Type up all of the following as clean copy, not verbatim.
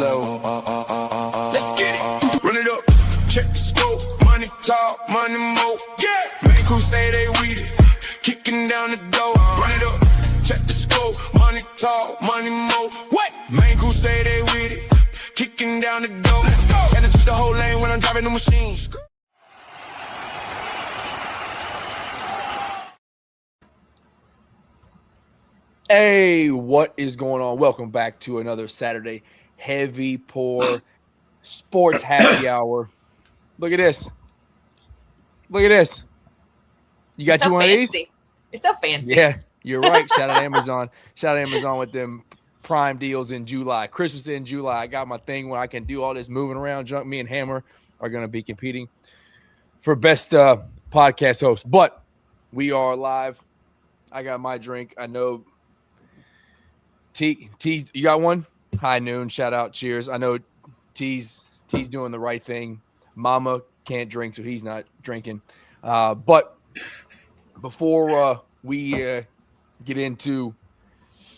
level. Let's get it. Run it up. Check the scope. Money talk, money more. Yeah. Main crew say they weed it. Kicking down the door. Run it up. Check the scope. Money talk, money more. What? Main crew say they weed it. Kicking down the door. Let's go. And it's the whole lane when I'm driving the machine. Hey, what is going on? Welcome back to another Saturday Heavy Pour Sports Happy Hour. Look at this. Look at this. You got you one fancy. of these? You're so fancy. Yeah, you're right. Shout out Amazon. Shout out Amazon with them prime deals in July. Christmas in July. I got my thing where I can do all this moving around junk. Me and Hammer are going to be competing for best podcast host. But we are live. I got my drink. I know T, you got one? High noon. Shout out. Cheers. I know T's doing the right thing. Mama can't drink, so he's not drinking. But before we get into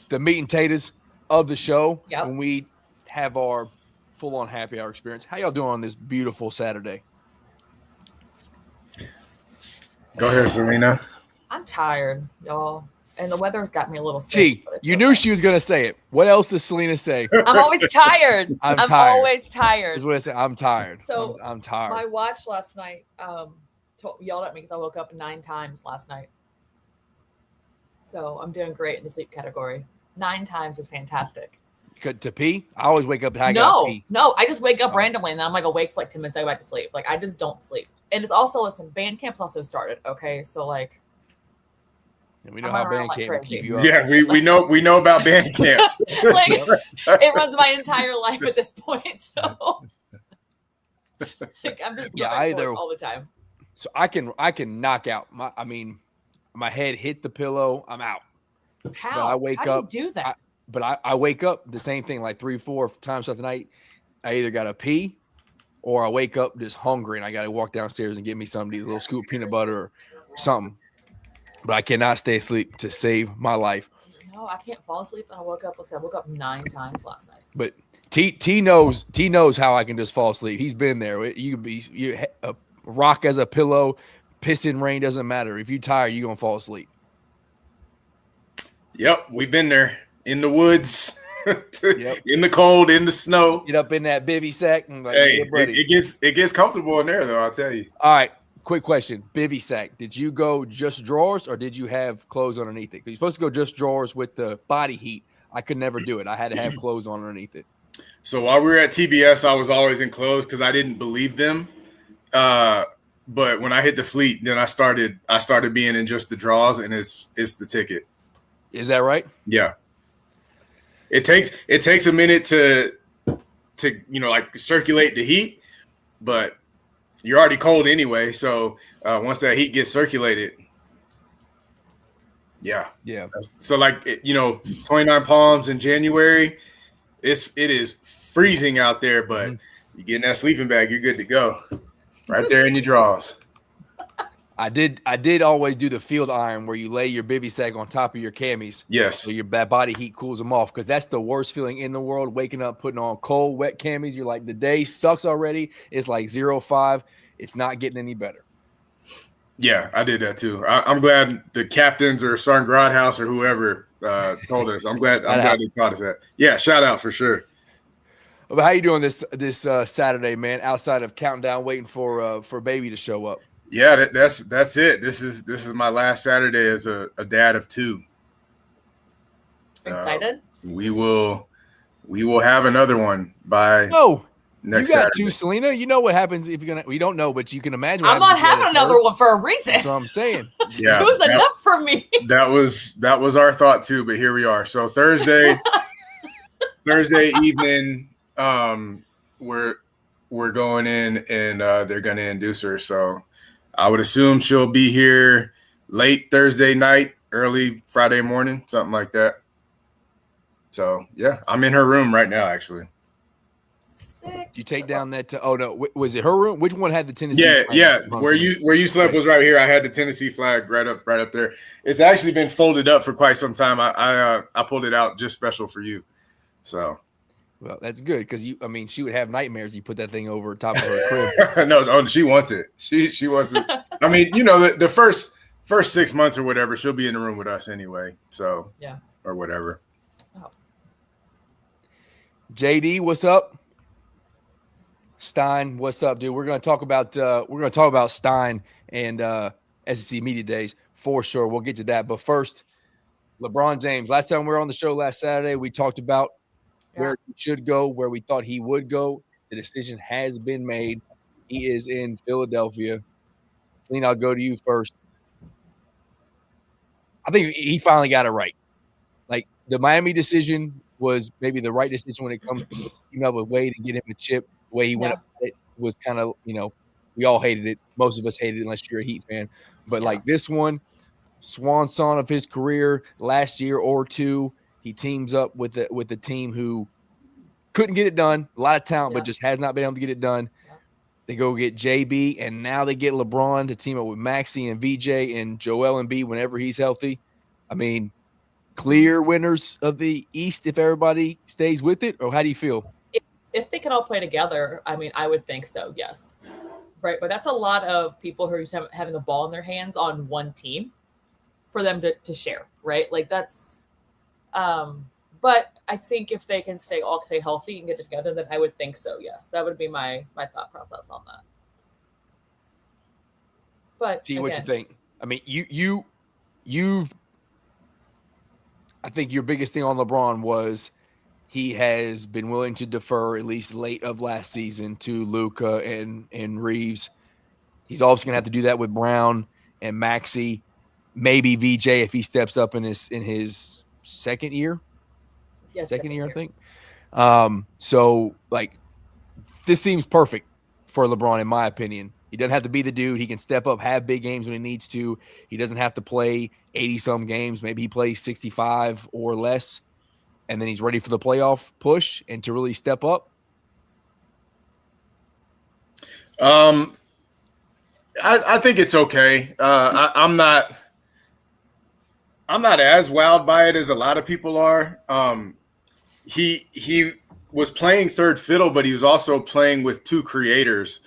the meat and taters of the show, when we have our full-on happy hour experience, how y'all doing on this beautiful Saturday? Go ahead, Selena. I'm tired, y'all. And the weather's got me a little sick. T, you knew she was going to say it. What else does Selena say? I'm always tired. I'm tired. Always tired. Is what I say. I'm tired. So I'm tired. My watch last night yelled at me because I woke up 9 times last night. So I'm doing great in the sleep category. 9 times is fantastic. To pee? I always wake up and I gotta pee. No, I just wake up randomly and then I'm like awake for like 10 minutes. I go back to sleep. Like I just don't sleep. And it's also, listen, band camp's also started. Okay, so like. And we know how band camp can keep you up. Yeah, we know about band camps. Like it runs my entire life at this point. So like, I'm just all the time. So I can knock out my head hit the pillow. I'm out. How? But I wake how up. Do you do that? I wake up the same thing like 3-4 times throughout the night. I either gotta pee or I wake up just hungry and I gotta walk downstairs and get me something, a little scoop of peanut butter or something. But I cannot stay asleep to save my life. No, I can't fall asleep. And I woke up 9 times last night. But T knows how I can just fall asleep. He's been there. You can be a rock as a pillow, piss in rain, doesn't matter. If you're tired, you're gonna fall asleep. Yep, we've been there in the woods, Yep. in the cold, in the snow. Get up in that bivy sack and like, Hey, yeah, buddy. it gets comfortable in there though. I'll tell you. All right. Quick question. Bivy sack. Did you go just drawers or did you have clothes underneath it? Because you're supposed to go just drawers with the body heat. I could never do it. I had to have clothes on underneath it. So while we were at TBS, I was always in clothes because I didn't believe them. But when I hit the fleet, then I started being in just the draws, and it's the ticket. Is that right? Yeah. It takes a minute to like circulate the heat, but you're already cold anyway. So once that heat gets circulated, yeah. So like 29 Palms in January, it is freezing out there, but you get in that sleeping bag, you're good to go. Right there in your drawers. I did always do the field iron where you lay your bivy sack on top of your camis. Yes. So your body heat cools them off, because that's the worst feeling in the world, waking up, putting on cold, wet camis. You're like, the day sucks already. It's like 0-5. It's not getting any better. Yeah, I did that too. I'm glad the captains or Sergeant Grodhouse or whoever told us. I'm glad they taught us that. Yeah, shout out for sure. But how you doing this Saturday, man? Outside of counting down, waiting for baby to show up. Yeah, that's it. This is my last Saturday as a dad of 2. Excited? We will have another one by next you got Saturday. 2, Selena. You know what happens if you're gonna. We don't know, but you can imagine. I'm not having another one for a reason. That's what I'm saying. Yeah, 2's enough for me. That was our thought too, but here we are. So Thursday evening, we're going in and they're gonna induce her. So I would assume she'll be here late Thursday night, early Friday morning, something like that. So yeah, I'm in her room right now, actually. Sick. You take down that. Was it her room? Which one had the Tennessee? Yeah. Where you slept was right here. I had the Tennessee flag right up there. It's actually been folded up for quite some time. I pulled it out just special for you. So Well, that's good because she would have nightmares. You put that thing over top of her crib. No, she wants it. She wants it. I mean, the first 6 months or whatever, she'll be in the room with us anyway. So yeah, or whatever. oh. JD, what's up? Stein, what's up, dude? We're gonna talk about Stein and SEC Media Days for sure. We'll get to that, but first, LeBron James. Last time we were on the show last Saturday, we talked about where he should go, where we thought he would go. The decision has been made. He is in Philadelphia. Celine, I'll go to you first. I think he finally got it right. Like, the Miami decision was maybe the right decision when it comes to team up with Wade and get him a chip. The way he went up it was kind of, we all hated it. Most of us hated it unless you're a Heat fan. But like this one, swan song of his career last year or two, he teams up with the team who couldn't get it done. A lot of talent, but just has not been able to get it done. They go get JB, and now they get LeBron to team up with Maxey and VJ and Joel Embiid whenever he's healthy. I mean, clear winners of the East if everybody stays with it, or how do you feel? If they can all play together, I mean, I would think so, yes. Right, but that's a lot of people who are having the ball in their hands on one team for them to share, right? Like that's but I think if they can stay healthy and get it together, then I would think so, yes. That would be my thought process on that. But T, what you think? I mean, you've I think your biggest thing on LeBron was he has been willing to defer at least late of last season to Luka and Reeves. He's also going to have to do that with Brown and Maxey, maybe VJ if he steps up in his second year. Yes, second year, I think. So like this seems perfect for LeBron in my opinion. He doesn't have to be the dude. He can step up, have big games when he needs to. He doesn't have to play 80-some games. Maybe he plays 65 or less, and then he's ready for the playoff push and to really step up. I think it's okay. I'm not as wowed by it as a lot of people are. He was playing third fiddle, but he was also playing with two creators.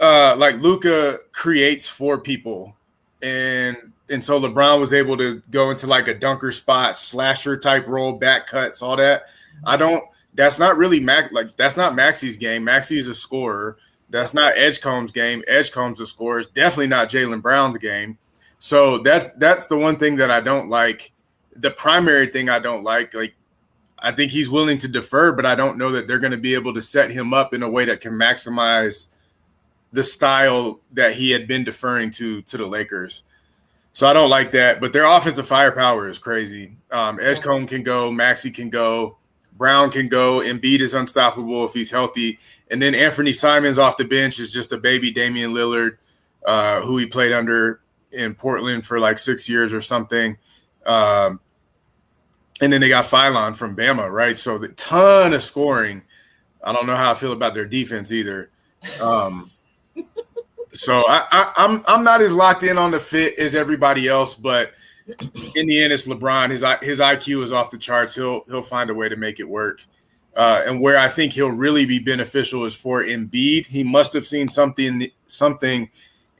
Like Luka creates for people, and so LeBron was able to go into like a dunker spot, slasher type role, back cuts, all that. That's not really that's not Maxey's game. Maxey is a scorer. That's not Edgecomb's game. Edgecomb's a scorer. It's definitely not Jaylen Brown's game. So that's the one thing that I don't like. The primary thing I don't like I think he's willing to defer, but I don't know that they're going to be able to set him up in a way that can maximize the style that he had been deferring to the Lakers. So I don't like that, but their offensive firepower is crazy. Edgecombe can go, Maxey can go, Brown can go, Embiid is unstoppable if he's healthy. And then Anthony Simons off the bench is just a baby Damian Lillard, who he played under in Portland for like 6 years or something. And then they got Philon from Bama, right? So the ton of scoring. I don't know how I feel about their defense either. So I'm not as locked in on the fit as everybody else, but in the end, it's LeBron. His IQ is off the charts. He'll find a way to make it work. And where I think he'll really be beneficial is for Embiid. He must have seen something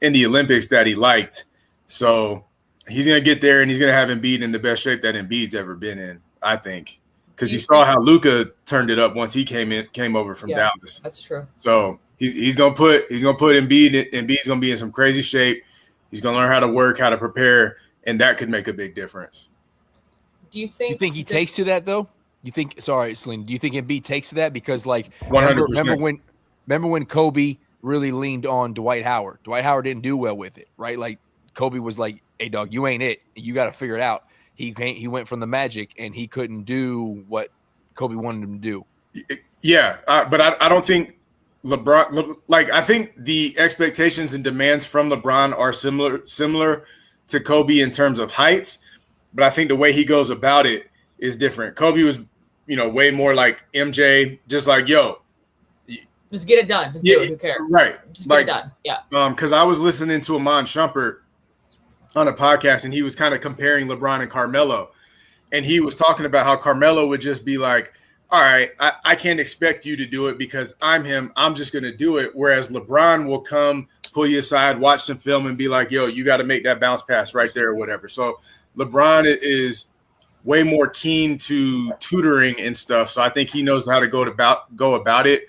in the Olympics that he liked. So he's going to get there, and he's going to have Embiid in the best shape that Embiid's ever been in, I think. Because you saw how Luka turned it up once he came over from Dallas. That's true. So he's gonna put Embiid. Embiid's gonna be in some crazy shape. He's gonna learn how to work, how to prepare, and that could make a big difference. Do you think he takes to that though? Sorry, Celine. Do you think Embiid takes to that? Because like 100%. Remember when Kobe really leaned on Dwight Howard? Dwight Howard didn't do well with it, right? Like Kobe was like, "Hey, dog, you ain't it. You got to figure it out." He went from the Magic and he couldn't do what Kobe wanted him to do. Yeah, but I don't think LeBron. I think the expectations and demands from LeBron are similar to Kobe in terms of heights, but I think the way he goes about it is different. Kobe was, way more like MJ, just like, yo, just get it done. Just do it. Who cares? Right. Just get it done. Yeah. Because I was listening to Amon Shumpert on a podcast, and he was kind of comparing LeBron and Carmelo, and he was talking about how Carmelo would just be like, all right, I can't expect you to do it because I'm him. I'm just going to do it. Whereas LeBron will come, pull you aside, watch some film, and be like, yo, you got to make that bounce pass right there or whatever. So LeBron is way more keen to tutoring and stuff. So I think he knows how to go about it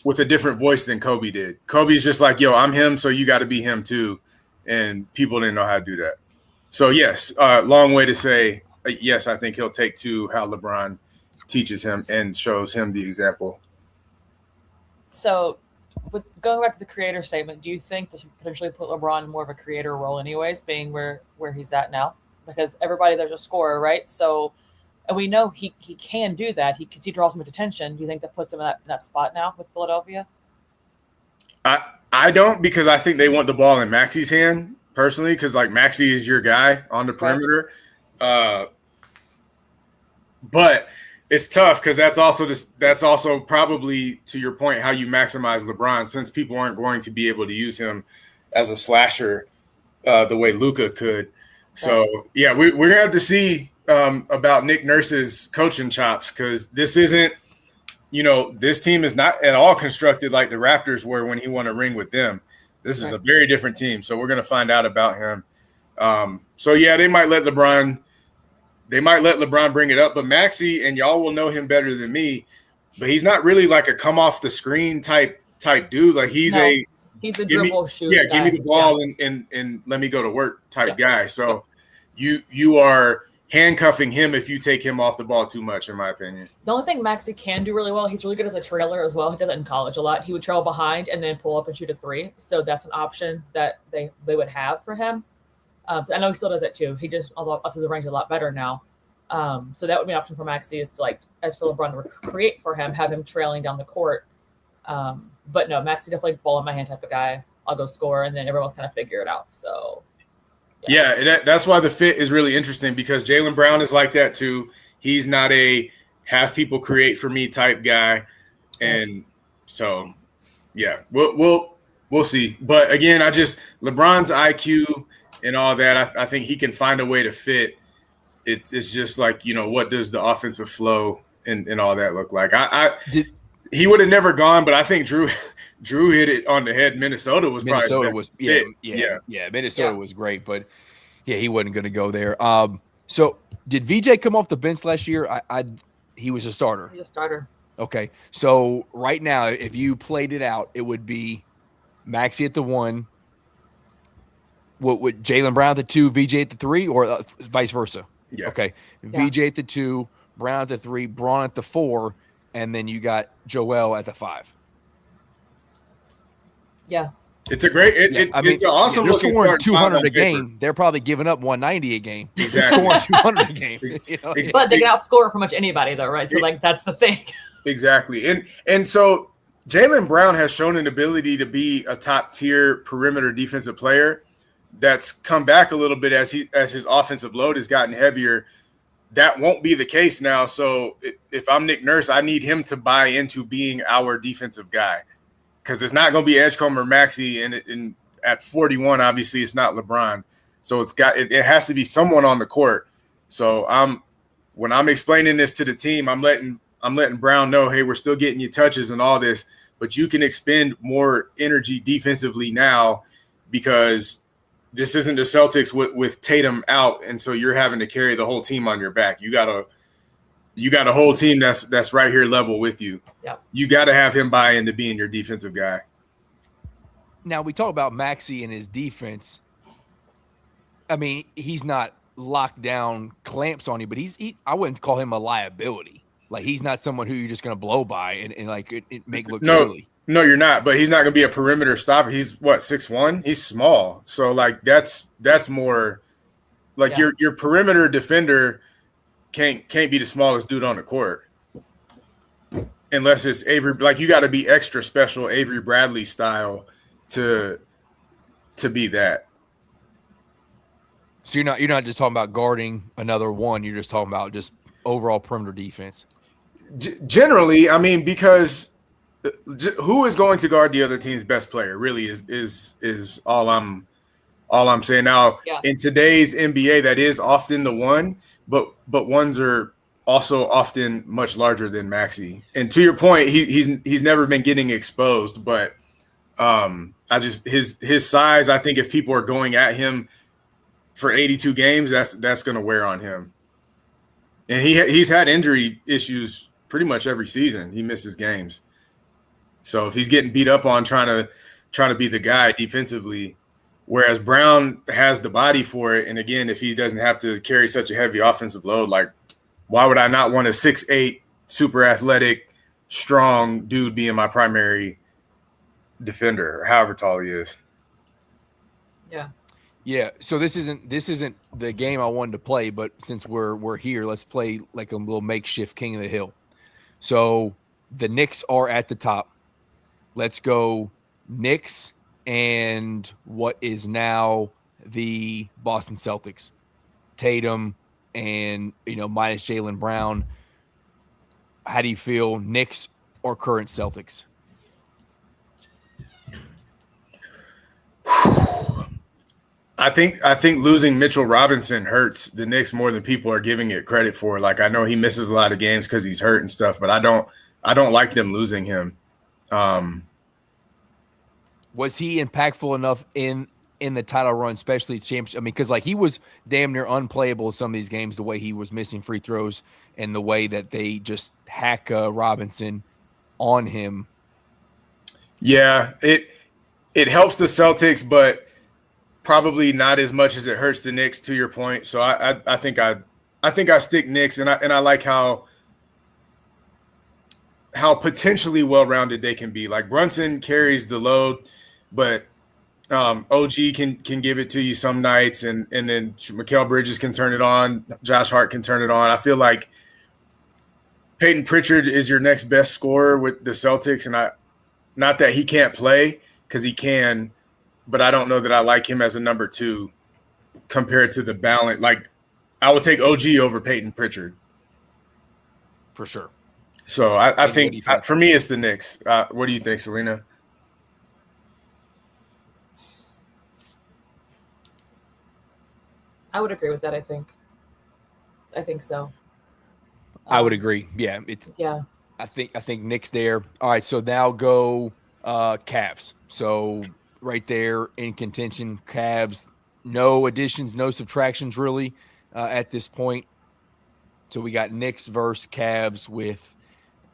with a different voice than Kobe did. Kobe's just like, yo, I'm him, so you got to be him too. And people didn't know how to do that. So, yes, long way to say, yes, I think he'll take to how LeBron teaches him and shows him the example. So, with going back to the creator statement, do you think this would potentially put LeBron in more of a creator role anyways, being where he's at now? Because everybody there's a scorer, right? So, and we know he can do that. Because he draws so much attention. Do you think that puts him in that spot now with Philadelphia? I don't, because I think they want the ball in Maxi's hand personally, because like Maxi is your guy on the perimeter. Right. But it's tough because that's also probably, to your point, how you maximize LeBron, since people aren't going to be able to use him as a slasher the way Luka could. So, yeah, we're going to have to see about Nick Nurse's coaching chops, because this isn't, this team is not at all constructed like the Raptors were when he won a ring with them. This is a very different team. So we're going to find out about him. So, yeah, they might let LeBron bring it up, but Maxi, and y'all will know him better than me, but he's not really like a come off the screen type dude. Like he's a dribble shooter. Yeah, give me the ball and let me go to work type guy. So you are handcuffing him if you take him off the ball too much, in my opinion. The only thing Maxi can do really well, he's really good as a trailer as well. He did that in college a lot. He would trail behind and then pull up and shoot a three. So that's an option that they would have for him. I know he still does it too. He just, although up to the range a lot better now. So that would be an option for Maxi, is to as for LeBron to create for him, have him trailing down the court. But no, Maxi definitely ball in my hand type of guy. I'll go score, and then everyone will kind of figure it out. So yeah, that's why the fit is really interesting, because Jaylen Brown is like that too. He's not a have people create for me type guy, and so yeah, we'll see. But again, LeBron's IQ and all that, I think he can find a way to fit. It's just like, what does the offensive flow and all that look like? He would have never gone, but I think Drew hit it on the head. Minnesota was Minnesota was great, but he wasn't going to go there. So did VJ come off the bench last year? He was a starter. He was a starter. Okay, so right now, if you played it out, it would be Maxey at the 1. What would Jaylen Brown at the 2, VJ at the 3, or vice versa? Yeah. Okay. VJ at the 2, Brown at the 3, Braun at the 4, and then you got Joel at the 5. Yeah. It's a great. It's an awesome. They're scoring 200 a game. They're probably giving up 190 a game. Exactly. They're scoring 200 a game. But they can outscore pretty much anybody, though, right? So that's the thing. Exactly. And so Jaylen Brown has shown an ability to be a top tier perimeter defensive player. That's come back a little bit as his offensive load has gotten heavier. That won't be the case now. So if I'm Nick Nurse, I need him to buy into being our defensive guy, because it's not going to be Edgecombe or Maxey, and at 41, obviously it's not LeBron. So it has to be someone on the court. So when I'm explaining this to the team, I'm letting Brown know, hey, we're still getting you touches and all this, but you can expend more energy defensively now, because this isn't the Celtics with Tatum out, and so you're having to carry the whole team on your back. You got a whole team that's right here level with you. Yeah. You got to have him buy into being your defensive guy. Now, we talk about Maxey and his defense. I mean, he's not locked down clamps on you, but I wouldn't call him a liability. Like, he's not someone who you're just going to blow by and like it make look silly. No, you're not. But he's not going to be a perimeter stopper. He's 6'1"? He's small. So like that's more like your perimeter defender can't be the smallest dude on the court, unless it's Avery. Like, you got to be extra special Avery Bradley style to be that. So you're not just talking about guarding another one. You're just talking about just overall perimeter defense. Generally, I mean, because who is going to guard the other team's best player really is all I'm saying. Now, in today's NBA, that is often the one, but ones are also often much larger than Maxey. And to your point, he's never been getting exposed, but I just his size, I think if people are going at him for 82 games, that's going to wear on him. And he's had injury issues pretty much every season. He misses games. So if he's getting beat up on trying to be the guy defensively, whereas Brown has the body for it, and again, if he doesn't have to carry such a heavy offensive load, like why would I not want a 6'8", super athletic, strong dude being my primary defender, or however tall he is? Yeah. Yeah, so this isn't the game I wanted to play, but since we're here, let's play like a little makeshift King of the Hill. So the Knicks are at the top. Let's go Knicks and what is now the Boston Celtics. Tatum and minus Jaylen Brown. How do you feel, Knicks or current Celtics? I think losing Mitchell Robinson hurts the Knicks more than people are giving it credit for. Like, I know he misses a lot of games because he's hurt and stuff, but I don't like them losing him. Was he impactful enough in the title run, especially championship? I mean, because he was damn near unplayable in some of these games, the way he was missing free throws and the way that they just hack Robinson on him. Yeah, it helps the Celtics, but probably not as much as it hurts the Knicks, to your point. So I think I stick Knicks, and I like how potentially well-rounded they can be. Like, Brunson carries the load, but OG can give it to you some nights, and then Mikal Bridges can turn it on. Josh Hart can turn it on. I feel like Peyton Pritchard is your next best scorer with the Celtics, and not that he can't play, because he can, but I don't know that I like him as a number 2 compared to the balance. Like, I would take OG over Peyton Pritchard. For sure. So I think for me, it's the Knicks. What do you think, Selena? I would agree with that. I think so. I would agree. Yeah. I think Knicks there. All right. So now go Cavs. So right there in contention, Cavs, no additions, no subtractions really at this point. So we got Knicks versus Cavs with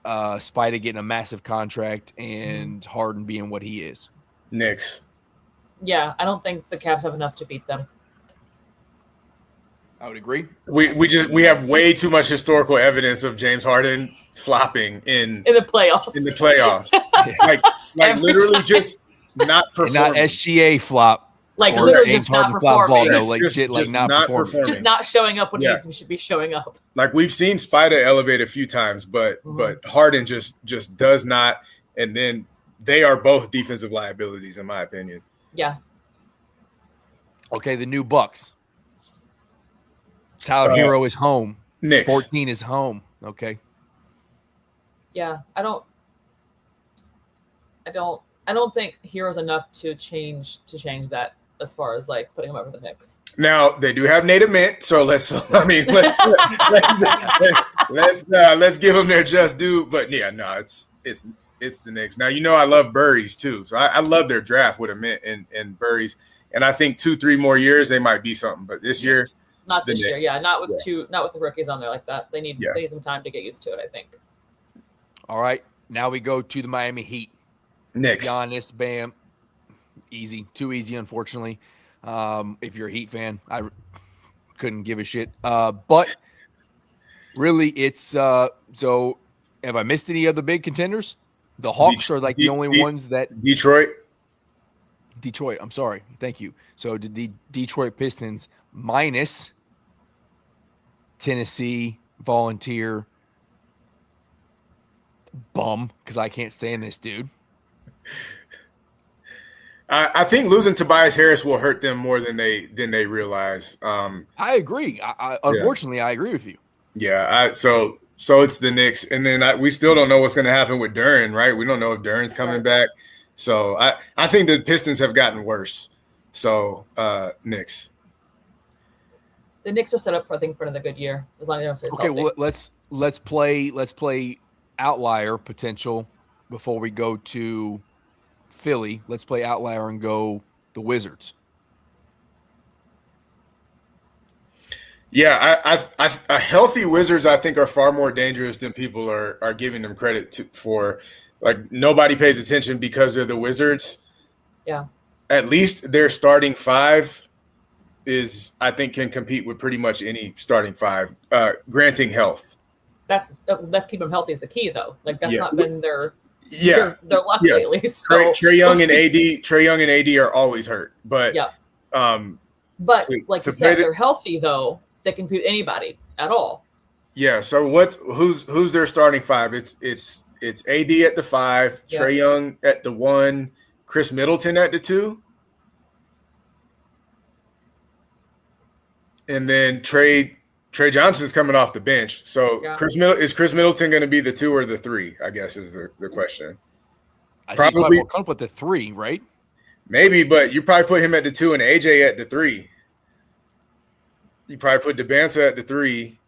Spida getting a massive contract and Harden being what he is. Knicks. Yeah, I don't think the Cavs have enough to beat them. I would agree. We have way too much historical evidence of James Harden flopping in the playoffs. In the playoffs, like literally time. Just not performing. And not SGA flop. Like literally just not performing. No, like just, not performing. Just not showing up when he should be showing up. Like, we've seen Spida elevate a few times, but Harden just does not. And then they are both defensive liabilities, in my opinion. Yeah. Okay, the new Bucks. Tyler Hero is home. Knicks. 14 is home. Okay. Yeah, I don't think Hero's enough to change that as far as like putting him over the Knicks. Now they do have Nate Mint, so let's give them their just due. But yeah, no, it's the Knicks. Now, I love Burries too, so I love their draft with Mint and Burries, and I think 2-3 more years they might be something. But this year. Not this year, yeah. Not with the rookies on there like that. They need some time to get used to it, I think. All right. Now we go to the Miami Heat. Knicks. Giannis, Bam. Easy. Too easy, unfortunately. If you're a Heat fan, I couldn't give a shit. But really, it's so have I missed any of the big contenders? The Hawks are like the only ones that Detroit, I'm sorry. Thank you. So did the Detroit Pistons minus Tennessee, Volunteer, bum, because I can't stand this dude. I think losing Tobias Harris will hurt them more than they realize. I agree. Unfortunately, I agree with you. Yeah. So it's the Knicks, and then we still don't know what's going to happen with Duren, right? We don't know if Duren's coming back. So I think the Pistons have gotten worse. So Knicks. The Knicks are set up for, I think, for another good year as long as everyone stays Okay, healthy. well let's play outlier potential before we go to Philly. Let's play outlier and go the Wizards. Yeah, a healthy Wizards I think are far more dangerous than people are giving them credit for. Like nobody pays attention because they're the Wizards. Yeah. At least their starting five is, I think, can compete with pretty much any starting five, granting health. Let's keep them healthy is the key, though. Like that's not been their luck lately. So Trae Young and AD are always hurt, but but like you said, they're healthy though. They can compete with anybody at all. Yeah. So who's their starting five? It's AD at the 5, Trae Young at the 1, Chris Middleton at the 2. And then Trey Johnson's coming off the bench. So is Chris Middleton going to be the 2 or the 3? I guess is the question. Probably more comfortable with the 3, right? Maybe, but you probably put him at the 2 and AJ at the 3. You probably put DeBanza at the 3,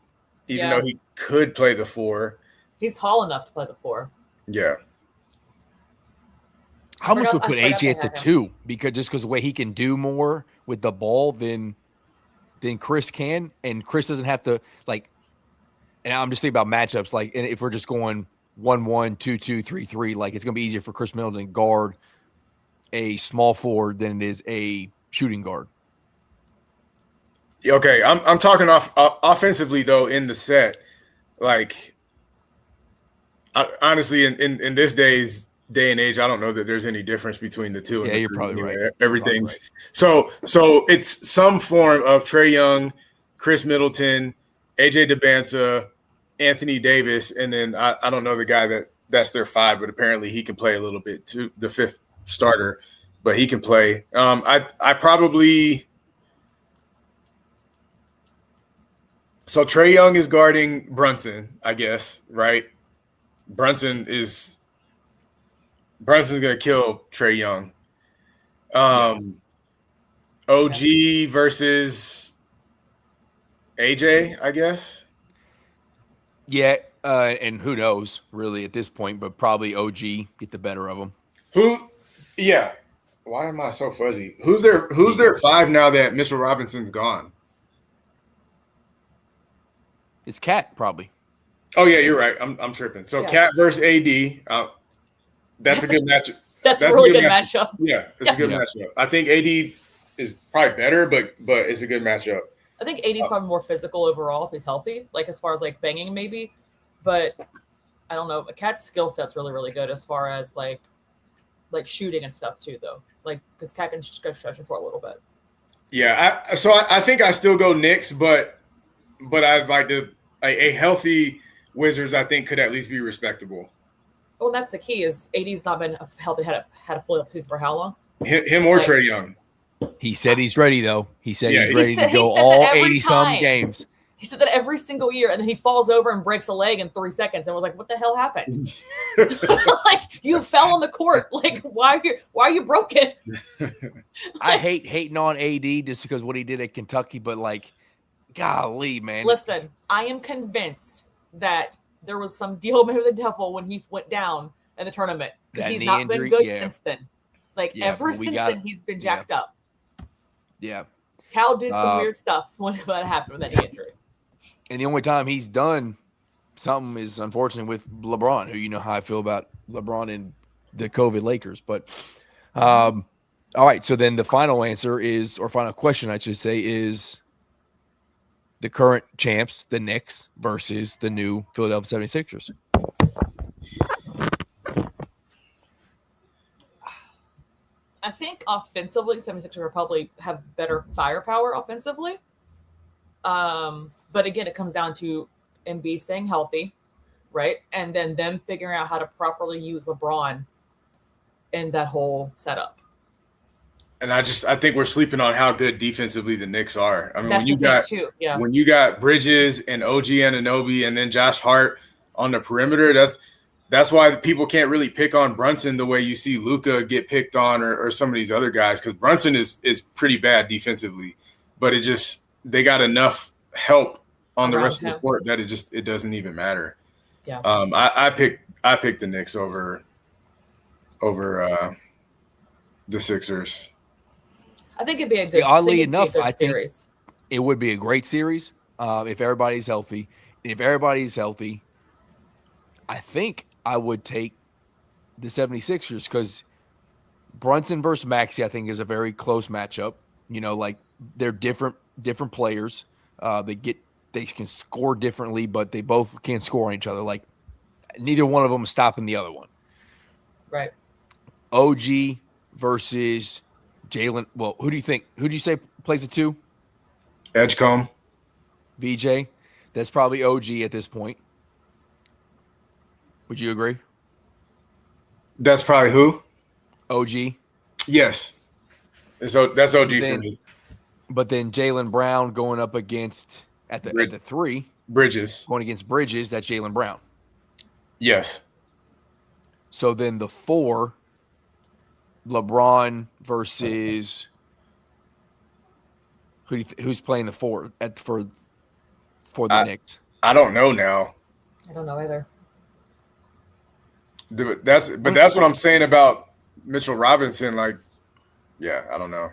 even though he could play the 4. He's tall enough to play the 4. Yeah. I almost would put AJ at the 2 because the way he can do more with the ball than Chris can, and Chris doesn't have to like. And I'm just thinking about matchups. Like, and if we're just going 1-1, 2-2, 3-3, like it's gonna be easier for Chris Middleton to guard a small forward than it is a shooting guard. Okay, I'm talking offensively though in the set. Like, honestly, in this day and age, I don't know that there's any difference between the 2. Yeah, you're probably right. Everything's so it's some form of Trae Young, Chris Middleton, AJ DeBanza, Anthony Davis, and then I don't know the guy that's their 5, but apparently he can play a little bit too, the 5th starter, but he can play. I probably. So Trae Young is guarding Brunson, I guess, right? Brunson's going to kill Trae Young. OG versus AJ, I guess. Yeah, and who knows really at this point, but probably OG get the better of him. Yeah. Why am I so fuzzy? Who's their 5 now that Mitchell Robinson's gone? It's Cat probably. Oh yeah, you're right. I'm tripping. So Cat versus AD. That's a good matchup. That's a really good matchup. Yeah, it's a good matchup. I think AD is probably better, but it's a good matchup. I think AD is probably more physical overall if he's healthy, like as far as like banging maybe. But I don't know. Cat's skill set's really, really good as far as like shooting and stuff too, though. Like because Cat can go stretching for a little bit. Yeah, I think I still go Knicks, but I'd like to a healthy Wizards. I think could at least be respectable. Well, that's the key. Is AD's not been healthy, had a full season for how long? Him or Trae Young. He said he's ready though. He said he's ready to go all 80-some games. He said that every single year, and then he falls over and breaks a leg in 3 seconds, and was like, "What the hell happened? Like you fell on the court. Like why are you broken?" I hate hating on AD just because what he did at Kentucky, but like, golly, man. Listen, I am convinced that there was some deal made with the devil when he went down in the tournament because he's not been good since then. Like ever since then, he's been jacked up. Yeah. Cal did some weird stuff when that happened with that knee injury. And the only time he's done something is unfortunately with LeBron, who you know how I feel about LeBron and the COVID Lakers. But all right, so then the final answer is, or final question I should say, is the current champs, the Knicks, versus the new Philadelphia 76ers. I think offensively, 76ers will probably have better firepower offensively. But again, it comes down to Embiid staying healthy, right? And then them figuring out how to properly use LeBron in that whole setup. And I think we're sleeping on how good defensively the Knicks are. I mean, That's when you got Bridges and OG Anunoby and then Josh Hart on the perimeter, that's why people can't really pick on Brunson the way you see Luka get picked on or some of these other guys, because Brunson is pretty bad defensively, but they got enough help on the Around rest of the him. court that it doesn't even matter. Yeah. I picked the Knicks over the Sixers. I think it'd be a See, good. oddly I think it'd be a enough, good I think series. it would be a great series if everybody's healthy. If everybody's healthy, I think I would take the 76ers because Brunson versus Maxey, I think, is a very close matchup. You know, like they're different players. They can score differently, but they both can't score on each other. Like neither one of them is stopping the other one. Right. OG versus Jalen. Well, who do you think? Who do you say plays the 2? Edgecombe. VJ. That's probably OG at this point. Would you agree? That's probably who? OG. Yes. So that's OG then, for me. But then Jalen Brown going up against at the 3. Bridges. Going against Bridges, that's Jalen Brown. Yes. So then the 4, LeBron versus who's playing the 4 for the Knicks? I don't know now. I don't know either. That's what I'm saying about Mitchell Robinson. Like, yeah, I don't know.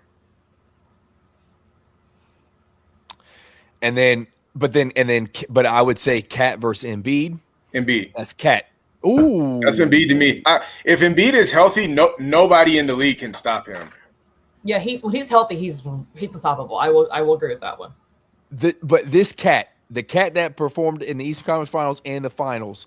But I would say Cat versus Embiid. Embiid. That's Cat. Ooh, that's Embiid to me. If Embiid is healthy, nobody in the league can stop him. Yeah, when he's healthy, he's unstoppable. I will agree with that one. But this Cat, the Cat that performed in the Eastern Conference Finals and the Finals,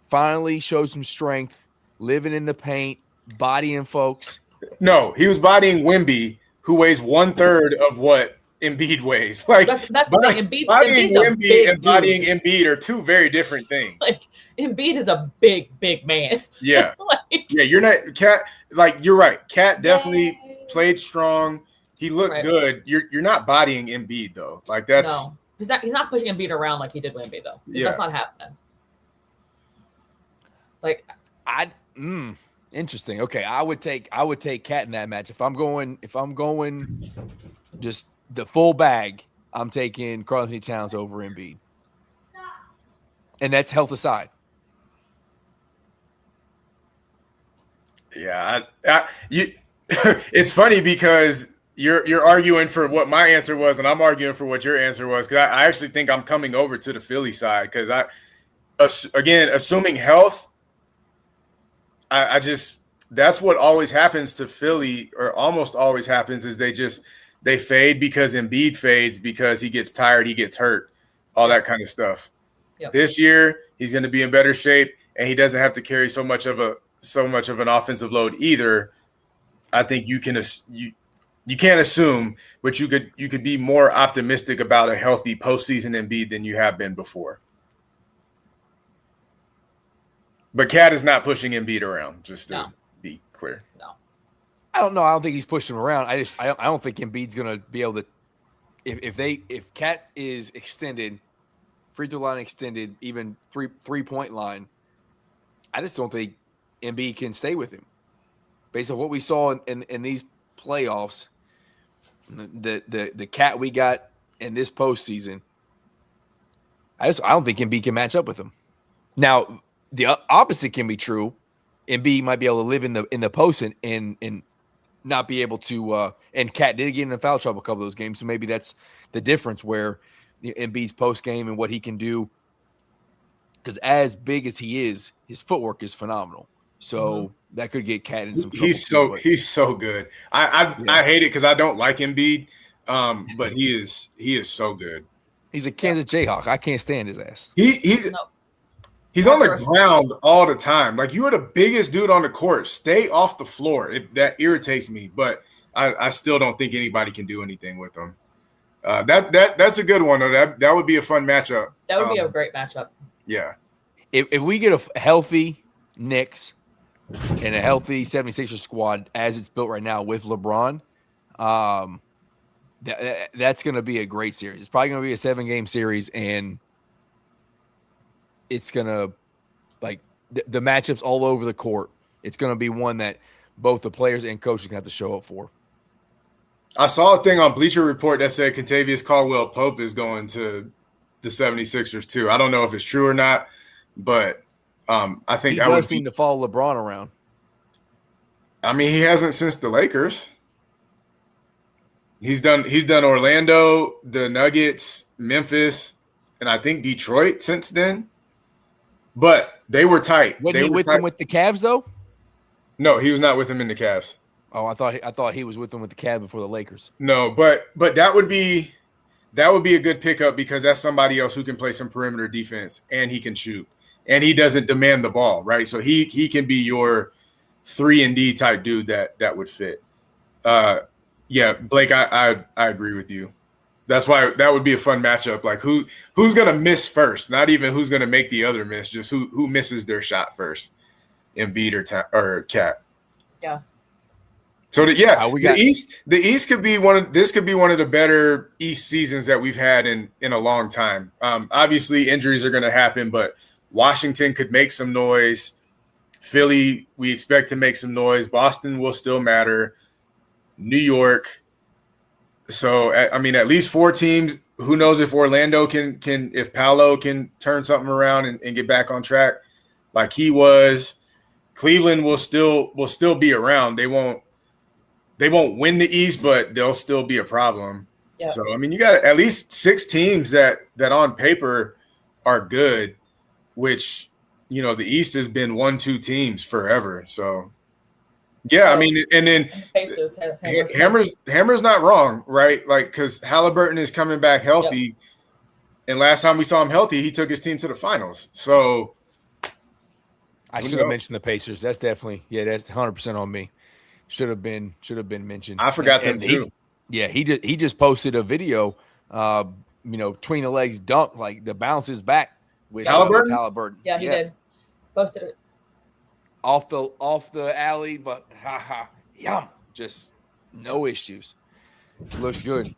finally showed some strength, living in the paint, bodying folks. No, he was bodying Wemby, who weighs 1/3 of what Embiid weighs. Like that's the thing. Bodying Wemby and bodying dude. Embiid are two very different things. Like Embiid is a big man. Yeah, yeah. You're not Cat. Like you're right. Cat definitely played strong. He looked good. You're not bodying Embiid though. Like that's no. He's not pushing Embiid around like he did Wemby though. Yeah. That's not happening. Like interesting. Okay, I would take Cat in that match. If I'm going just the full bag, I'm taking Karl-Anthony Towns over Embiid. And that's health aside. Yeah, it's funny because you're arguing for what my answer was, and I'm arguing for what your answer was. Because I actually think I'm coming over to the Philly side because again, assuming health, I just that's what always happens to Philly, or almost always happens, is they fade because Embiid fades because he gets tired, he gets hurt, all that kind of stuff. Yep. This year, he's going to be in better shape, and he doesn't have to carry so much of an offensive load either. I think you can't assume, but you could be more optimistic about a healthy postseason Embiid than you have been before. But Cat is not pushing Embiid around, just to be clear. No. I don't know. I don't think he's pushing him around. I don't think Embiid's going to be able to if Cat is extended, free throw line extended, even three-point line, I just don't think Embiid can stay with him. Based on what we saw in these playoffs, the Cat we got in this postseason, I don't think Embiid can match up with him. Now, the opposite can be true. Embiid might be able to live in the post and not be able to. And Cat did get in foul trouble a couple of those games, so maybe that's the difference where Embiid's post game and what he can do. Because as big as he is, his footwork is phenomenal. So that could get Cat in some trouble. He's so good. I hate it because I don't like Embiid, but he is so good. He's a Kansas Jayhawk. I can't stand his ass. He's on the ground all the time. Like, you are the biggest dude on the court. Stay off the floor. That irritates me, but I still don't think anybody can do anything with him. That's a good one. That would be a fun matchup. That would be a great matchup. Yeah. If we get a healthy Knicks and a healthy 76ers squad as it's built right now with LeBron, that's going to be a great series. It's probably going to be a 7-game series, and it's going to, like, the matchups all over the court. It's going to be one that both the players and coaches have to show up for. I saw a thing on Bleacher Report that said Kentavious Caldwell-Pope is going to the 76ers too. I don't know if it's true or not, but I think He that does would seem to follow LeBron around. I mean, he hasn't since the Lakers. He's done Orlando, the Nuggets, Memphis, and I think Detroit since then. But they were tight. Wasn't he with them with the Cavs though? No, he was not with them in the Cavs. Oh, I thought he was with them with the Cavs before the Lakers. No, but that would be a good pickup because that's somebody else who can play some perimeter defense and he can shoot and he doesn't demand the ball, right? So he can be your 3-and-D type dude that would fit. Yeah, Blake, I agree with you. That's why that would be a fun matchup. Like who's gonna miss first? Not even who's gonna make the other miss, just who misses their shot first. Embiid or Cat. Yeah. So the East could be one of the better East seasons that we've had in a long time. Obviously injuries are going to happen, but Washington could make some noise. Philly, we expect to make some noise. Boston will still matter. New York. So I mean, at least 4 teams. Who knows if Orlando can if Paolo can turn something around and get back on track like he was. Cleveland will still be around. They won't win the East, but they'll still be a problem. Yep. So, I mean, you got at least 6 teams that on paper are good, which, you know, the East has been 1-2 teams forever. So, yeah, I mean, and then Hammer's not wrong, right? Like, because Halliburton is coming back healthy. Yep. And last time we saw him healthy, he took his team to the finals. So, I should have mentioned the Pacers. That's definitely, that's 100% on me. Should have been mentioned. I forgot them too. He just posted a video, between the legs dunk, like the bounce is back with Halliburton. Yeah, he did. Posted it. Off the alley, but yum. Just no issues. Looks good.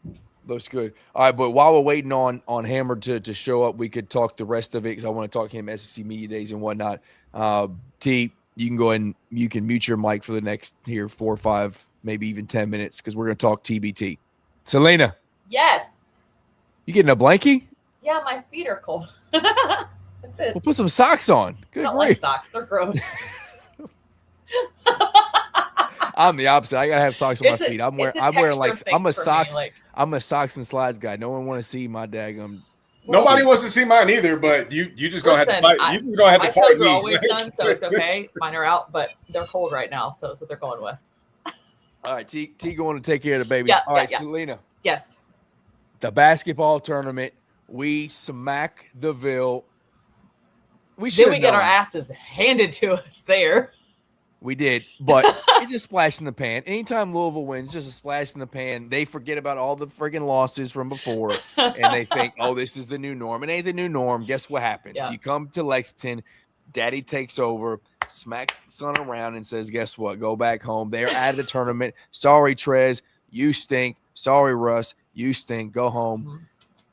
Looks good. All right, but while we're waiting on Hammer to show up, we could talk the rest of it because I want to talk to him SEC Media Days and whatnot. T, you can go ahead and you can mute your mic for the next 4 or 5, maybe even 10 minutes because we're going to talk TBT. Selena. Yes. You getting a blankie? Yeah, my feet are cold. That's it. We'll put some socks on. Good I don't like socks. They're gross. I'm the opposite. I gotta have socks on my feet. I'm wearing like I'm a socks. I'm a socks and slides guy. No one want to see my daggum. Nobody wants to see mine either, but you just gonna have to fight. You gonna have to fight me. My toes are always done, so it's okay. Mine are out, but they're cold right now, so that's what they're going with. All right, T going to take care of the babies. All right, Selena. Yes. The basketball tournament. We smack the Ville. We get our asses handed to us there. We did, but it's just a splash in the pan. Anytime Louisville wins, just a splash in the pan. They forget about all the friggin' losses from before, and they think, oh, this is the new norm. It ain't the new norm. Guess what happens? Yeah. You come to Lexington, Daddy takes over, smacks the son around, and says, guess what? Go back home. They're out of the tournament. Sorry, Trez, you stink. Sorry, Russ, you stink. Go home. Mm-hmm.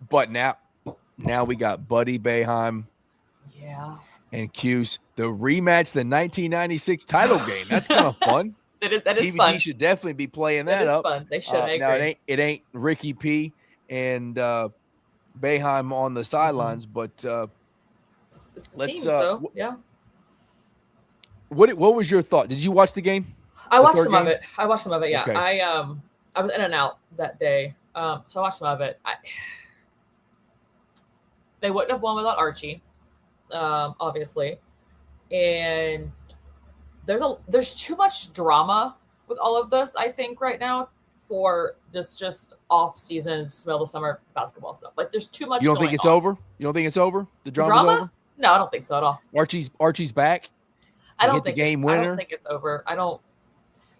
But now we got Buddy Boeheim. Yeah. And Cuse, the rematch, the 1996 title game. That's kind of fun. That is TBT fun. Should definitely be playing that up. Fun. They should. Now it ain't Ricky P and Boeheim on the sidelines, but it's let's teams, though. Yeah. What was your thought? Did you watch the game? I watched some of it. Yeah. Okay. I was in and out that day, so I watched some of it. They wouldn't have won without Archie. Obviously, and there's too much drama with all of this. I think right now for just off season, middle of summer basketball stuff. Like there's too much. You don't think it's over? You don't think it's over? The drama's over? No, I don't think so at all. Archie's back. I don't think the game winner. I don't think it's over. I think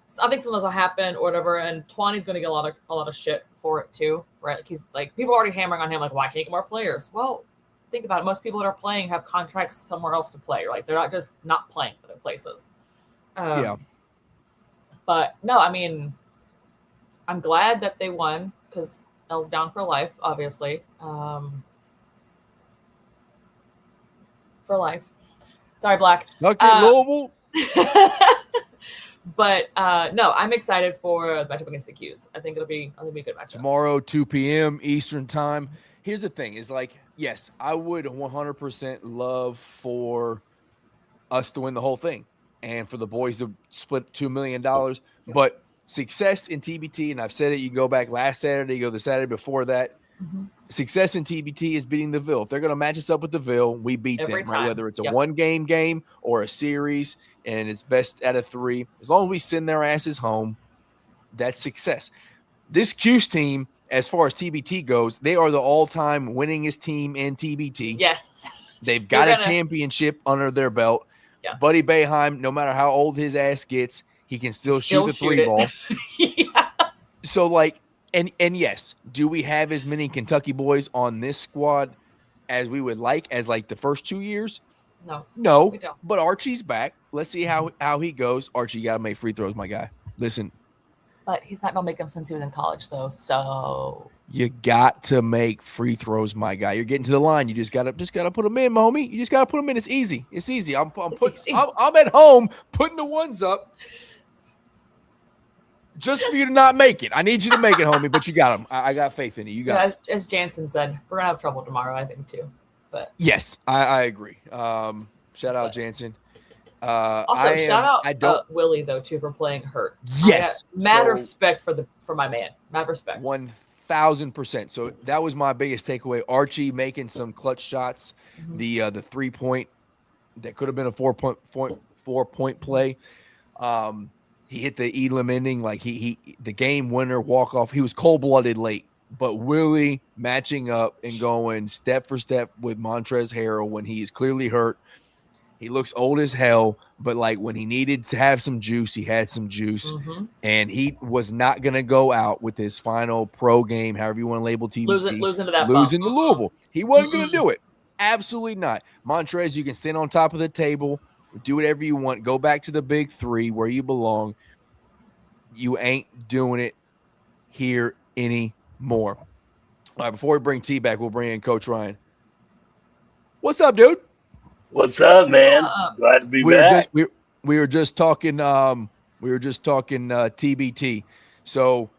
some of those will happen or whatever. And Twani's going to get a lot of shit for it too, right? Like he's like people are already hammering on him, like why can't you get more players? Well. Think about it. Most people that are playing have contracts somewhere else to play. Like they're not just not playing for their places. Yeah. But no, I mean, I'm glad that they won because L's down for life, obviously. For life. Sorry, Black. Stuck in Louisville. But no, I'm excited for the matchup against the Qs. I think it'll be a good matchup. Tomorrow, 2 p.m. Eastern time. Here's the thing: is like, yes, I would 100% love for us to win the whole thing and for the boys to split $2 million. But success in TBT, and I've said it, you go back last Saturday, you go the Saturday before that. Success in TBT is beating the Ville. If they're going to match us up with the Ville, we beat Every them, time. right? Whether it's a one-game or a series, and it's best out of 3. As long as we send their asses home, that's success. This Cuse team, as far as TBT goes, they are the all-time winningest team in TBT. Yes. They've got a championship under their belt. Yeah. Buddy Boeheim, no matter how old his ass gets, he can still shoot the 3 ball. Yeah. So, like, and yes, do we have as many Kentucky boys on this squad as we would like as like the first 2 years? No, we don't. But Archie's back. Let's see how he goes. Archie, you got to make free throws, my guy. Listen. But he's not going to make them since he was in college, though. So you got to make free throws, my guy. You're getting to the line. You just gotta put them in, homie. You just gotta put them in. It's easy. It's easy. I'm at home putting the ones up just for you to not make it. I need you to make it, homie. But you got them. I got faith in you. You got it. As Jansen said, we're gonna have trouble tomorrow, I think too. But yes, I agree. Shout out Jansen. Also, shout out Willie though too for playing hurt. Yes, mad respect for my man. Mad respect. 1,000%. So that was my biggest takeaway. Archie making some clutch shots. The 3-point that could have been a 4-point play. He hit the Elam ending, like he the game winner walk off. He was cold-blooded late, but Willie matching up and going step for step with Montrezl Harrell when he is clearly hurt. He looks old as hell, but like when he needed to have some juice, he had some juice. And he was not going to go out with his final pro game, however you want to label TBT. Losing to that losing to Louisville. He wasn't going to do it. Absolutely not. Montrez, you can stand on top of the table, do whatever you want, go back to the big 3 where you belong. You ain't doing it here anymore. All right, before we bring T back, we'll bring in Coach Ryan. What's up, dude? What's up, man? Glad to be back. We were just talking TBT. So,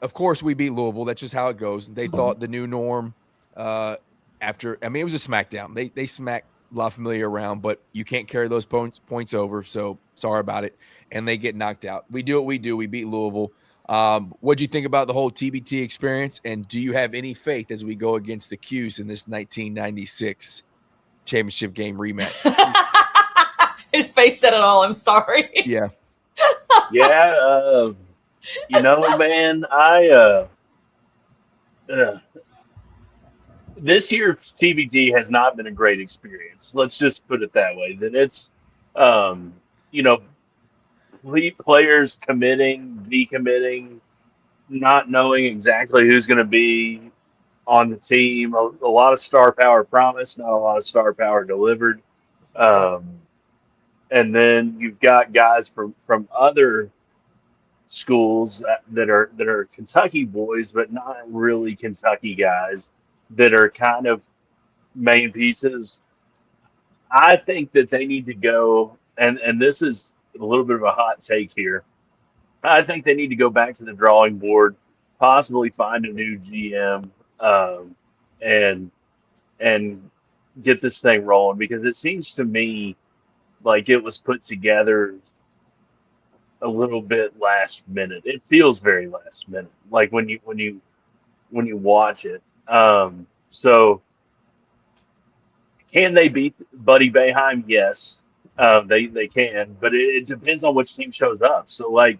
of course, we beat Louisville. That's just how it goes. They thought the new norm after. I mean, it was a smackdown. They smacked La Familia around, but you can't carry those points over. So sorry about it. And they get knocked out. We do what we do. We beat Louisville. What do you think about the whole TBT experience? And do you have any faith as we go against the Qs in this 1996 championship game rematch? His face said it all. I'm sorry. Yeah. Yeah. Man, this year's TBT has not been a great experience. Let's just put it that way. That it's, players committing, decommitting, not knowing exactly who's going to be on the team. A lot of star power promised, not a lot of star power delivered. And then you've got guys from other schools that are Kentucky boys, but not really Kentucky guys that are kind of main pieces. I think that they need to go, and this is a little bit of a hot take here. I think they need to go back to the drawing board, possibly find a new GM, and get this thing rolling, because it seems to me like it was put together a little bit last minute. It feels very last minute, like when you watch it. So can they beat Buddy Boeheim? Yes, they can, but it depends on which team shows up. So like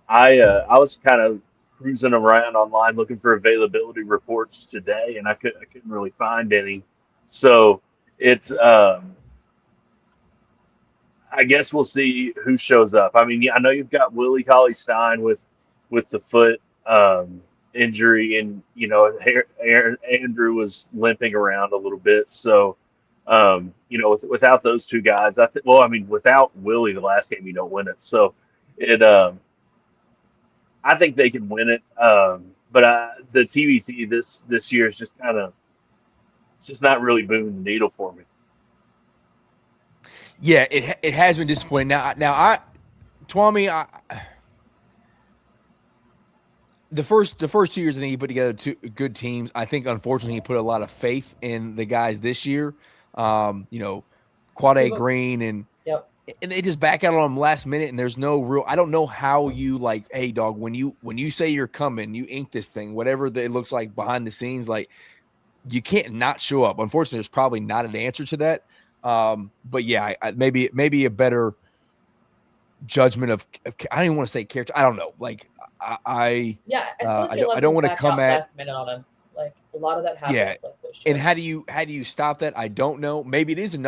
I was kind of cruising around online looking for availability reports today, and I couldn't really find any. So it's I guess we'll see who shows up. I mean, I know you've got Willie Cauley-Stein with the foot injury, and Andrew was limping around a little bit. So without those two guys, without Willie, the last game you don't win it. So I think they can win it. But the TBT this year is just it's just not really moving the needle for me. Yeah, it has been disappointing. Now Twommy, the first 2 years, I think he put together two good teams. I think, unfortunately, he put a lot of faith in the guys this year. Quade Green and they just back out on him last minute, and there's no real. I don't know how you like, hey, dog, when you say you're coming, you ink this thing, whatever it looks like behind the scenes, like you can't not show up. Unfortunately, there's probably not an answer to that. But yeah, maybe a better judgment of I don't even want to say character. I don't know. Like I don't want to come at last minute on him. Like a lot of that happens. Yeah, like and how do you stop that? I don't know. Maybe it isn't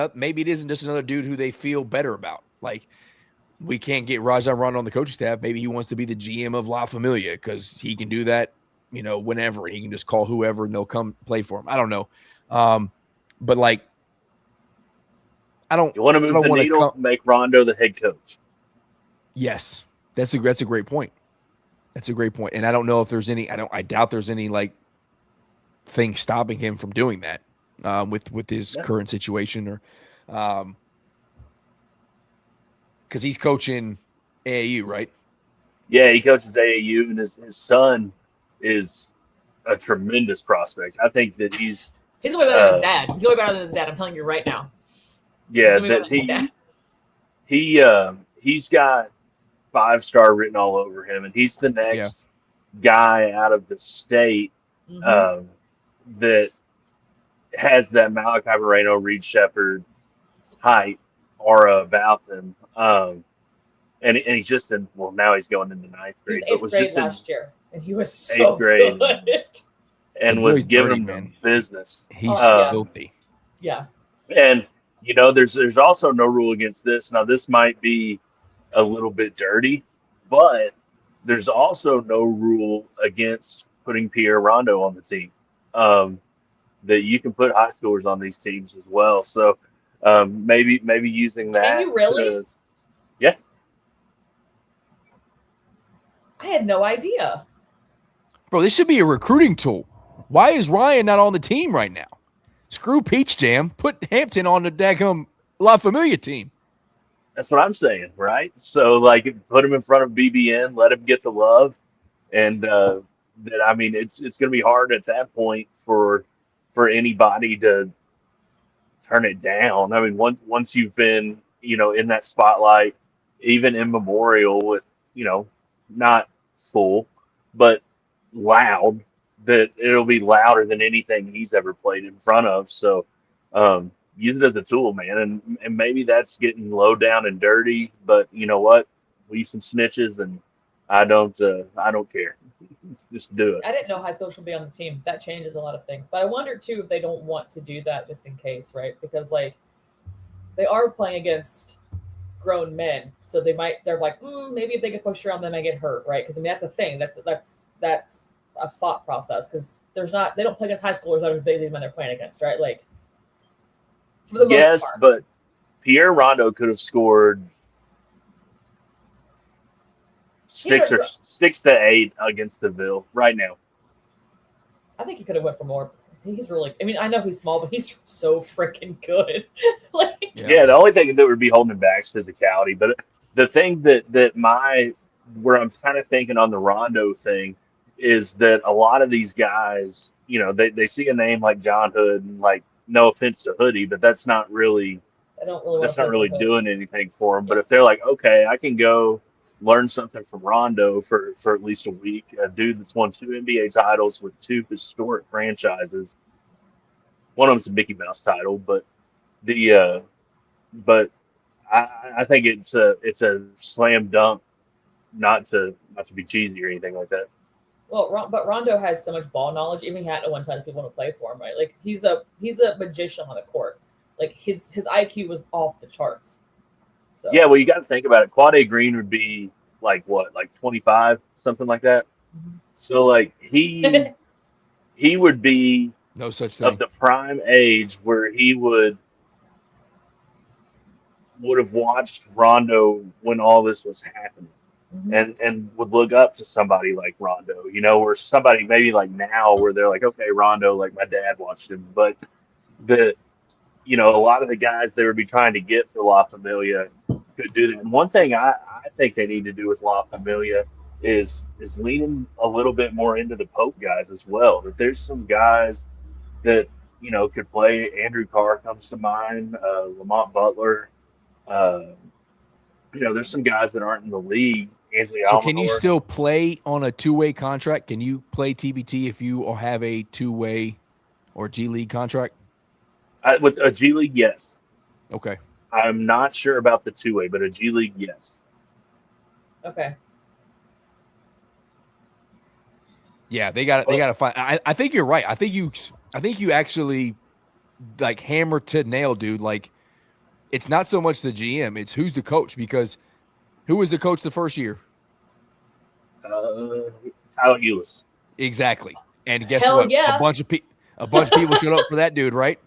just another dude who they feel better about. Like we can't get Rajon Rondo on the coaching staff. Maybe he wants to be the GM of La Familia because he can do that, whenever, and he can just call whoever and they'll come play for him. I don't know. But like, I don't. You want to move the needle, make Rondo the head coach. Yes, that's a great point. That's a great point. And I don't know if there's any. I doubt there's any like thing stopping him from doing that with his current situation, or because he's coaching AAU, right? Yeah, he coaches AAU, and his son is a tremendous prospect. I think that he's gonna be better than his dad. He's gonna be better than his dad. I'm telling you right now. Yeah, that he's got 5-star written all over him, and he's the next guy out of the state that has that Malachi Moreno, Reed Shepherd type aura about them. And he's just now he's going into 9th grade. He was 8th grade last year, and he was so 8th grade good. And was giving them business. He's filthy. Yeah. And there's also no rule against this. Now this might be a little bit dirty, but there's also no rule against putting Pierre Rondo on the team. That you can put high schoolers on these teams as well. So maybe using that. Can you really? Yeah. I had no idea. Bro, this should be a recruiting tool. Why is Ryan not on the team right now? Screw Peach Jam. Put Hampton on the daggum La Familia team. That's what I'm saying, right? So, put him in front of BBN, let him get the love, and it's going to be hard at that point for anybody to turn it down. I mean, once you've been, in that spotlight, even in Memorial with, not full, but loud, that it'll be louder than anything he's ever played in front of. So, use it as a tool, man. And maybe that's getting low down and dirty, but you know what? We some snitches, and I don't care. Just do it. I didn't know high school should be on the team. That changes a lot of things. But I wonder too if they don't want to do that just in case, right? Because they are playing against grown men, so they're like, maybe if they get pushed around, they might get hurt, right? Because that's the thing. That's a thought process, because they don't play against high schoolers that are big men they're playing against, right? Like, for the most part. But Pierre Rondo could have scored 6 to 8 against the Ville right now. I think he could have went for more. He's really. I mean, I know he's small, but he's so freaking good. The only thing that would be holding him back is physicality. But the thing where I'm kind of thinking on the Rondo thing is that a lot of these guys, they see a name like John Hood, and no offense to Hoodie, but that's not really doing anything for them. But if they're like, okay, I can go learn something from Rondo for at least a week, a dude that's won 2 NBA titles with 2 historic franchises. One of them's a Mickey Mouse title, but I think it's a slam dunk, not to be cheesy or anything like that. Well, but Rondo has so much ball knowledge. Even he had at one time people want to play for him, right? Like he's a magician on the court. Like his IQ was off the charts. So. Yeah, well, you got to think about it. Quade Green would be like 25, something like that. Mm-hmm. So he would be no such thing of the prime age where he would have watched Rondo when all this was happening. Mm-hmm. And would look up to somebody like Rondo, or somebody maybe like now where they're like, okay, Rondo, like my dad watched him. But a lot of the guys they would be trying to get for La Familia could do that. And one thing I think they need to do with La Familia is leaning a little bit more into the Pope guys as well. That there's some guys that could play. Andrew Carr comes to mind, Lamont Butler. Uh, there's some guys that aren't in the league. Anthony So can you Almanor. still play on a two-way contract? Can you play TBT if you have a two-way or G League contract? With a G League, yes. Okay. I'm not sure about the two-way, but a G League, yes. Okay. Yeah, they got to find. I think you're right. I think you actually like hammer to nail, dude. Like, it's not so much the GM; it's who's the coach. Because who was the coach the first year? Tyler Eulis. Exactly. And guess Hell what? yeah. A bunch of people showed up for that dude, right?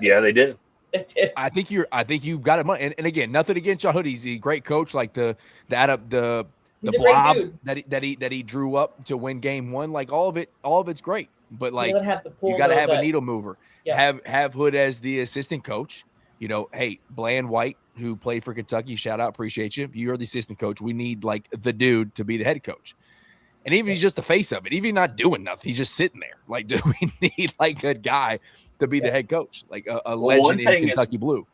Yeah, they did. It did. I think you got him. And again, nothing against John Hood. He's a great coach. Like the He's a great blob dude. that he drew up to win game one. Like all of it's great. But like You gotta have a needle mover. Yeah. Have Hood as the assistant coach. Hey, Bland White, who played for Kentucky, shout out, appreciate you. You're the assistant coach. We need like the dude to be the head coach. And even he's just the face of it. Even not doing nothing, he's just sitting there. Like, do we need like a guy to be the head coach, like a legend in Kentucky Blue?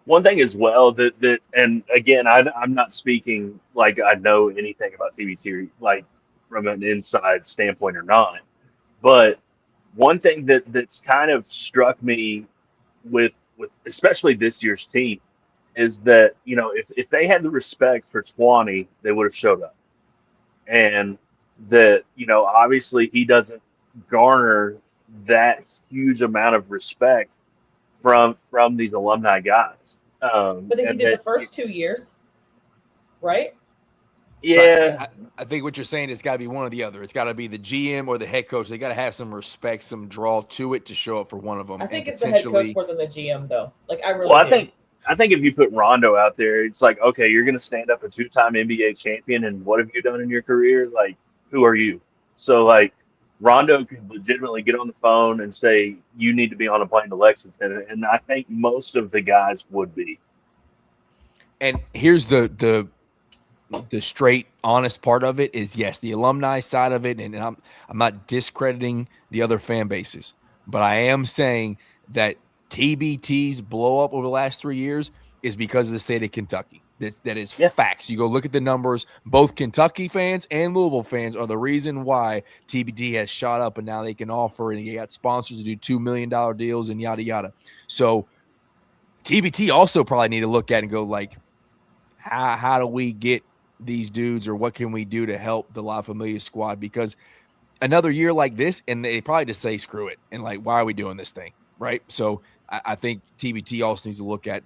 One thing as well that and again, I'm not speaking like I know anything about TBT, like from an inside standpoint or not. But one thing that's kind of struck me with especially this year's team is that if they had the respect for Swanee, they would have showed up, and that obviously he doesn't garner that huge amount of respect from these alumni guys. But then he did the first 2 years, right? Yeah. So I think what you're saying is got to be one or the other. It's got to be the GM or the head coach. They got to have some respect, some draw to it to show up for one of them. I think it's the head coach more than the GM, though. Like I really. I think if you put Rondo out there, it's like, okay, you're going to stand up a 2-time NBA champion, and what have you done in your career? Like, who are you? So like, Rondo could legitimately get on the phone and say, you need to be on a plane to Lexington. And I think most of the guys would be. And here's the straight, honest part of it is, yes, the alumni side of it, and I'm not discrediting the other fan bases, but I am saying that TBT's blow up over the last 3 years is because of the state of Kentucky. That is facts. You go look at the numbers. Both Kentucky fans and Louisville fans are the reason why TBT has shot up, and now they can offer, and you got sponsors to do $2 million deals and yada yada. So TBT also probably need to look at and go like, how do we get these dudes, or what can we do to help the La Familia squad? Because another year like this, and they probably just say screw it, and like, why are we doing this thing, right? So I think TBT also needs to look at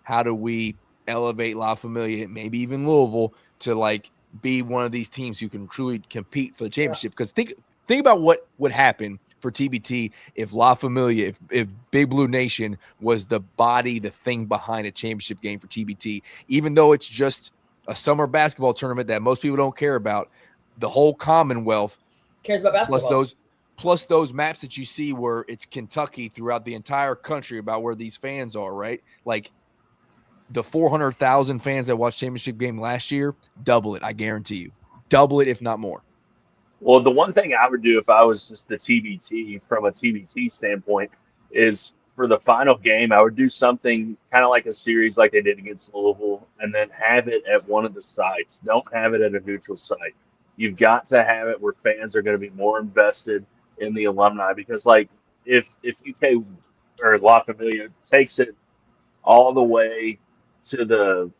how do we elevate La Familia, maybe even Louisville, to like be one of these teams who can truly compete for the championship. Because think about what would happen for TBT if La Familia, if Big Blue Nation was the thing behind a championship game for TBT. Even though it's just a summer basketball tournament that most people don't care about, the whole Commonwealth cares about basketball. Plus those maps that you see where it's Kentucky throughout the entire country about where these fans are, right? Like the 400,000 fans that watched championship game last year, double it. I guarantee you. Double it, if not more. Well, the one thing I would do if I was just the TBT from a TBT standpoint is for the final game, I would do something kind of like a series like they did against Louisville, and then have it at one of the sites. Don't have it at a neutral site. You've got to have it where fans are going to be more invested in the alumni, because like if UK or La Familia takes it all the way to the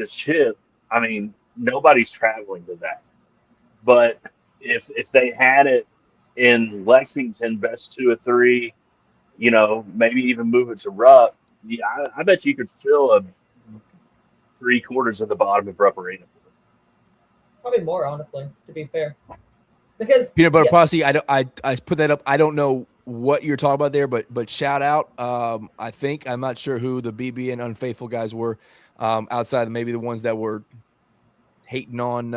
chip, I mean, nobody's traveling to that. But if they had it in Lexington, best 2 of 3, maybe even move it to Rupp, yeah, I bet you could fill a 3/4 of the bottom of Rupp Arena. Probably more, honestly, to be fair. Because Peanut Butter Posse, I put that up. I don't know what you're talking about there, but shout out. I'm not sure who the BB and Unfaithful guys were, outside of maybe the ones that were hating on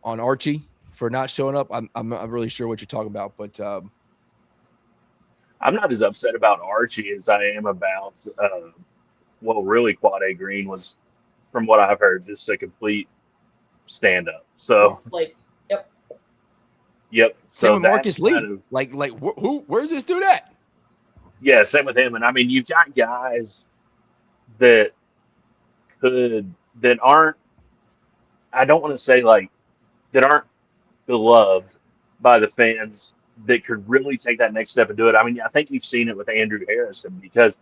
Archie for not showing up. I'm not really sure what you're talking about, but I'm not as upset about Archie as I am about really Quad A Green was, from what I've heard, just a complete stand up. So Just like, yep. yep. Same So with that's Marcus Lee. kind of, Where's this dude at? yeah, same with him. And I mean, you've got guys that that aren't, I don't want to say like, that aren't beloved by the fans that could really take that next step and do it. I mean, I think you've seen it with Andrew Harrison because,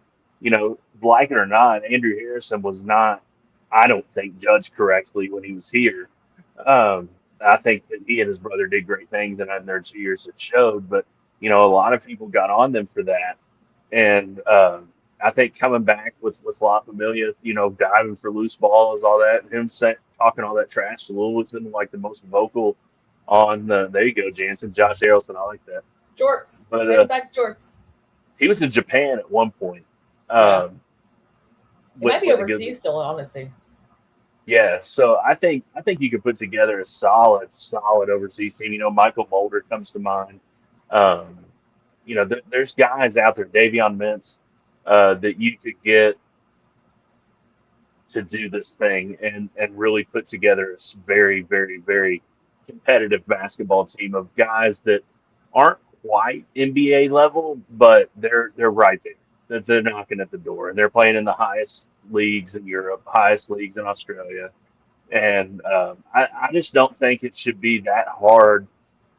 like it or not, Andrew Harrison was not, I don't think, judged correctly when he was here. I think that he and his brother did great things, and in their 2 years it showed. But a lot of people got on them for that, and I think coming back with La Familia, diving for loose balls, all that, him talking all that trash to Louisville's been like the most vocal on there you go, Jansen, Josh Harrelson, I like that. Jorts. But Bring back Jorts. he was in Japan at one point. Yeah. He might be with a overseas still, honestly. Yeah, so I think you could put together a solid overseas team. Michael Mulder comes to mind. There's guys out there, Davion Mintz, that you could get to do this thing and really put together a very, very, very competitive basketball team of guys that aren't quite NBA level, but they're right there. They're knocking at the door, and they're playing in the highest leagues in Europe, highest leagues in Australia. And I just don't think it should be that hard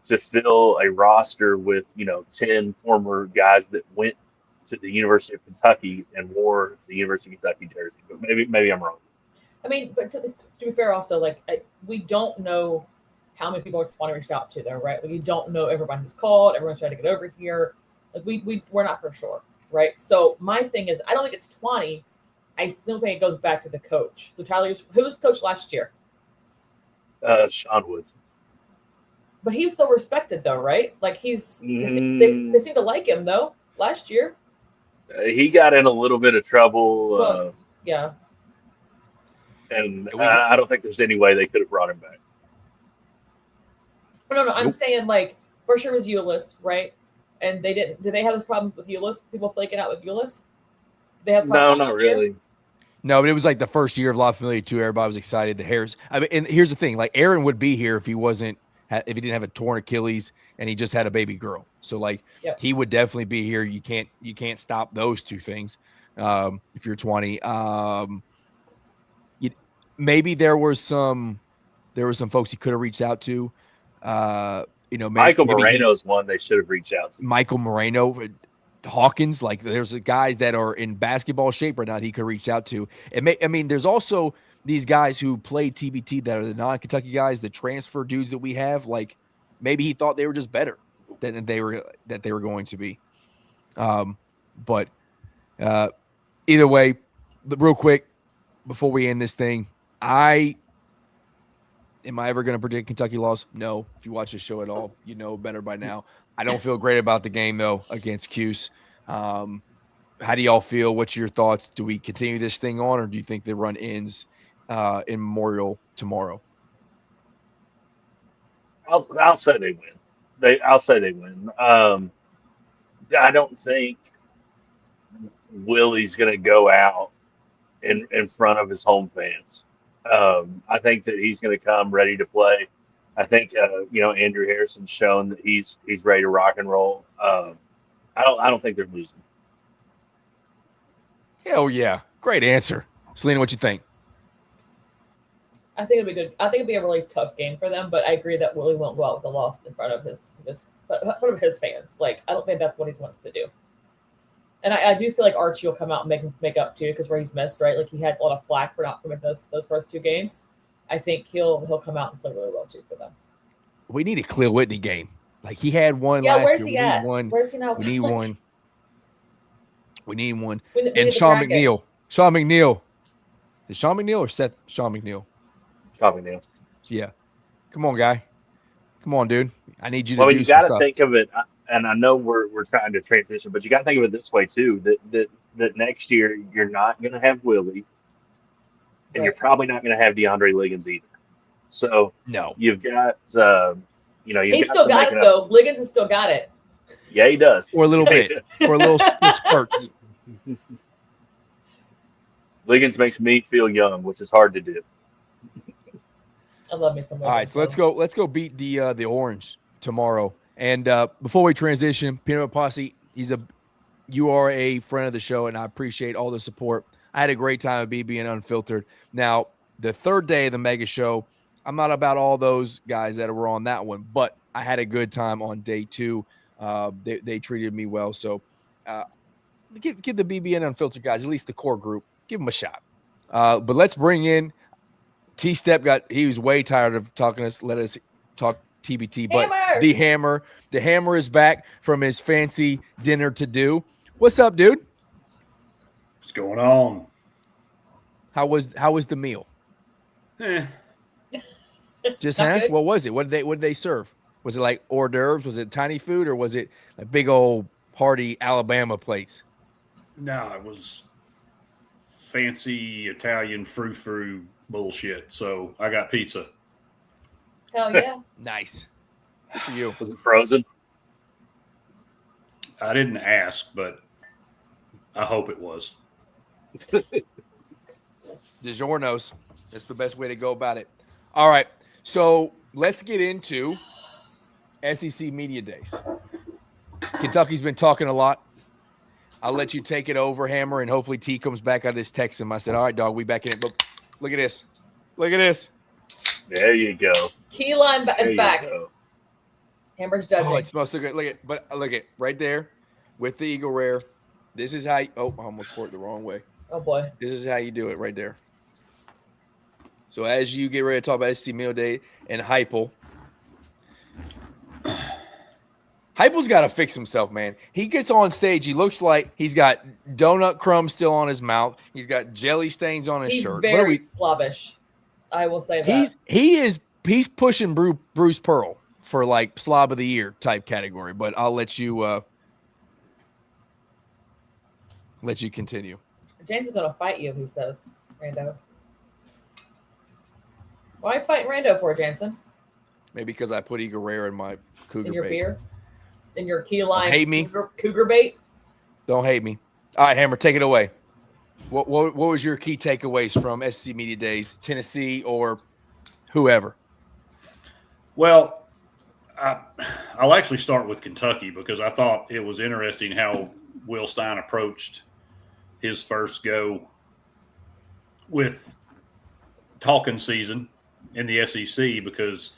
to fill a roster with 10 former guys that went to the University of Kentucky and wore the University of Kentucky jersey. But maybe I'm wrong. I mean, but to be fair, also, we don't know how many people want to reach out to there, right? We don't know everyone who's called, everyone's trying to get over here. We're not for sure, right? So my thing is, I don't think it's 20. I still think it goes back to the coach. So Tyler, who was coach last year? Sean Woods. But he was still respected, though, right? Like they seem to like him though. Last year, he got in a little bit of trouble. Well, yeah. And I don't think there's any way they could have brought him back. No. I'm saying for sure it was Euless, right? And they didn't. Did they have this problem with Euless? People flaking out with Euless? They have no, not really. Year? No, but it was like the first year of La Familia too. Everybody was excited. And here's the thing: Aaron would be here if he didn't have a torn Achilles and he just had a baby girl. So he would definitely be here. You can't stop those two things. If you're 20, maybe there were some folks he could have reached out to. Michael Moreno's one they should have reached out to. Michael Moreno, Hawkins, there's guys that are in basketball shape right now he could reach out to. There's also these guys who play TBT that are the non-Kentucky guys, the transfer dudes that we have. Maybe he thought they were just better than they were going to be. But either way, real quick before we end this thing, am I ever going to predict Kentucky loss? No. If you watch the show at all, you know better by now. I don't feel great about the game, though, against Cuse. How do y'all feel? What's your thoughts? Do we continue this thing on, or do you think the run ends in Memorial tomorrow? I'll say they win. I'll say they win. I don't think Willie's going to go out in front of his home fans. I think that he's going to come ready to play. I think Andrew Harrison's shown that he's ready to rock and roll. I don't think they're losing. Hell yeah, great answer, Selena. What you think? I think it'd be good. I think it'd be a really tough game for them, but I agree that Willie won't go out with a loss in front of his fans. I don't think that's what he wants to do. And I do feel like Archie will come out and make up too, because where he's missed, right? He had a lot of flack for not coming those first two games. I think he'll come out and play really well too for them. We need a Cleo Whitney game. He had one last year. Yeah, where's he at? Where's he now? We need one. We need one. And Sean McNeil. Sean McNeil. Is Sean McNeil or Seth? Sean McNeil. Sean McNeil. Yeah. Come on, guy. Come on, dude. I need you to do some stuff. Well, you got to think of it, and I know we're trying to transition, but you got to think of it this way too: that next year you're not going to have Willie, and you're probably not going to have DeAndre Liggins either. So no, you've got he's still got it though. Liggins has still got it. Yeah, he does. For a little bit, for a little spurt. Liggins makes me feel young, which is hard to do. I love me some. All right, so let's go. Let's go beat the Orange tomorrow. And before we transition, Peanut Posse, you are a friend of the show, and I appreciate all the support. I had a great time at BB and Unfiltered. Now, the third day of the Mega Show, I'm not about all those guys that were on that one, but I had a good time on day 2. They treated me well, so give the BB and Unfiltered guys, at least the core group, give them a shot. But let's bring in T-Step. He was way tired of talking us. Let us talk TBT, but Hammer. the hammer is back from his fancy dinner to do. What's up, dude? What's going on? How was the meal? Just what was it? What did they serve? Was it like hors d'oeuvres? Was it tiny food, or was it like big old hearty Alabama plates? No, it was fancy Italian frou-frou bullshit. So I got pizza. Hell yeah. Nice. Good for you. Was it frozen? I didn't ask, but I hope it was. DiGiorno's. That's the best way to go about it. All right. So let's get into SEC Media Days. Kentucky's been talking a lot. I'll let you take it over, Hammer, and hopefully T comes back. I just text him. I said, all right, dog, we back in it. Look at this. Look at this. There you go. Key line is back. Go. Hammer's judging. Oh, it smells so good. Look at right there with the Eagle Rare. This is how I almost poured it the wrong way. Oh boy. This is how you do it right there. So as you get ready to talk about SEC Meal Day and Heupel, Heupel's got to fix himself, man. He gets on stage. He looks like he's got donut crumbs still on his mouth. He's got jelly stains on his shirt. He's very slobbish. I will say that. He's pushing Bruce Pearl for like slob of the year type category, but I'll let you continue. James is going to fight you, he says, Rando. Why are you fighting Rando for, Jansen? Maybe because I put Eagle Rare in my Cougar in your bait. Beer? In your key line? Don't hate me. Cougar bait? Don't hate me. All right, Hammer, take it away. What was your key takeaways from SEC Media Days, Tennessee or whoever? Well, I'll actually start with Kentucky because I thought it was interesting how Will Stein approached his first go with talking season in the SEC, because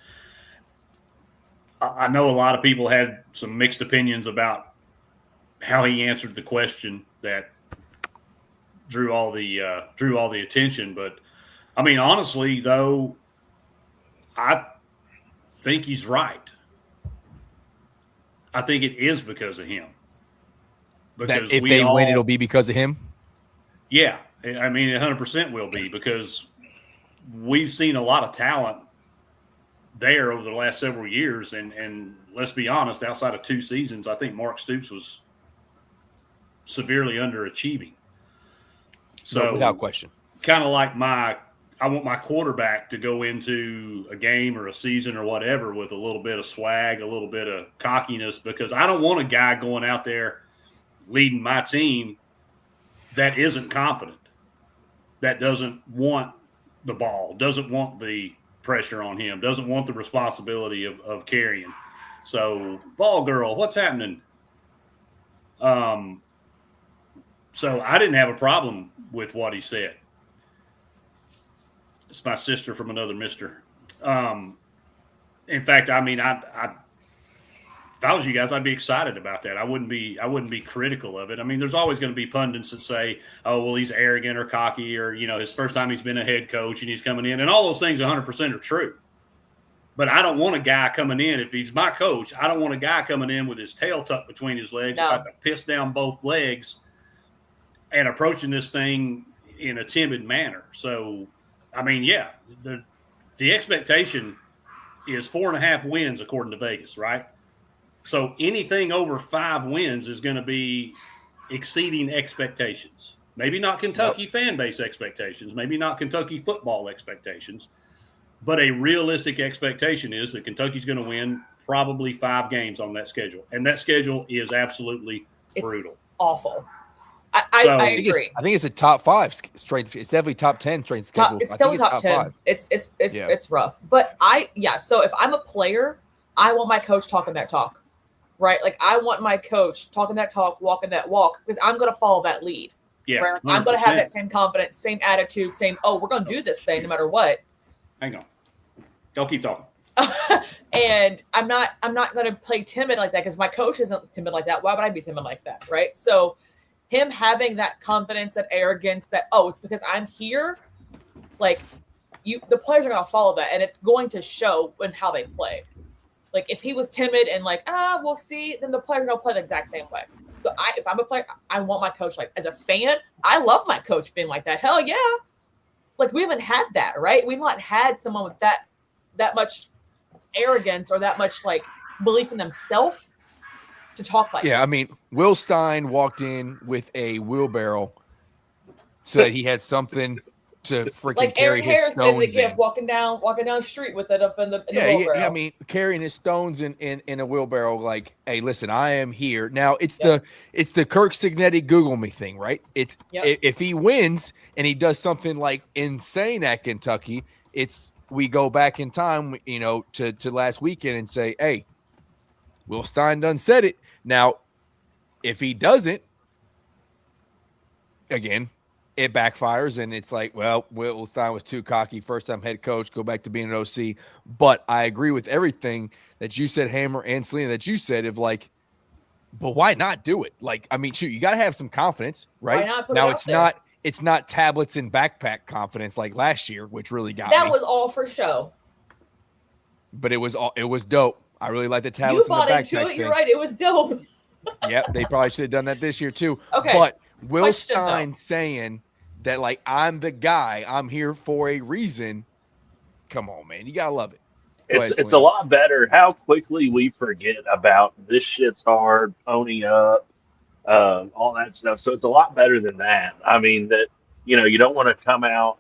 I know a lot of people had some mixed opinions about how he answered the question that drew all the attention. But I mean, honestly, though, I think he's right. I think it is because of him. Because if they win, it'll be because of him? Yeah. I mean, 100% will be, because we've seen a lot of talent there over the last several years. And let's be honest, outside of 2 seasons, I think Mark Stoops was severely underachieving. So without question, kind of like I want my quarterback to go into a game or a season or whatever with a little bit of swag, a little bit of cockiness, because I don't want a guy going out there leading my team that isn't confident, that doesn't want the ball, doesn't want the pressure on him, doesn't want the responsibility of carrying. So, Ball Girl, what's happening? So I didn't have a problem with what he said. It's my sister from another mister. In fact, I mean, if I was you guys, I'd be excited about that. I wouldn't be critical of it. I mean, there's always going to be pundits that say, oh, well, he's arrogant or cocky, or, his first time he's been a head coach and he's coming in, and all those things 100% are true. But I don't want a guy coming in, if he's my coach, I don't want a guy coming in with his tail tucked between his legs, about to piss down both legs and approaching this thing in a timid manner. So, I mean, yeah, the expectation is 4.5 wins according to Vegas, right? So anything over 5 wins is going to be exceeding expectations. Maybe not Kentucky fan base expectations, maybe not Kentucky football expectations, but a realistic expectation is that Kentucky's going to win probably 5 games on that schedule. And that schedule is absolutely brutal. Awful. I agree. I think it's a top 5 strength. It's definitely top 10 strength schedule. It's still top 10. 5. It's rough. But so if I'm a player, I want my coach talking that talk, right? Like I want my coach talking that talk, walking that walk, because I'm going to follow that lead. Yeah, right? I'm going to have that same confidence, same attitude, same, we're going to do this thing no matter what. Hang on. Don't keep talking. And I'm not going to play timid like that because my coach isn't timid like that. Why would I be timid like that, right? So him having that confidence, that arrogance, that it's because I'm here, like the players are going to follow that, and it's going to show in how they play. Like if he was timid and like we'll see, then the players are going to play the exact same way. So if I'm a player, I want my coach like as a fan. I love my coach being like that. Hell yeah! Like we haven't had that, right? We've not had someone with that much arrogance or that much like belief in themselves to talk like that. I mean, Will Stein walked in with a wheelbarrow so that he had something to freaking like carry Aaron his Harris stones did the in. gift walking down the street with it up in the wheelbarrow. I mean, carrying his stones in a wheelbarrow. Like, hey, listen, I am here now. It's the Kirk Signetti Google me thing, right? If he wins and he does something like insane at Kentucky, we go back in time, to last weekend and say, hey, Will Stein done said it. Now, if he doesn't, again, it backfires, and it's like, well, Will Stein was too cocky. First-time head coach, go back to being an OC. But I agree with everything that you said, Hammer, and Selena, that you said of like, but why not do it? Like, I mean, shoot, you got to have some confidence, right? Why not put now, it out there? It's not tablets and backpack confidence like last year, which really got that me. was all for show. But it was dope. I really like the tablets You and the bought backpack into it. thing. You're right. It was dope. Yep, they probably should have done that this year too. Okay. But Will Question, Stein though. saying that, like, I'm the guy, I'm here for a reason. Come on, man. You got to love it. It's a lot better how quickly we forget about this shit's hard, pony up, all that stuff. So it's a lot better than that. I mean, that, you don't want to come out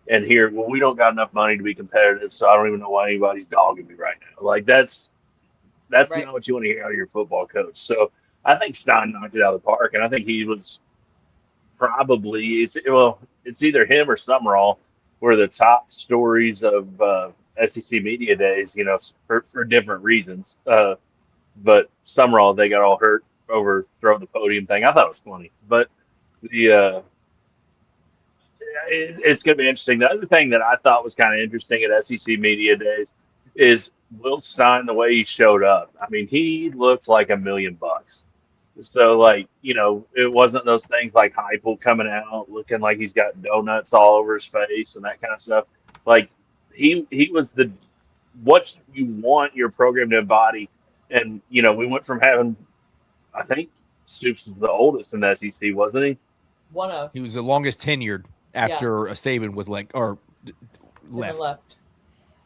and hear, well, we don't got enough money to be competitive, so I don't even know why anybody's dogging me right now. Like, that's Right. not what you want to hear out of your football coach. So I think Stein knocked it out of the park, and I think he was probably, it's either him or Summerall were the top stories of SEC media days, for different reasons. But Summerall, they got all hurt over throwing the podium thing. I thought it was funny, but it's going to be interesting. The other thing that I thought was kind of interesting at SEC media days is Will Stein, the way he showed up. I mean, he looked like $1 million. So, like, it wasn't those things like Heupel coming out looking like he's got donuts all over his face and that kind of stuff. Like, he was what you want your program to embody. And, we went from having, I think Stoops is the oldest in the SEC, wasn't he? One of. He was the longest tenured after Saban was left.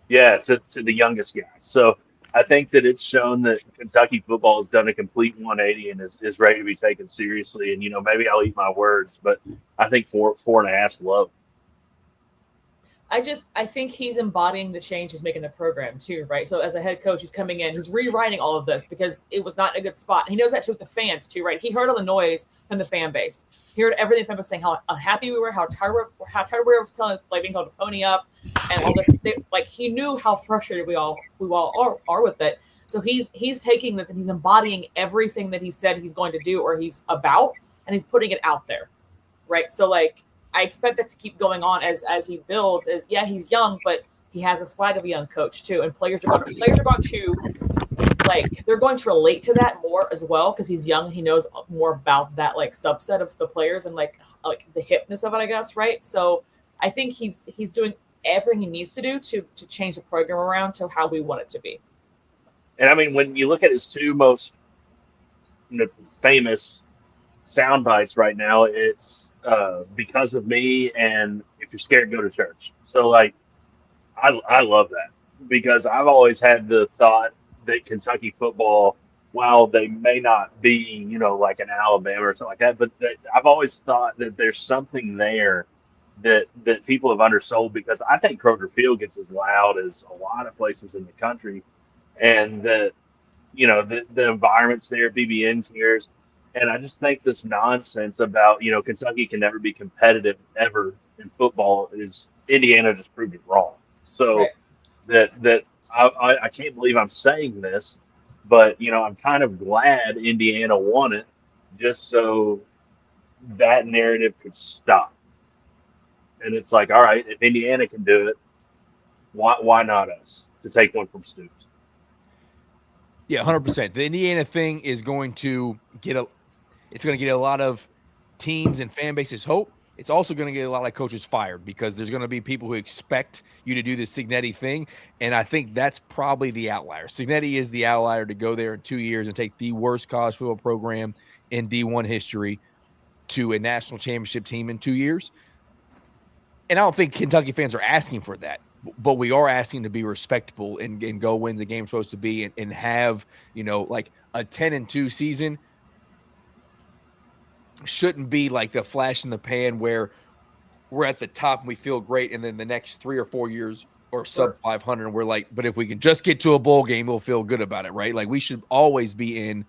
Yeah, to the youngest guy. So I think that it's shown that Kentucky football has done a complete 180 and is ready to be taken seriously. And, maybe I'll eat my words, but I think 4.5 is low. I think he's embodying the change he's making the program too, right? So as a head coach, he's coming in, he's rewriting all of this because it was not in a good spot. And he knows that too with the fans too, right? He heard all the noise from the fan base. He heard everything from us saying how unhappy we were, how tired we were of telling, like, being told to pony up and all this. He knew how frustrated we all are with it. So he's taking this and he's embodying everything that he said he's going to do or he's about, and he's putting it out there, right? So like, I expect that to keep going on as he builds. He's young, but he has a swag of a young coach too, and players are going to like, they're going to relate to that more as well because he's young. He knows more about that like subset of the players and like the hipness of it, I guess, right? So I think he's doing everything he needs to do to change the program around to how we want it to be. And I mean, when you look at his two most famous sound bites right now, it's because of me and if you're scared, go to church. So like, I love that because I've always had the thought that Kentucky football, while they may not be, like an Alabama or something like that, but I've always thought that there's something there that people have undersold because I think Kroger Field gets as loud as a lot of places in the country, and that the environment's there, BBN cares. And I just think this nonsense about, Kentucky can never be competitive ever in football is Indiana just proved it wrong. So Right. that I can't believe I'm saying this, but I'm kind of glad Indiana won it just so that narrative could stop. And it's like, all right, if Indiana can do it, why not us to take one from Stoops? Yeah, 100%. The Indiana thing is going to get a lot of teams and fan bases hope. It's also going to get a lot of coaches fired because there's going to be people who expect you to do the Signetti thing. And I think that's probably the outlier. Signetti is the outlier to go there in 2 years and take the worst college football program in D1 history to a national championship team in 2 years. And I don't think Kentucky fans are asking for that, but we are asking to be respectable and go win the game we're supposed to be and have, like a 10-2 season shouldn't be like the flash in the pan where we're at the top and we feel great. And then the next 3 or 4 years or sub 500, and we're like, but if we can just get to a bowl game, we'll feel good about it, right? Like we should always be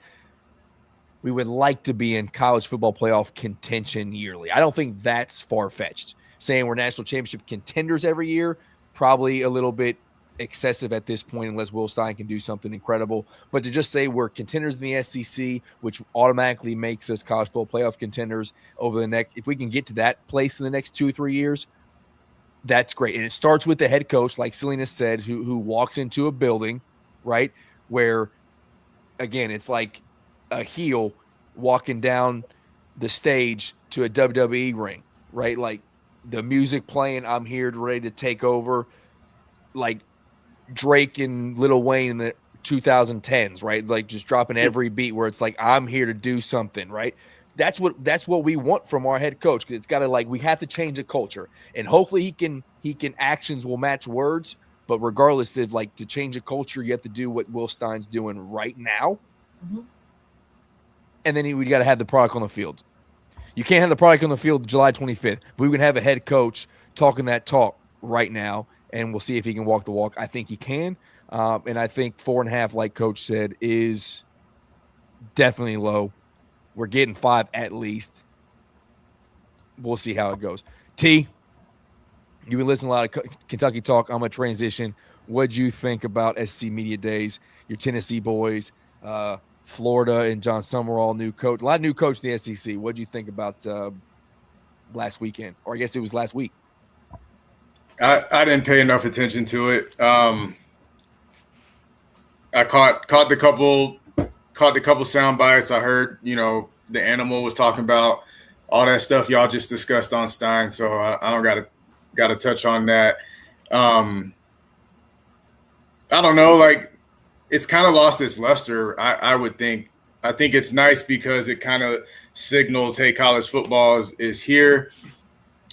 we would like to be in college football playoff contention yearly. I don't think that's far-fetched. Saying we're national championship contenders every year, probably a little bit excessive at this point unless Will Stein can do something incredible. But to just say we're contenders in the SEC, which automatically makes us college football playoff contenders over the next – if we can get to that place in the next 2 or 3 years, that's great. And it starts with the head coach, like Salinas said, who walks into a building, right, where, again, it's like a heel walking down the stage to a WWE ring, right? Like the music playing, I'm here ready to take over, like Drake and Lil Wayne in the 2010s, right? Like just dropping every beat where it's like, I'm here to do something, right? That's what we want from our head coach. Cause it's got to we have to change the culture, and hopefully he can actions will match words. But regardless of to change a culture, you have to do what Will Stein's doing right now. Mm-hmm. And then we got to have the product on the field. You can't have the product on the field July 25th, but we can have a head coach talking that talk right now, and we'll see if he can walk the walk. I think he can. And I think 4.5, like Coach said, is definitely low. We're getting 5 at least. We'll see how it goes. T, you've been listening to a lot of Kentucky talk. I'm going to transition. What'd you think about SC Media Days, your Tennessee boys, Florida and John Summerall, new coach, a lot of new coach in the SEC. What do you think about last weekend? Or I guess it was last week. I didn't pay enough attention to it. I caught the couple sound bites. I heard, the animal was talking about all that stuff y'all just discussed on Stein. So I don't gotta touch on that. I don't know, it's kind of lost its luster, I would think. I think it's nice because it kind of signals, hey, college football is here.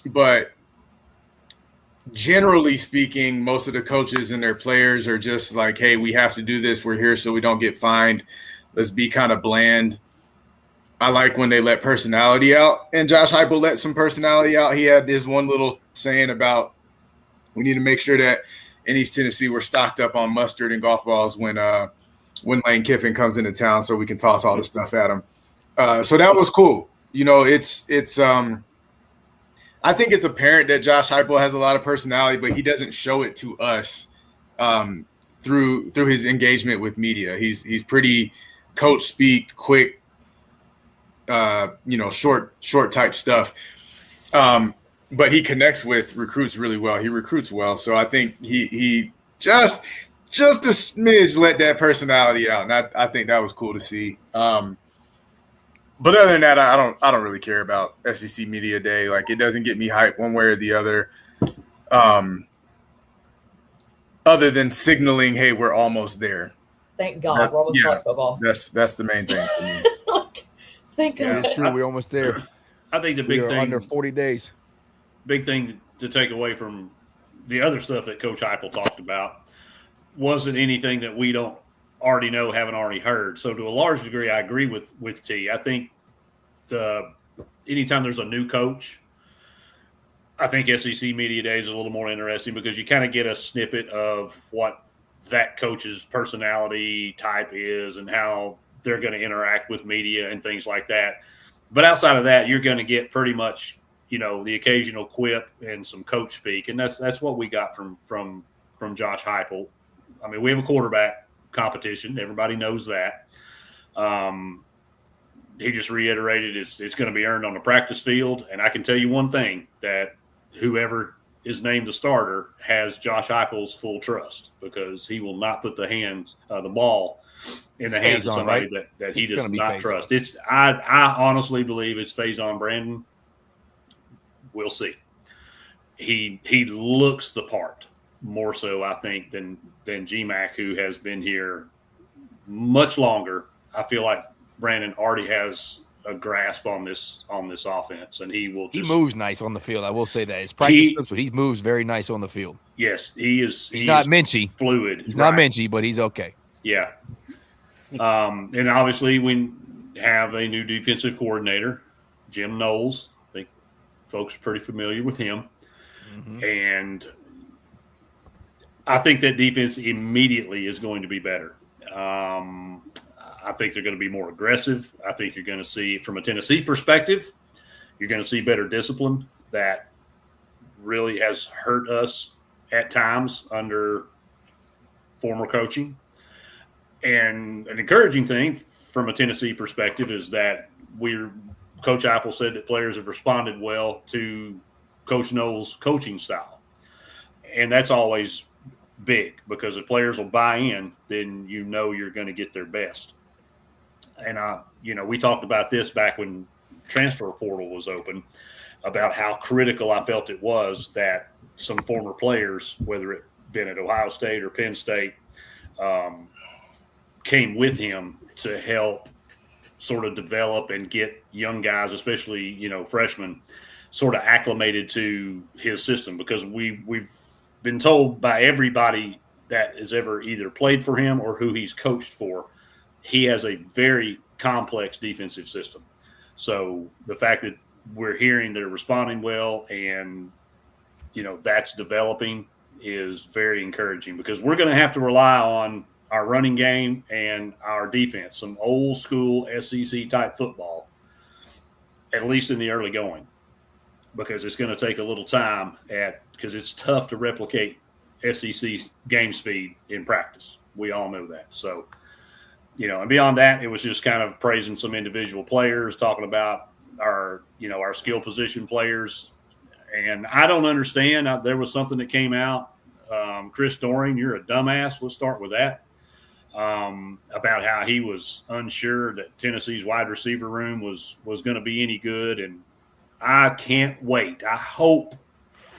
But generally speaking, most of the coaches and their players are just like, hey, we have to do this. We're here so we don't get fined. Let's be kind of bland. I like when they let personality out. And Josh Heupel let some personality out. He had this one little saying about we need to make sure that in East Tennessee we're stocked up on mustard and golf balls when Lane Kiffin comes into town so we can toss all the stuff at him. So that was cool. I think it's apparent that Josh Heupel has a lot of personality, but he doesn't show it to us through his engagement with media. He's pretty coach speak, quick, short type stuff. But he connects with recruits really well. He recruits well. So I think he just a smidge let that personality out. And I think that was cool to see. But other than that, I don't really care about SEC Media Day. It doesn't get me hyped one way or the other. Other than signaling, hey, we're almost there. Thank God, we're almost college football. That's the main thing for me. Thank God. It's true. We're almost there. I think the big thing under 40 days. Big thing to take away from the other stuff that Coach Heupel talked about wasn't anything that we don't already know, haven't already heard. So to a large degree, I agree with T. I think anytime there's a new coach, I think SEC Media Day is a little more interesting because you kind of get a snippet of what that coach's personality type is and how they're going to interact with media and things like that. But outside of that, you're going to get pretty much, the occasional quip and some coach speak. And that's what we got from Josh Heupel. I mean, we have a quarterback competition. Everybody knows that. He just reiterated it's going to be earned on the practice field. And I can tell you one thing, that whoever is named the starter has Josh Heupel's full trust, because he will not put the ball in the hands of somebody that he does not trust. I honestly believe it's Faison Brandon. We'll see. He looks the part more so, I think, than GMAC, who has been here much longer. I feel like Brandon already has a grasp on this offense, and he moves nice on the field. I will say that his practice scripts, but he moves very nice on the field. Yes, he is. He's not Minchie, fluid. He's not Minchie, but he's okay. Yeah. And obviously we have a new defensive coordinator, Jim Knowles. I think folks are pretty familiar with him. Mm-hmm. And I think that defense immediately is going to be better. I think they're going to be more aggressive. I think you're going to see, from a Tennessee perspective, you're going to see better discipline that really has hurt us at times under former coaching. And an encouraging thing from a Tennessee perspective is that Coach Heupel said that players have responded well to Coach Knowles' coaching style. And that's always big, because if players will buy in, then you're going to get their best. And, we talked about this back when transfer portal was open, about how critical I felt it was that some former players, whether it been at Ohio State or Penn State, came with him to help sort of develop and get young guys, especially, freshmen, sort of acclimated to his system, because we've been told by everybody that has ever either played for him or who he's coached for, he has a very complex defensive system. So the fact that we're hearing they're responding well and, that's developing is very encouraging, because we're going to have to rely on our running game and our defense, some old school SEC type football, at least in the early going, because it's going to take a little time because it's tough to replicate SEC game speed in practice. We all know that. So, and beyond that, it was just kind of praising some individual players, talking about our skill position players. And I don't understand. There was something that came out. Chris Doring, you're a dumbass. Let's start with that. About how he was unsure that Tennessee's wide receiver room was going to be any good. And I can't wait. I hope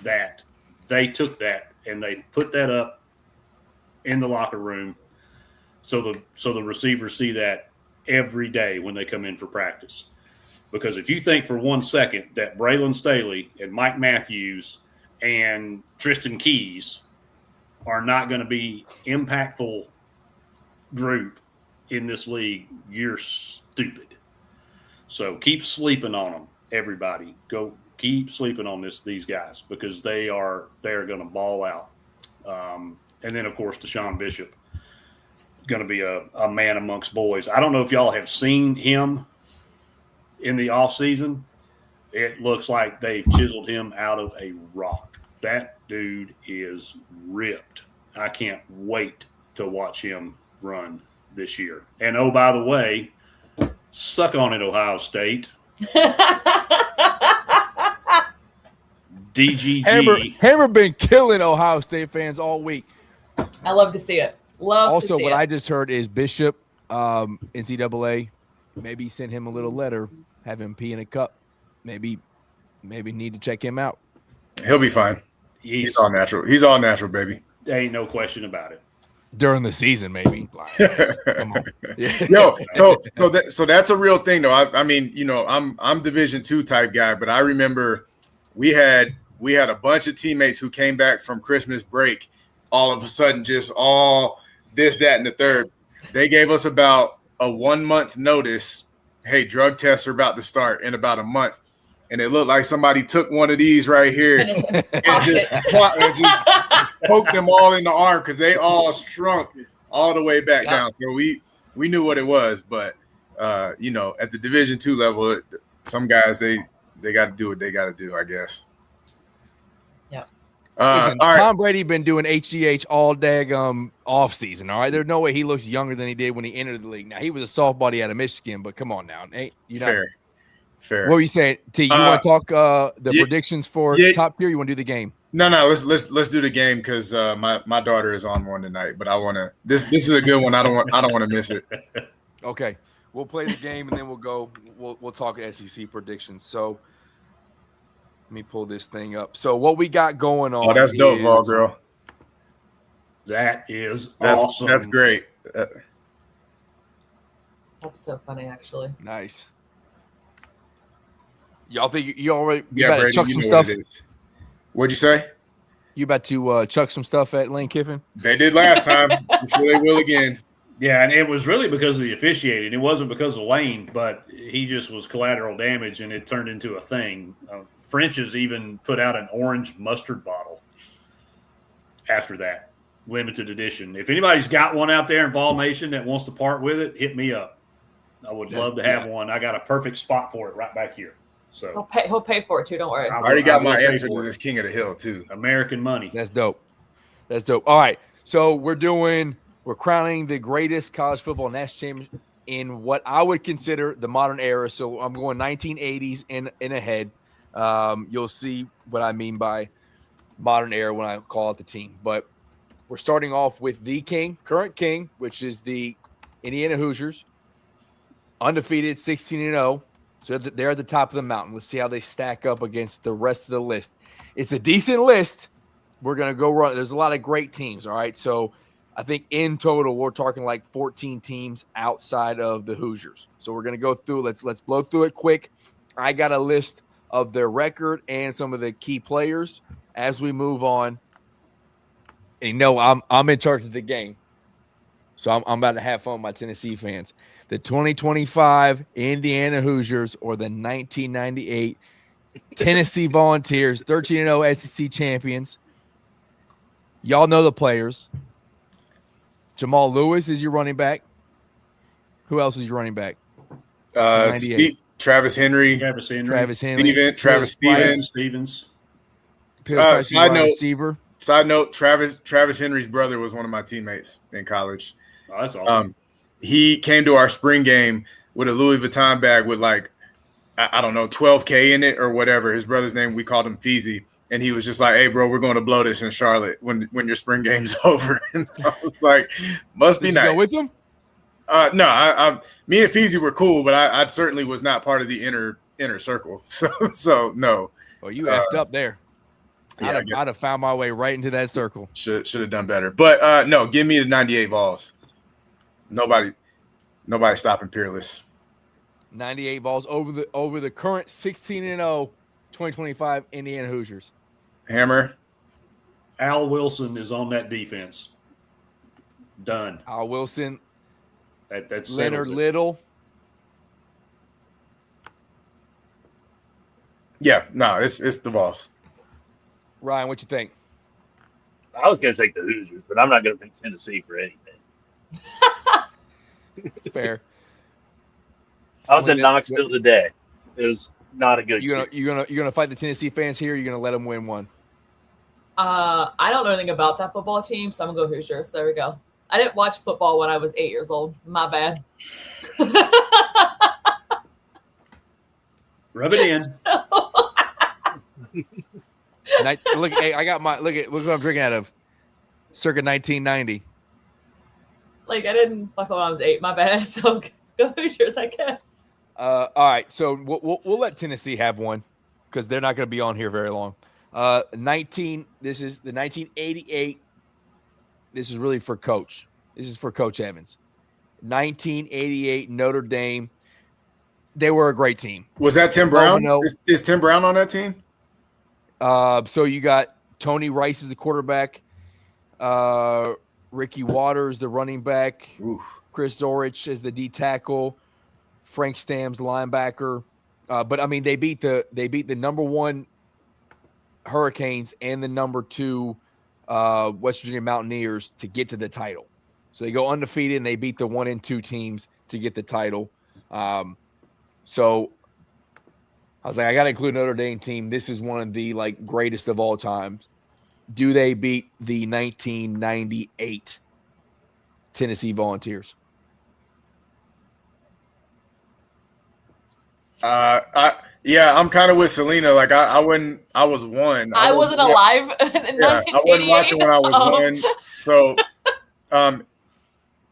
that they took that and they put that up in the locker room so the receivers see that every day when they come in for practice. Because if you think for 1 second that Braylon Staley and Mike Matthews and Tristan Keys are not going to be impactful group in this league, you're stupid. So keep sleeping on them, everybody. Go keep sleeping on these guys, because they're going to ball out. And then, of course, Deshaun Bishop going to be a man amongst boys. I don't know if y'all have seen him in the offseason. It looks like they've chiseled him out of a rock. That dude is ripped. I can't wait to watch him run this year. And, oh, by the way, suck on it, Ohio State. DGG. Hammer been killing Ohio State fans all week. I love to see it. Also, what I just heard is Bishop, NCAA, maybe sent him a little letter, have him pee in a cup. Maybe need to check him out. He'll be fine. He's all natural. He's all natural, baby. There ain't no question about it. During the season, maybe. Come on. Yeah. Yo, so that's a real thing, though. I mean, I'm Division II type guy, but I remember we had a bunch of teammates who came back from Christmas break, all of a sudden just all this, that, and the third. They gave us about a 1 month notice. Hey, drug tests are about to start in about a month. And it looked like somebody took one of these right here and just poked them all in the arm, because they all shrunk all the way back down. So we knew what it was, but at the Division II level, some guys they got to do what they got to do, I guess. Yeah. Listen, all right. Tom Brady been doing HGH all daggum off season. All right, there's no way he looks younger than he did when he entered the league. Now he was a softball out of Michigan, but come on now, Fair. What were you saying, T? You want to talk the predictions for top tier? You want to do the game? No. Let's do the game because my daughter is on one tonight. But I want to. This is a good one. I don't want to miss it. Okay, we'll play the game and then we'll go. We'll talk SEC predictions. So let me pull this thing up. So what we got going on? Oh, that's dope, ball girl. That's awesome. That's great. That's so funny, actually. Nice. Y'all think you about Brady, to chuck some stuff? What'd you say? You about to chuck some stuff at Lane Kiffin? They did last time. I'm sure they will again. Yeah, and it was really because of the officiating. It wasn't because of Lane, but he just was collateral damage, and it turned into a thing. French's even put out an orange mustard bottle after that, limited edition. If anybody's got one out there in Vol Nation that wants to part with it, hit me up. I would love to have one. I got a perfect spot for it right back here. So he'll pay for it too. Don't worry. I already got my answer to this King of the Hill too. American money. That's dope. All right, so we're crowning the greatest college football national champion in what I would consider the modern era. So I'm going 1980s and ahead. You'll see what I mean by modern era when I call out the team. But we're starting off with the current king, which is the Indiana Hoosiers, undefeated, 16-0. So they're at the top of the mountain. Let's see how they stack up against the rest of the list. It's a decent list. We're going to go run. There's a lot of great teams, all right? So I think in total we're talking like 14 teams outside of the Hoosiers. So we're going to go through. Let's blow through it quick. I got a list of their record and some of the key players as we move on. And I'm in charge of the game. So I'm about to have fun with my Tennessee fans. The 2025 Indiana Hoosiers or the 1998 Tennessee Volunteers, 13-0 SEC champions. Y'all know the players. Jamal Lewis is your running back. Who else is your running back? Travis Henry. Travis Stevens. Side note, Travis Henry's brother was one of my teammates in college. Oh, that's awesome. He came to our spring game with a Louis Vuitton bag with like, I don't know, 12K in it or whatever. His brother's name, we called him Feezy. And he was just like, hey, bro, we're going to blow this in Charlotte when your spring game's over. And I was like, must be Did nice. you go with him? No, me and Feezy were cool, but I certainly was not part of the inner circle. So no. Well, you effed up there. I'd have found my way right into that circle. Should have done better. But no, give me the 98 Vols. Nobody stopping Peerless. 98 balls over the current 16-0 2025 Indiana Hoosiers. Hammer. Al Wilson is on that defense. Done. Al Wilson. That's Leonard Little. Yeah, no, it's the Vols. Ryan, what you think? I was going to take the Hoosiers, but I'm not going to pick Tennessee for anything. Fair. I was in Knoxville today. It was not a good. You're gonna fight the Tennessee fans here. You're gonna let them win one. I don't know anything about that football team, so I'm gonna go Hoosiers. There we go. I didn't watch football when I was 8 years old. My bad. Rub it in. Look, hey, I got my look what I'm drinking out of. Circa 1990. Like I didn't watch when I was 8. My bad. So go Hoosiers, I guess. All right, so we'll let Tennessee have one because they're not going to be on here very long. This is the 1988. This is really for Coach. This is for Coach Evans. 1988 Notre Dame. They were a great team. Was that Tim Brown? Is Tim Brown on that team? So you got Tony Rice as the quarterback, Ricky Waters the running back, Oof. Chris Zorich as the D tackle, Frank Stamms linebacker. But I mean, they beat the number 1 Hurricanes and the number 2 West Virginia Mountaineers to get to the title. So they go undefeated and they beat the 1 and 2 teams to get the title. So I was like, I got to include Notre Dame team. This is one of the like greatest of all times. Do they beat the 1998 Tennessee Volunteers? I'm kind of with Selena. Like I wouldn't. I was one. I wasn't alive in I wasn't watching when I was one. So,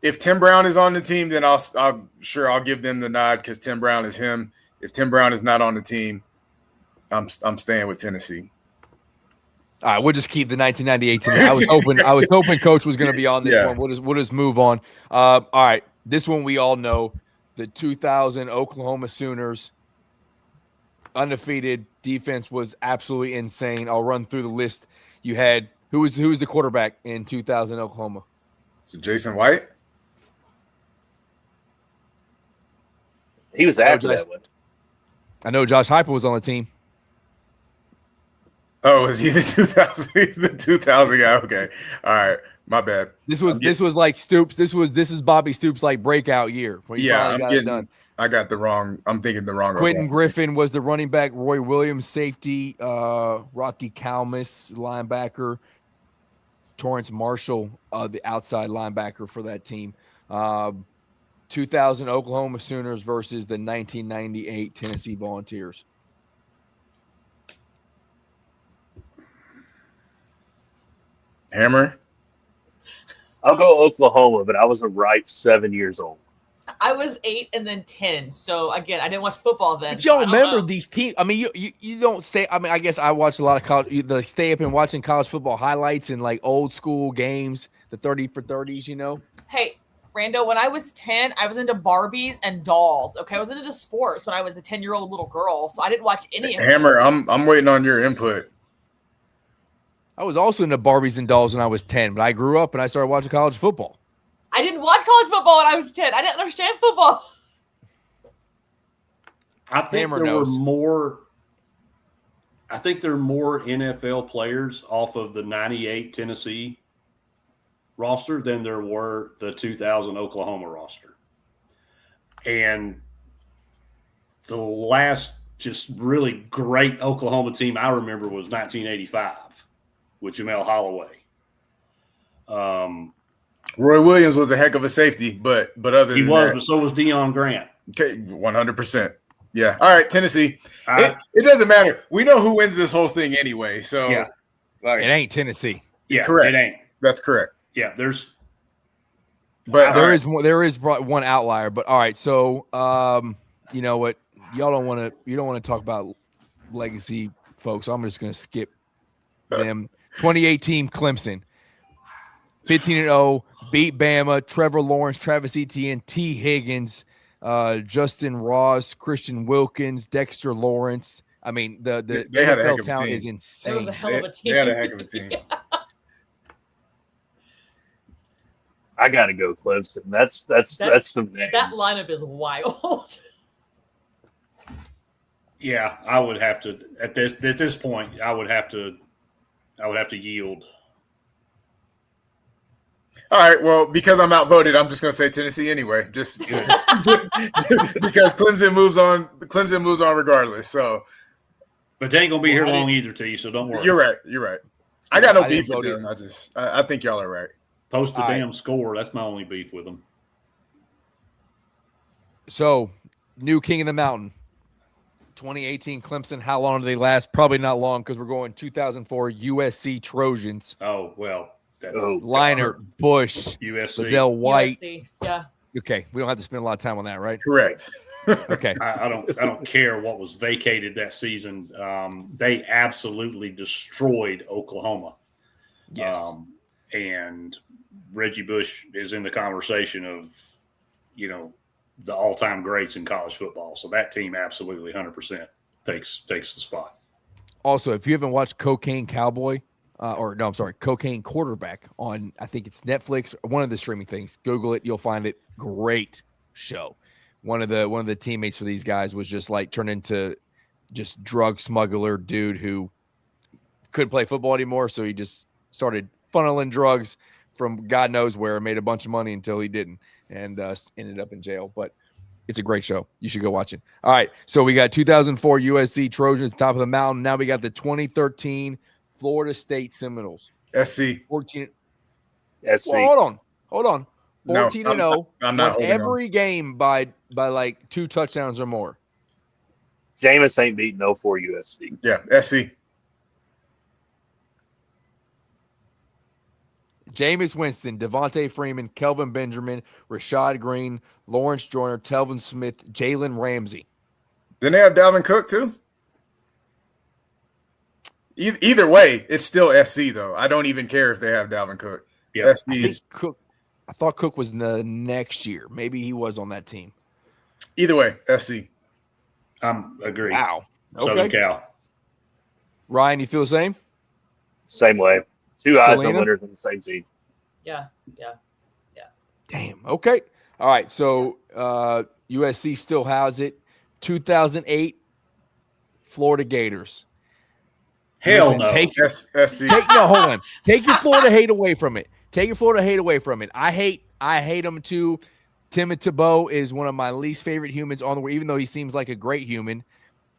if Tim Brown is on the team, then I'll give them the nod because Tim Brown is him. If Tim Brown is not on the team, I'm staying with Tennessee. All right, we'll just keep the 1998 team. I was hoping Coach was going to be on this one. We'll just move on. All right, this one we all know. The 2000 Oklahoma Sooners, undefeated defense was absolutely insane. I'll run through the list. You had who was the quarterback in 2000 Oklahoma? So Jason White. He was after that one. I know Josh Heupel was on the team. Oh, is he the 2000? He's the 2000 guy. Okay, all right, my bad. This was like Stoops. This is Bobby Stoops' like breakout year. When he finally got it done. I got the wrong. I'm thinking the wrong. Quentin Griffin was the running back. Roy Williams, safety. Rocky Kalmus, linebacker. Torrance Marshall, the outside linebacker for that team. 2000 Oklahoma Sooners versus the 1998 Tennessee Volunteers. Hammer. I'll go Oklahoma, but I was a ripe 7 years old. I was 8 and then 10. So again, I didn't watch football then. But y'all remember these teams? I mean, you don't stay. I mean, I guess I watched a lot of college. Like stay up and watching college football highlights and like old school games, the 30 for 30s. You know. Hey, Rando, when I was 10, I was into Barbies and dolls. Okay, I was into sports when I was a 10-year-old little girl, so I didn't watch any of it. Hammer, I'm waiting on your input. I was also into Barbies and dolls when I was 10, but I grew up and I started watching college football. I didn't watch college football when I was 10. I didn't understand football. I think there were more NFL players off of the 98 Tennessee roster than there were the 2000 Oklahoma roster. And the last just really great Oklahoma team I remember was 1985 with Jamel Holloway. Roy Williams was a heck of a safety, but other than that, but so was Deion Grant. Okay, 100%. Yeah. All right, Tennessee. It doesn't matter. We know who wins this whole thing anyway. So yeah, it ain't Tennessee. Yeah, correct. It ain't. That's correct. Yeah, there is one outlier. But all right, so you know what? You don't want to talk about legacy folks. I'm just going to skip them. 2018 Clemson, 15-0, beat Bama. Trevor Lawrence, Travis Etienne, T. Higgins, Justin Ross, Christian Wilkins, Dexter Lawrence. I mean, the NFL talent is insane. It was a hell of a team. They had a heck of a team. Yeah. I got to go Clemson. That's some names. That lineup is wild. Yeah, I would have to at this point. I would have to yield. All right. Well, because I'm outvoted, I'm just going to say Tennessee anyway. Just because Clemson moves on. Clemson moves on regardless. So, but they ain't gonna be here long either, to you. So don't worry. You're right. I got no beef with them. I think y'all are right. Post the damn score. That's my only beef with them. So, new king of the mountain. 2018 Clemson. How long do they last? Probably not long because we're going 2004 USC Trojans. Oh well. Leinart, Bush, USC, Liddell White. USC, yeah. Okay, we don't have to spend a lot of time on that, right? Correct. Okay. I don't care what was vacated that season. They absolutely destroyed Oklahoma. Yes. And Reggie Bush is in the conversation of, the all-time greats in college football. So that team absolutely 100% takes the spot. Also, if you haven't watched Cocaine Cowboy, Cocaine Quarterback on, I think it's Netflix, one of the streaming things. Google it, you'll find it. Great show. One of the teammates for these guys was just like turned into just drug smuggler dude who couldn't play football anymore, so he just started funneling drugs from God knows where, made a bunch of money until he didn't, and ended up in jail. But it's a great show. You should go watch it. All right, so we got 2004 USC Trojans, top of the mountain. Now we got the 2013 Florida State Seminoles. SC. 14. SC. Well, hold on. 14 and 0. I'm not won holding every game by like 2 touchdowns or more. Jameis ain't beating 04 USC. Yeah, SC. Jameis Winston, Devontae Freeman, Kelvin Benjamin, Rashad Green, Lawrence Joyner, Telvin Smith, Jalen Ramsey. Didn't they have Dalvin Cook too? Either way, it's still SC though. I don't even care if they have Dalvin Cook. Yeah, SC is I thought Cook was the next year. Maybe he was on that team. either way, SC. I'm agree. Wow. Southern Okay. Cal. Ryan, you feel the same? Same way. 2 Heisman Selena? winners on the same team. Yeah. Damn. Okay. All right. So USC still has it. 2008 Florida Gators. Hell Listen, no. SC. Hold on. Take your Florida hate away from it. I hate them too. Tim Tebow is one of my least favorite humans on the way, even though he seems like a great human.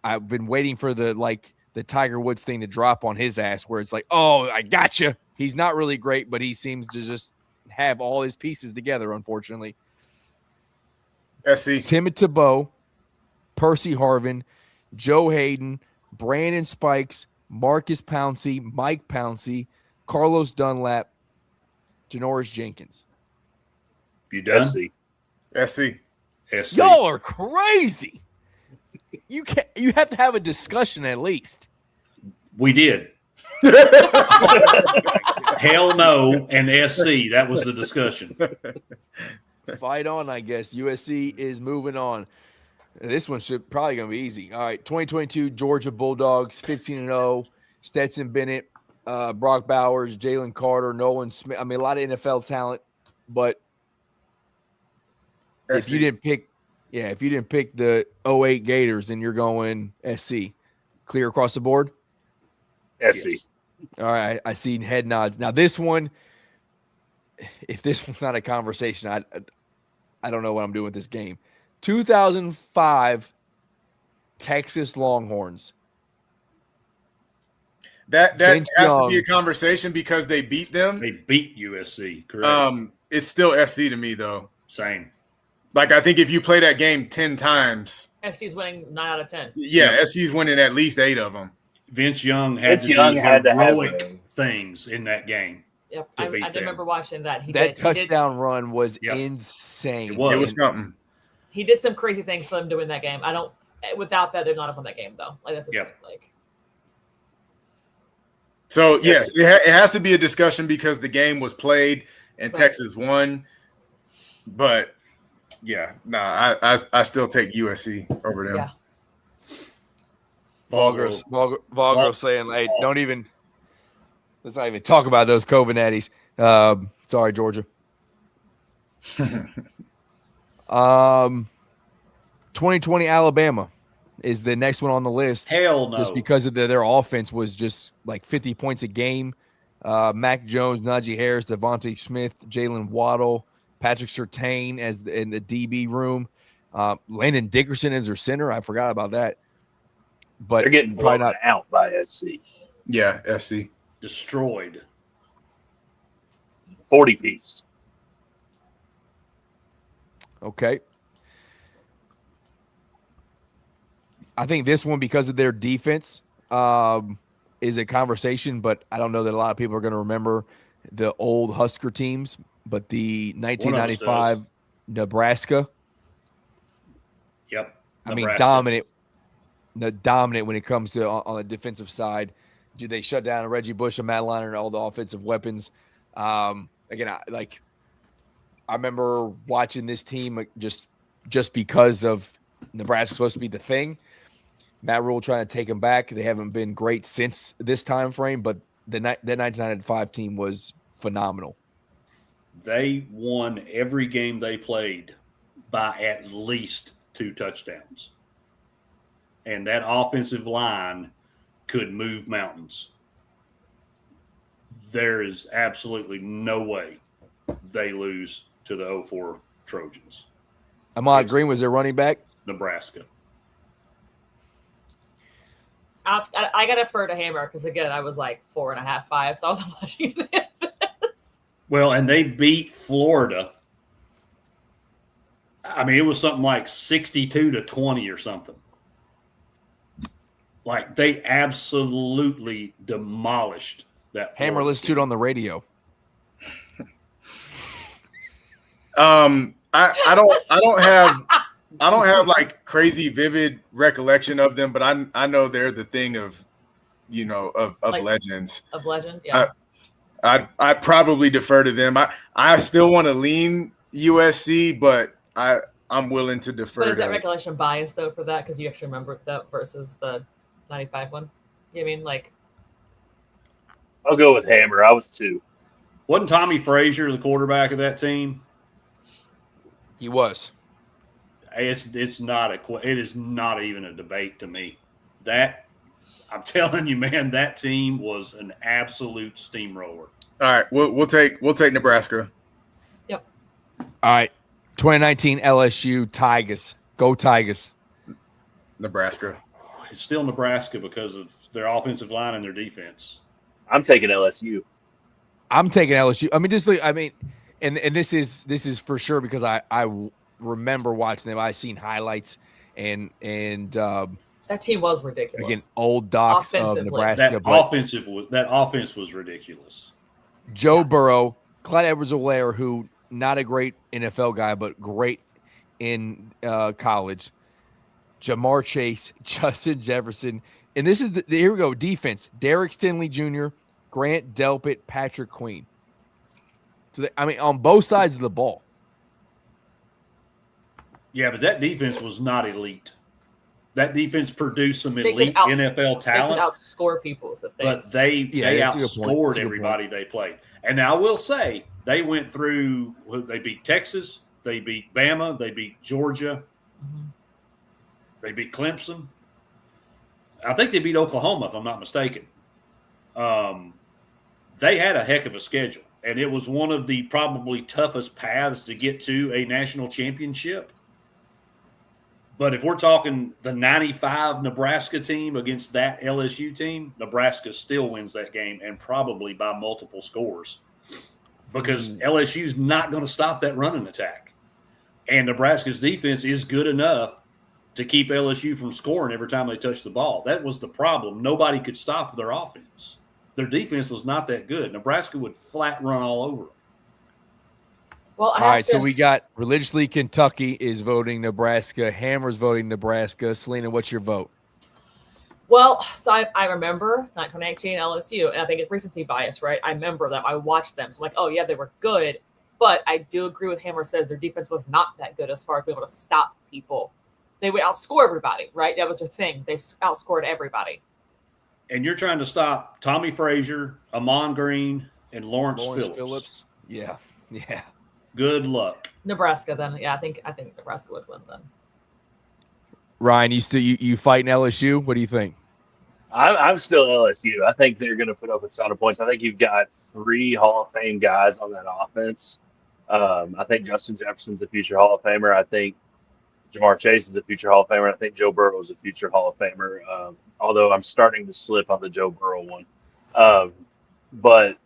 I've been waiting for the Tiger Woods thing to drop on his ass where it's like, oh, I gotcha. He's not really great, but he seems to just have all his pieces together, unfortunately. SC. Tim Tebow, Percy Harvin, Joe Hayden, Brandon Spikes, Marcus Pouncey, Mike Pouncey, Carlos Dunlap, Janoris Jenkins. You done? SC. SC. SC. Y'all are crazy. You have to have a discussion at least. We did. Hell no and SC. That was the discussion. Fight on, I guess. USC is moving on. This one should probably going to be easy. All right, 2022 Georgia Bulldogs, 15-0. Stetson Bennett, Brock Bowers, Jalen Carter, Nolan Smith. I mean, a lot of NFL talent, but if you didn't pick the 08 Gators, then you're going SC. Clear across the board? SC. Yes. All right, I see head nods. Now this one, if this one's not a conversation, I don't know what I'm doing with this game. 2005 Texas Longhorns. That Vince has Young. to be a conversation because they beat them. They beat USC. Correct. It's still SC to me though. Same. Like I think if you play that game 10 times, SC's winning 9 out of 10. yeah, SC's winning at least 8 of them. Vince Young had Vince to Young do had to have heroic a- things in that game. Yep, To I beat did them. remember watching that. That touchdown run was Yep. insane. It was. It was something. He did some crazy things for them to win that game. Without that, they'd not have won that game though. Like that's the Yep. thing. Like So yes, it has to be a discussion because the game was played and Right. Texas won. But yeah, I still take USC over them. Yeah. Vulgar saying, hey, let's not even talk about those COVID natties. Sorry, Georgia. 2020 Alabama is the next one on the list. Hell no. Just because of their offense was just like 50 points a game. Mac Jones, Najee Harris, Devontae Smith, Jalen Waddle, Patrick Surtain in the DB room. Landon Dickerson is their center. I forgot about that. But They're getting probably blown not. out by SC. Yeah, SC. Destroyed. 40 piece. Okay. I think this one, because of their defense, is a conversation, but I don't know that a lot of people are going to remember the old Husker teams, but the 1995 Nebraska. Yep. I mean, Nebraska. dominant when it comes to on the defensive side. Do they shut down Reggie Bush and Matt Leinart and all the offensive weapons? Again, I remember watching this team just because of Nebraska's supposed to be the thing. Matt Rule trying to take them back. They haven't been great since this time frame, but that 1995 team was phenomenal. They won every game they played by at least 2 touchdowns. And that offensive line could move mountains. There is absolutely no way they lose to the 04 Trojans. Ahmad Green was their running back. Nebraska. I got to defer to Hammer because, again, I was like 4.5, 5, so I was watching this. Well, and they beat Florida. I mean, it was something like 62-20 or something. Like, they absolutely demolished that Florida Hammer listened to it on the radio. I don't have like crazy vivid recollection of them, but I know they're the thing of like, legends. Of legend, yeah. I'd probably defer to them. I still want to lean USC, but I'm willing to defer. But is that recollection biased though for that? Because you actually remember that versus the 95 one? You know what I mean? Like, I'll go with Hammer. I was 2. Wasn't Tommy Frazier the quarterback of that team? He was. It is not even a debate to me. That, I'm telling you, man, that team was an absolute steamroller. All right, we'll take Nebraska. Yep. All right, 2019 LSU Tigers. Go Tigers. Nebraska. It's still Nebraska because of their offensive line and their defense. I'm taking LSU. I'm taking LSU. And this is for sure because I remember watching them. I've seen highlights and that team was ridiculous. Again, old docs of Nebraska. That offense was ridiculous. Joe Burrow, Clyde Edwards-Helaire, who not a great NFL guy, but great in college. Jamar Chase, Justin Jefferson, and this is here we go. Defense: Derek Stingley Jr., Grant Delpit, Patrick Queen. So on both sides of the ball. Yeah, but that defense was not elite. That defense produced some elite NFL talent. They could outscore people, but they outscored everybody they played. And now I will say they went through. They beat Texas. They beat Bama. They beat Georgia. Mm-hmm. They beat Clemson. I think they beat Oklahoma, if I'm not mistaken. They had a heck of a schedule, and it was one of the probably toughest paths to get to a national championship. But if we're talking the 95 Nebraska team against that LSU team, Nebraska still wins that game, and probably by multiple scores, because LSU's not going to stop that running attack. And Nebraska's defense is good enough to keep LSU from scoring every time they touch the ball. That was the problem. Nobody could stop their offense. Their defense was not that good. Nebraska would flat run all over them. Well, all right, so we got Religiously Kentucky is voting Nebraska. Hammer's voting Nebraska. Selena, what's your vote? Well, so I remember 2018 LSU, and I think it's recency bias, right? I remember them. I watched them. So I'm like, oh, yeah, they were good. But I do agree with Hammer says their defense was not that good as far as being able to stop people. They would outscore everybody, right? That was their thing. They outscored everybody. And you're trying to stop Tommy Frazier, Amon Green, and Lawrence Phillips. Yeah. Good luck. Nebraska, then. Yeah, I think Nebraska would win then. Ryan, you fighting LSU? What do you think? I'm still LSU. I think they're going to put up a ton of points. I think you've got 3 Hall of Fame guys on that offense. I think Justin Jefferson's a future Hall of Famer. I think Jamar Chase is a future Hall of Famer. I think Joe Burrow is a future Hall of Famer, although I'm starting to slip on the Joe Burrow one. But,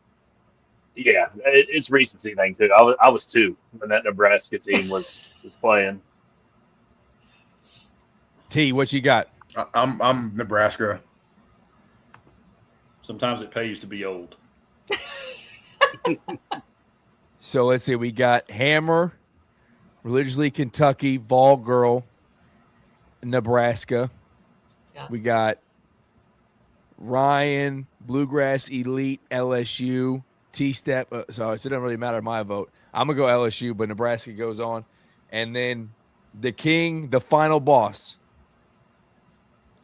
yeah, it's recency thing, too. I was 2 when that Nebraska team was playing. T, what you got? I'm Nebraska. Sometimes it pays to be old. So let's see. We got Hammer, Religiously Kentucky, Vol Girl, Nebraska. Yeah. We got Ryan, Bluegrass Elite, LSU, T-Step. So it doesn't really matter my vote. I'm going to go LSU, but Nebraska goes on. And then the king, the final boss.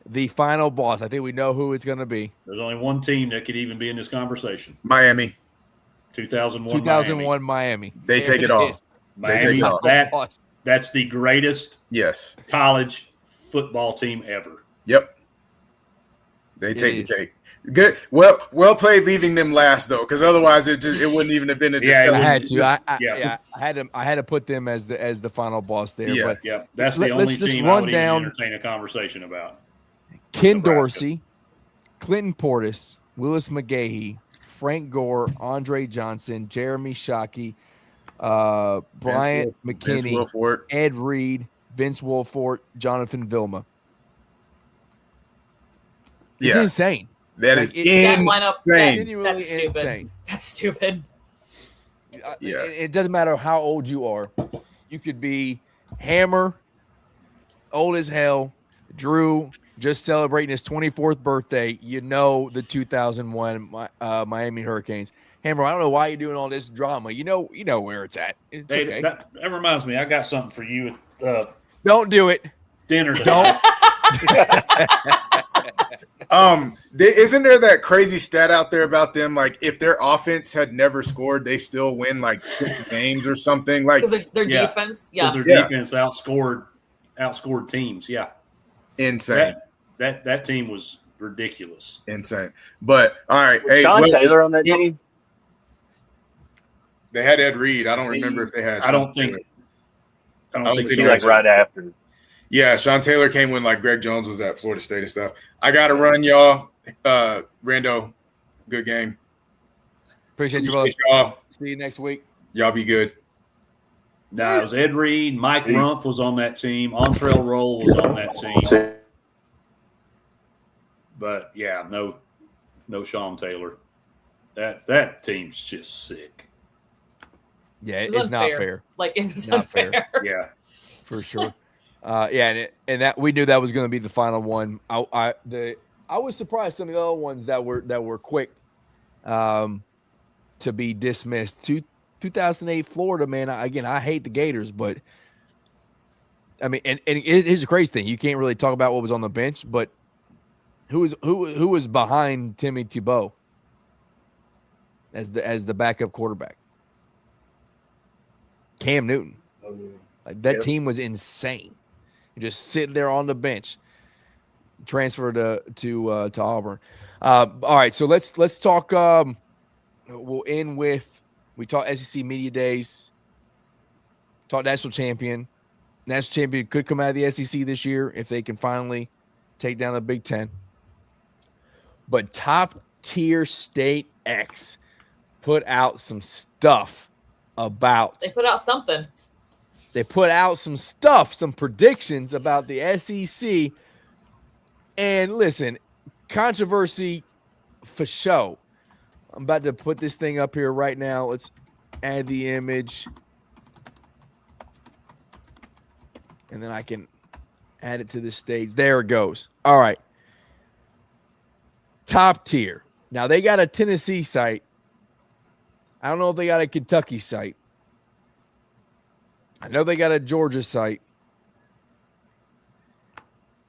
The final boss. I think we know who it's going to be. There's only one team that could even be in this conversation. Miami. 2001 Miami. They take it all. Miami, that's the greatest college football team ever. Yep. They take the cake. Good. Well played leaving them last though, because otherwise it wouldn't even have been a Yeah, discussion. I had to. Yeah. I had to put them as the final boss there. Yeah. But Yeah, that's the let's only just team I run would down even entertain a conversation about. Ken Nebraska. Dorsey, Clinton Portis, Willis McGahee, Frank Gore, Andre Johnson, Jeremy Shockey, Bryant Vince McKinney, Wilfork. Ed Reed, Vince Wilfort, Jonathan Vilma. It's Yeah, insane. that Like, is That lineup, insane. Genuinely that's stupid. insane. That's stupid. Yeah. It doesn't matter how old you are. You could be Hammer, old as hell, Drew, just celebrating his 24th birthday. You know the 2001 Miami Hurricanes. Hammer, I don't know why you're doing all this drama. You know where it's at. It's Hey, okay. that reminds me, I got something for you at Don't do it. dinner. Don't. Isn't there that crazy stat out there about them? Like, if their offense had never scored, they still win like 6 games or something. Like, Because their Yeah. defense, yeah. Because their Yeah. defense outscored teams. Yeah, insane, that team was ridiculous. insane. But all right, Was Sean Taylor on that team? They had Ed Reed. I don't remember if they had. I don't Sean think. Taylor. I don't I think don't so. think Like right after. Yeah, Sean Taylor came when like Greg Jones was at Florida State and stuff. I got to run, y'all. Rando, good game. Appreciate you, brother. Appreciate y'all. See you next week. Y'all be good. No, it was Ed Reed. Mike Peace. Rumpf was on that team. Entrell Roll was on that team. But yeah, no Sean Taylor. That team's just sick. Yeah, It it's was not unfair. fair. Like, it was Not fair. unfair. Yeah. For sure. Yeah, and that we knew that was going to be the final one. I was surprised some of the other ones that were quick to be dismissed. 2008 Florida, man. I hate the Gators, but I mean, and here's the crazy thing: you can't really talk about what was on the bench, but who was behind Timmy Tebow as the backup quarterback? Cam Newton. Like, that team was insane. Just sitting there on the bench, transferred to Auburn. All right, so let's talk. We'll end with, we talk SEC Media Days. Talk national champion. National champion could come out of the SEC this year if they can finally take down the Big Ten. But top tier State X put out some stuff about. They put out something. They put out some stuff, some predictions about the SEC. And listen, controversy for show. I'm about to put this thing up here right now. Let's add the image. And then I can add it to the stage. There it goes. All right. Top tier. Now, they got a Tennessee site. I don't know if they got a Kentucky site. I know they got a Georgia site.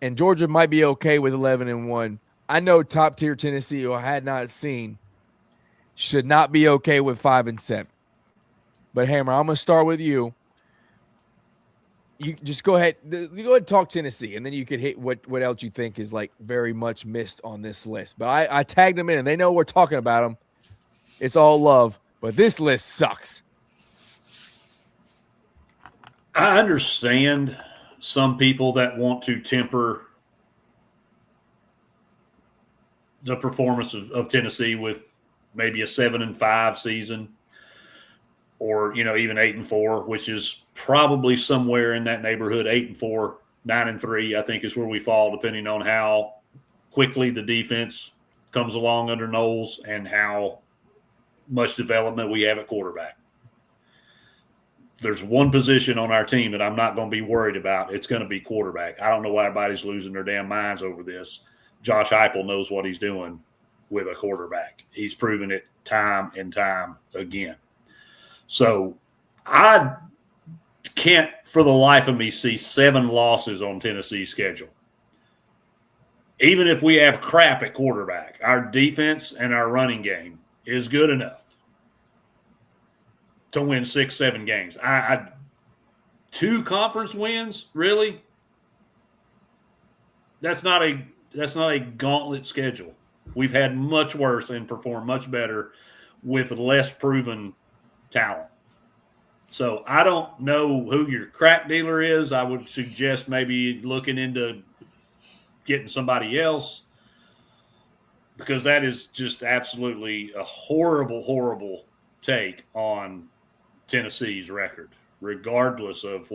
And Georgia might be okay with 11-1. I know top tier Tennessee, who I had not seen, should not be okay with 5-7. But Hammer, I'm gonna start with you. You just go ahead. You go ahead and talk Tennessee, and then you could hit what else you think is like very much missed on this list. But I tagged them in, and they know we're talking about them. It's all love, but this list sucks. I understand some people that want to temper the performance of Tennessee with maybe a 7-5 season, or even 8-4, which is probably somewhere in that neighborhood. 8-4, 9-3, I think is where we fall, depending on how quickly the defense comes along under Knowles and how much development we have at quarterback. There's one position on our team that I'm not going to be worried about. It's going to be quarterback. I don't know why everybody's losing their damn minds over this. Josh Heupel knows what he's doing with a quarterback. He's proven it time and time again. So I can't for the life of me see 7 losses on Tennessee's schedule. Even if we have crap at quarterback, our defense and our running game is good enough to win 6-7 games. 2 conference wins, really? That's not a gauntlet schedule. We've had much worse and performed much better with less proven talent. So I don't know who your crack dealer is. I would suggest maybe looking into getting somebody else, because that is just absolutely a horrible, horrible take on Tennessee's record, regardless of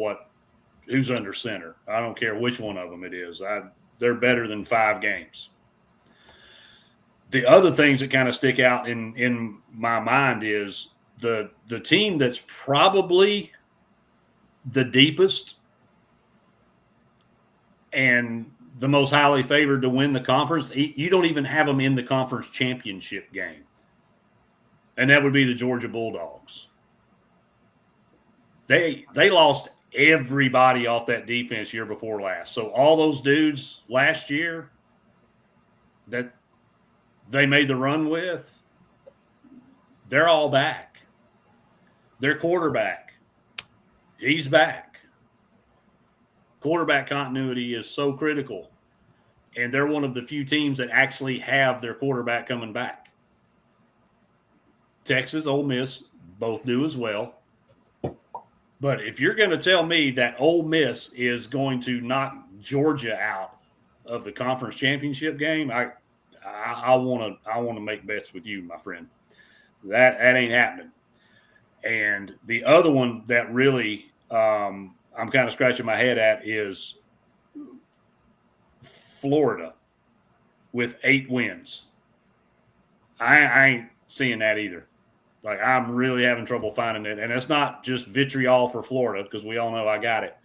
who's under center. I don't care which one of them it is. They're better than 5 games. The other things that kind of stick out in my mind is the team that's probably the deepest and the most highly favored to win the conference. You don't even have them in the conference championship game. And that would be the Georgia Bulldogs. They lost everybody off that defense year before last. So all those dudes last year that they made the run with, they're all back. Their quarterback, he's back. Quarterback continuity is so critical. And they're one of the few teams that actually have their quarterback coming back. Texas, Ole Miss, both do as well. But if you're going to tell me that Ole Miss is going to knock Georgia out of the conference championship game, I want to make bets with you, my friend. That ain't happening. And the other one that really I'm kind of scratching my head at is Florida with 8 wins. I ain't seeing that either. Like, I'm really having trouble finding it. And it's not just vitriol for Florida, because we all know I got it.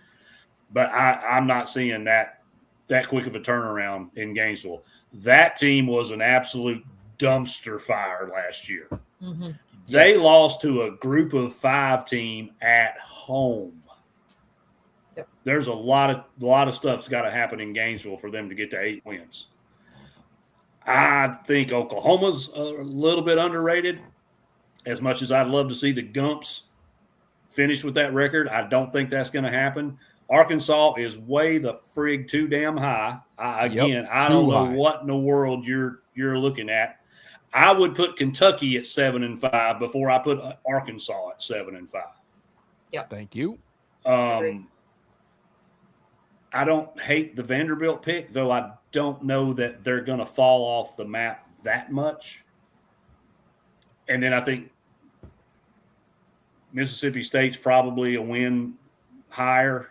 But I'm not seeing that quick of a turnaround in Gainesville. That team was an absolute dumpster fire last year. Mm-hmm. They lost to a group of 5 team at home. Yep. There's a lot of stuff's got to happen in Gainesville for them to get to 8 wins. I think Oklahoma's a little bit underrated. As much as I'd love to see the Gumps finish with that record, I don't think that's going to happen. Arkansas is way the frig too damn high. I don't know what in the world you're looking at. I would put Kentucky at 7-5 before I put Arkansas at 7-5. Yep. Thank you. I don't hate the Vanderbilt pick, though I don't know that they're going to fall off the map that much. And then I think Mississippi State's probably a win higher,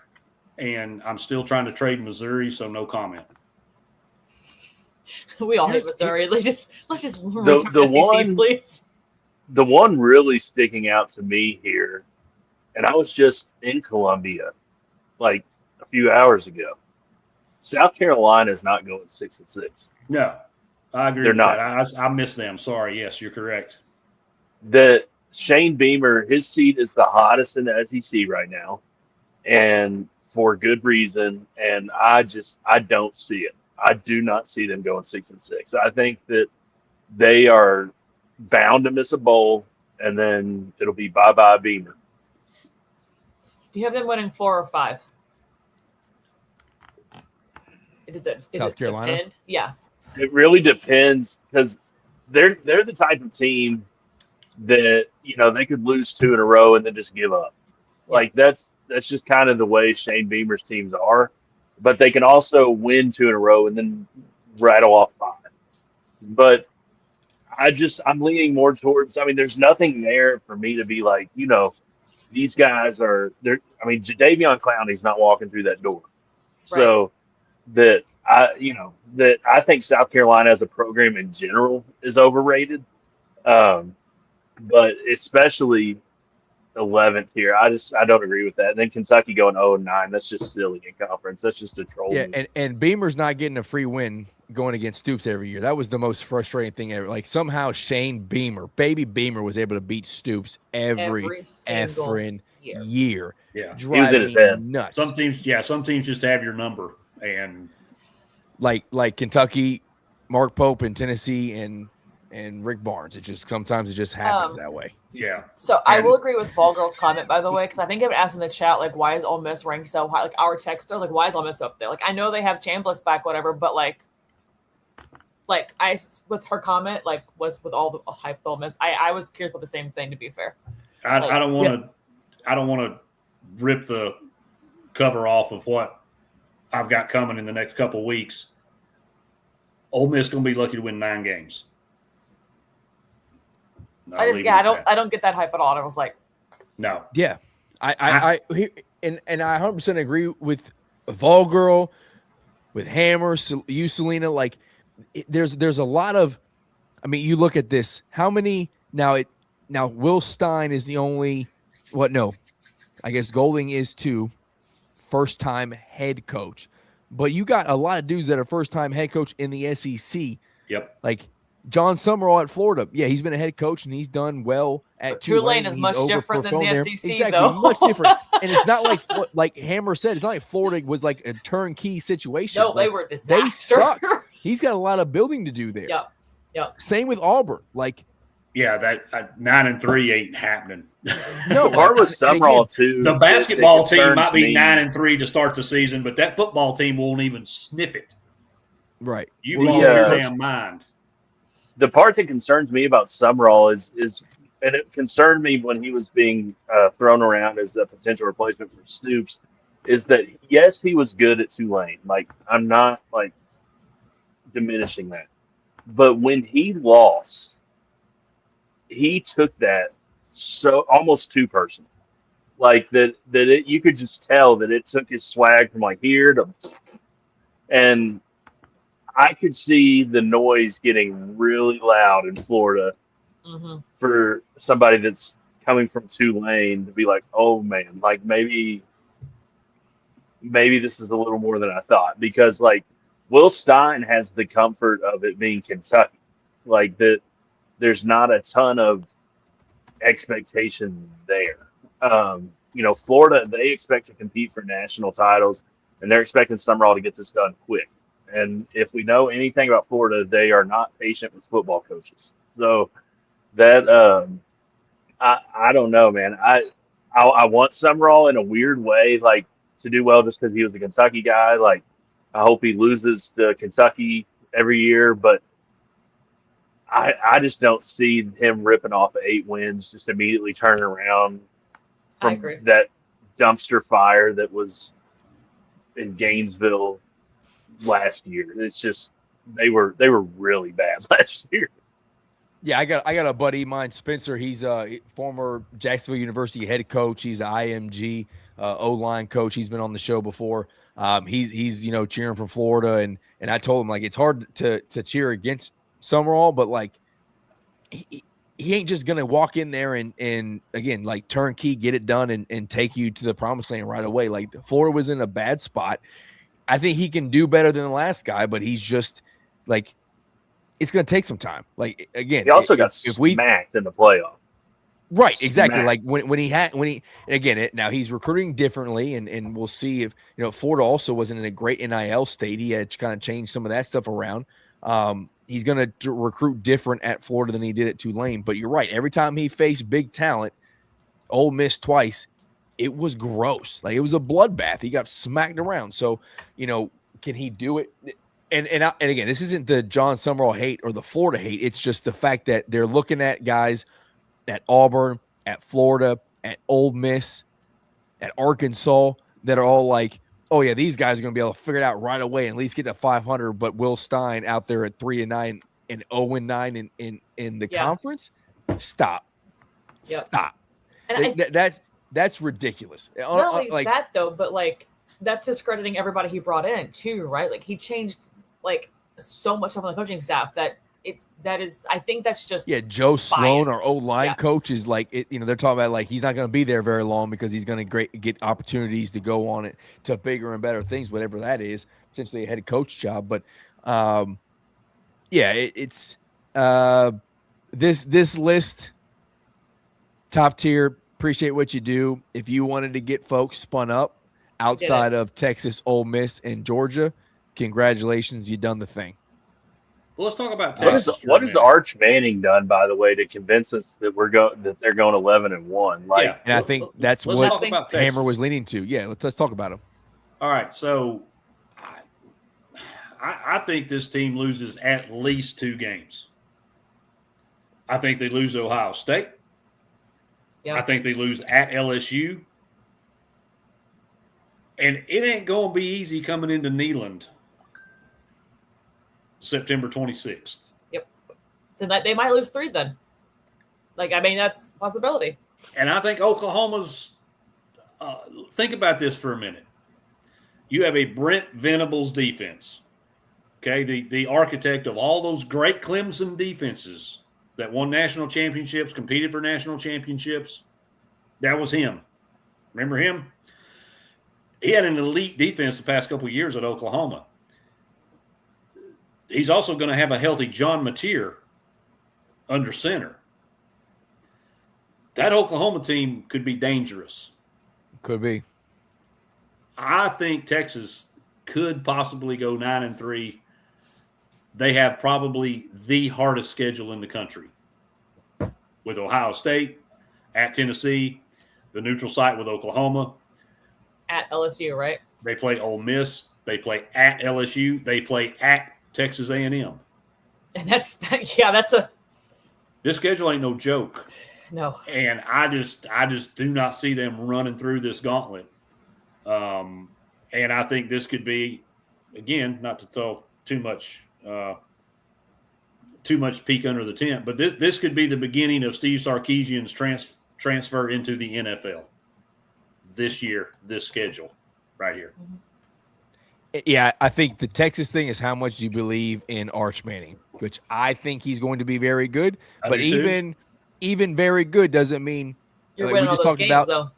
and I'm still trying to trade Missouri, so no comment. We all hate Missouri. Let's just the SEC, one, please. The one really sticking out to me here, and I was just in Columbia like a few hours ago. South Carolina is not going 6-6. No, I agree. They're with not. That. I miss them. Sorry. Yes, you're correct. That Shane Beamer, his seat is the hottest in the SEC right now, and for good reason. And I don't see it. I do not see them going 6-6. I think that they are bound to miss a bowl, and then it'll be bye-bye Beamer. Do you have them winning 4 or 5? South Carolina? Depend? Yeah. It really depends, because they're the type of team that, they could lose 2 in a row and then just give up. Like, that's just kind of the way Shane Beamer's teams are. But they can also win 2 in a row and then rattle off 5. But I'm leaning more towards, there's nothing there for me to be like, these guys are there. Jadeveon Clowney's not walking through that door. Right. So that I think South Carolina as a program in general is overrated. But especially 11th here, I don't agree with that. And then Kentucky going 0-9, that's just silly in conference. That's just a troll. Yeah, and Beamer's not getting a free win going against Stoops every year. That was the most frustrating thing ever. Like, somehow Shane Beamer, baby Beamer, was able to beat Stoops every effing year. Yeah, driving he was in his head. Nuts. Some teams just have your number, and like Kentucky, Mark Pope, and Tennessee, and Rick Barnes. Sometimes it just happens that way. Yeah. So I will agree with Fall Girl's comment, by the way, because I think I've been asked in the chat, like, why is Ole Miss ranked so high? Like, our texters, like, why is Ole Miss up there? Like, I know they have Chambliss back, whatever, but, like, like with her comment, like was with all the hype with Ole Miss, I was curious about the same thing. To be fair, I don't want to rip the cover off of what I've got coming in the next couple of weeks. Ole Miss going to be lucky to win 9 games. I don't get that hype at all. And I was like, no, yeah, I 100% agree with Vol Girl, with Hammer, you, Selena. Like, there's a lot of, I mean, you look at this. How many now? Will Stein is the only. What? No, I guess Golding is too. First-time head coach, but you got a lot of dudes that are first-time head coach in the SEC. Yep. Like John Summerall at Florida. Yeah, he's been a head coach and he's done well at Tulane. Is much different than the SEC, exactly, though. Much different. And it's not like Hammer said. It's not like Florida was like a turnkey situation. No, like, they were a disaster. They sucked. He's got a lot of building to do there. Yep. Same with Auburn. Like, yeah, that 9-3 ain't happening. No, part with Summerall too. The basketball team might be 9-3 to start the season, but that football team won't even sniff it. Right. You've lost your damn mind. The part that concerns me about Summerall is, and it concerned me when he was being thrown around as a potential replacement for Stoops, is that yes, he was good at Tulane. Like, I'm not like diminishing that, but when he lost, he took that so almost too personal. Like you could just tell that it took his swag from like here to, and I could see the noise getting really loud in Florida for somebody that's coming from Tulane to be like, oh man, like maybe this is a little more than I thought, because like Will Stein has the comfort of it being Kentucky, like that. There's not a ton of expectation there. Florida, they expect to compete for national titles, and they're expecting Summerall to get this done quick. And if we know anything about Florida, they are not patient with football coaches. So that I don't know, man. I want Summerall in a weird way, like to do well just because he was a Kentucky guy. Like I hope he loses to Kentucky every year, but I just don't see him ripping off 8 wins, just immediately turning around from that dumpster fire that was in Gainesville last year. It's just they were really bad last year. Yeah, I got a buddy of mine, Spencer. He's a former Jacksonville University head coach. He's an IMG O-line coach. He's been on the show before. He's cheering for Florida, and I told him like it's hard to cheer against Summerall, but like he ain't just gonna walk in there and again like turnkey get it done and take you to the promised land right away. Like Florida was in a bad spot. I think he can do better than the last guy, but he's just like it's gonna take some time. Like again, he also got smacked in the playoff. Right, exactly. Like now he's recruiting differently, and we'll see if Florida also wasn't in a great NIL state. He had to kind of change some of that stuff around. He's going to recruit different at Florida than he did at Tulane. But you're right. Every time he faced big talent, Ole Miss twice, it was gross. Like it was a bloodbath. He got smacked around. So, can he do it? And again, this isn't the John Summerall hate or the Florida hate. It's just the fact that they're looking at guys at Auburn, at Florida, at Ole Miss, at Arkansas that are all like, oh yeah, these guys are going to be able to figure it out right away and at least get to 500. But Will Stein out there at 3-9 and 0-9 in the conference, stop. And that's ridiculous. Not only that though, but like that's discrediting everybody he brought in too, right? Like he changed like so much on the coaching staff that I think that's just Joe Sloan, our O-line coach, is like they're talking about like he's not going to be there very long because he's going to get opportunities to go on it to bigger and better things, whatever that is, potentially a head coach job. But it's this list top tier. Appreciate what you do. If you wanted to get folks spun up outside of Texas, Ole Miss, and Georgia, congratulations, you done the thing. Well, let's talk about Texas. What has Arch Manning done, by the way, to convince us that they're going 11-1? Like, and I think that's what Hammer was leaning to. Yeah, let's talk about him. All right, so I think this team loses at least 2 games. I think they lose to Ohio State. Yeah. I think they lose at LSU. And it ain't going to be easy coming into Neyland September 26th. Yep. So that they might lose 3 then. Like, I mean, that's a possibility. And I think Oklahoma's think about this for a minute. You have a Brent Venables defense, okay, the architect of all those great Clemson defenses that won national championships, competed for national championships. That was him. Remember him? He had an elite defense the past couple of years at Oklahoma. He's also going to have a healthy John Mateer under center. That Oklahoma team could be dangerous. Could be. I think Texas could possibly go 9-3. They have probably the hardest schedule in the country, with Ohio State, at Tennessee, the neutral site with Oklahoma. At LSU, right? They play Ole Miss. They play at LSU. They play at Texas A&M. And that's a This schedule ain't no joke. no. And I just do not see them running through this gauntlet. And I think this could be, again, not to throw too much peek under the tent, but this could be the beginning of Steve Sarkisian's transfer into the NFL this year, this schedule right here. Yeah, I think the Texas thing is how much you believe in Arch Manning, which I think he's going to be very good. But even very good doesn't mean You're winning all those games, though.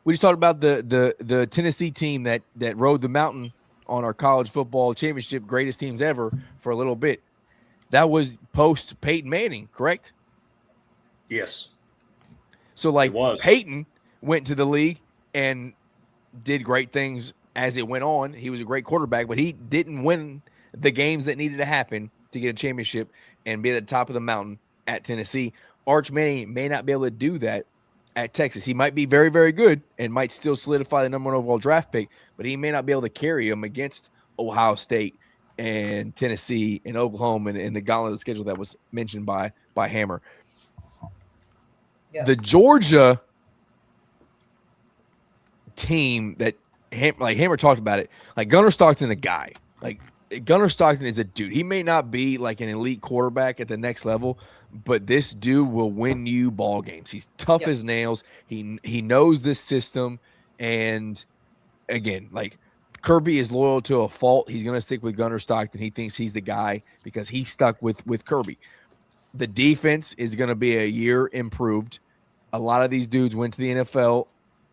We just talked about the Tennessee team that rode the mountain on our college football championship, greatest teams ever, for a little bit. That was post Peyton Manning, correct? Yes. So Peyton went to the league and did great things as it went on. He was a great quarterback, but he didn't win the games that needed to happen to get a championship and be at the top of the mountain at Tennessee. Arch Manning may not be able to do that at Texas. He might be very, very good and might still solidify the number 1 overall draft pick, but he may not be able to carry him against Ohio State and Tennessee and Oklahoma and the gauntlet of schedule that was mentioned by Hammer. Yeah. The Georgia team that Hammer talked about it, like Gunnar Stockton, a guy. Like Gunnar Stockton is a dude. He may not be like an elite quarterback at the next level, but this dude will win you ball games. He's tough as nails. He knows this system, and again, like Kirby is loyal to a fault. He's going to stick with Gunnar Stockton. He thinks he's the guy because he stuck with Kirby. The defense is going to be a year improved. A lot of these dudes went to the NFL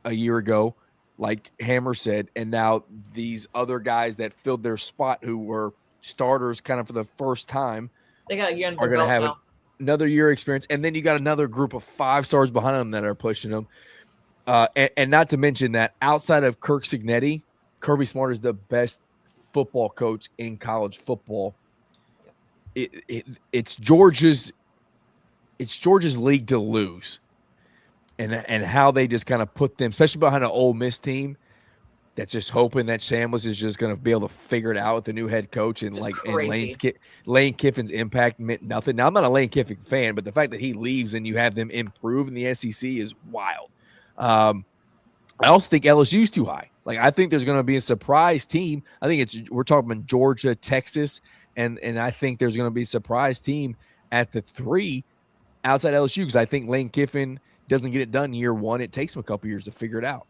a year ago, like Hammer said, and now these other guys that filled their spot who were starters kind of for the first time They got a year are going to have another year experience. And then you got another group of 5 stars behind them that are pushing them. And not to mention that outside of Kirk Cignetti, Kirby Smart is the best football coach in college football. It's Georgia's league to lose. And how they just kind of put them, especially behind an Ole Miss team that's just hoping that Shamlis is just going to be able to figure it out with the new head coach and Lane Kiffin's impact meant nothing. Now I'm not a Lane Kiffin fan, but the fact that he leaves and you have them improve in the SEC is wild. I also think LSU's too high. Like I think there's going to be a surprise team. I think we're talking about Georgia, Texas, and I think there's going to be a surprise team at the 3 outside LSU because I think Lane Kiffin doesn't get it done year 1. It takes him a couple years to figure it out.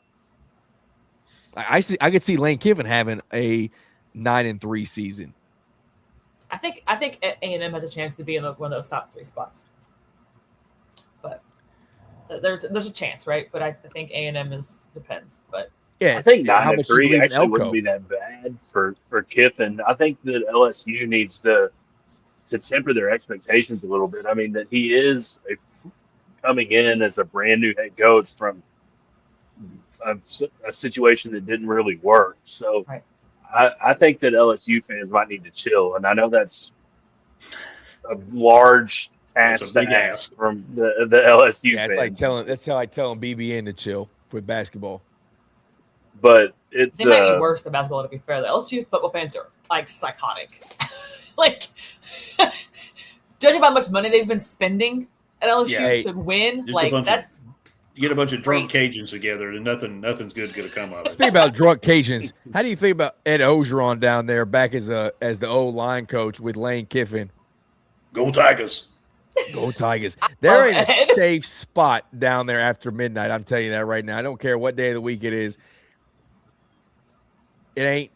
I could see Lane Kiffin having a 9-3 season. I think A&M has a chance to be in one of those top 3 spots. But there's a chance, right? But I think A&M depends. But yeah, I think 9-3 actually wouldn't be that bad for Kiffin. I think that LSU needs to temper their expectations a little bit. I mean, that he is coming in as a brand new head coach from a situation that didn't really work. So right. I think that LSU fans might need to chill. And I know that's a large task to ask from the LSU fans. That's how I tell them BBN to chill with basketball. but it's They might be worse than basketball, to be fair. The LSU football fans are like psychotic. Like, judging by how much money they've been spending at LSU to win, like that's you get a bunch of drunk Cajuns together, and nothing's good going to come of it. Speaking about drunk Cajuns, how do you think about Ed Ogeron down there back as the O-line coach with Lane Kiffin? Go Tigers! Go Tigers! There ain't a safe spot down there after midnight. I'm telling you that right now. I don't care what day of the week it is. It ain't.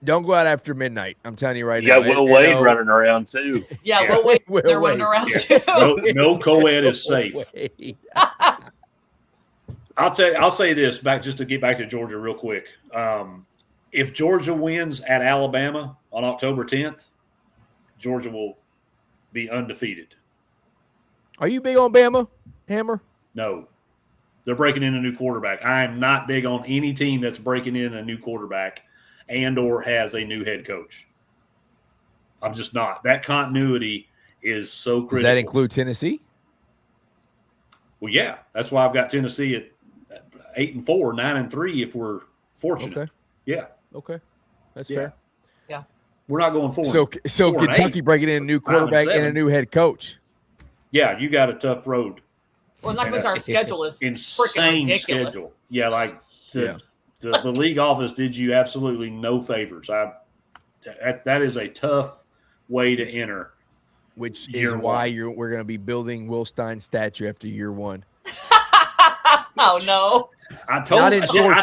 Don't go out after midnight. I'm telling you right now. You got Will Wade running around too. Yeah, Will Wade. They're running around too. No co-ed is safe. I'll say this just to get back to Georgia real quick. If Georgia wins at Alabama on October 10th, Georgia will be undefeated. Are you big on Bama, Hammer? No. They're breaking in a new quarterback. I am not big on any team that's breaking in a new quarterback and or has a new head coach. I'm just not. That continuity is so critical. Does that include Tennessee? Well, yeah. That's why I've got Tennessee at 8-4, 9-3 if we're fortunate. Okay. Yeah. Okay. That's fair. Yeah. We're not going 4. So Kentucky breaking in a new quarterback and a new head coach. Yeah, you got a tough road. Well, not because our schedule is insane freaking ridiculous. Schedule. Yeah, like the league office did you absolutely no favors. That is a tough way to enter. Which is why we're going to be building Will Stein's statue after year 1. Oh no! I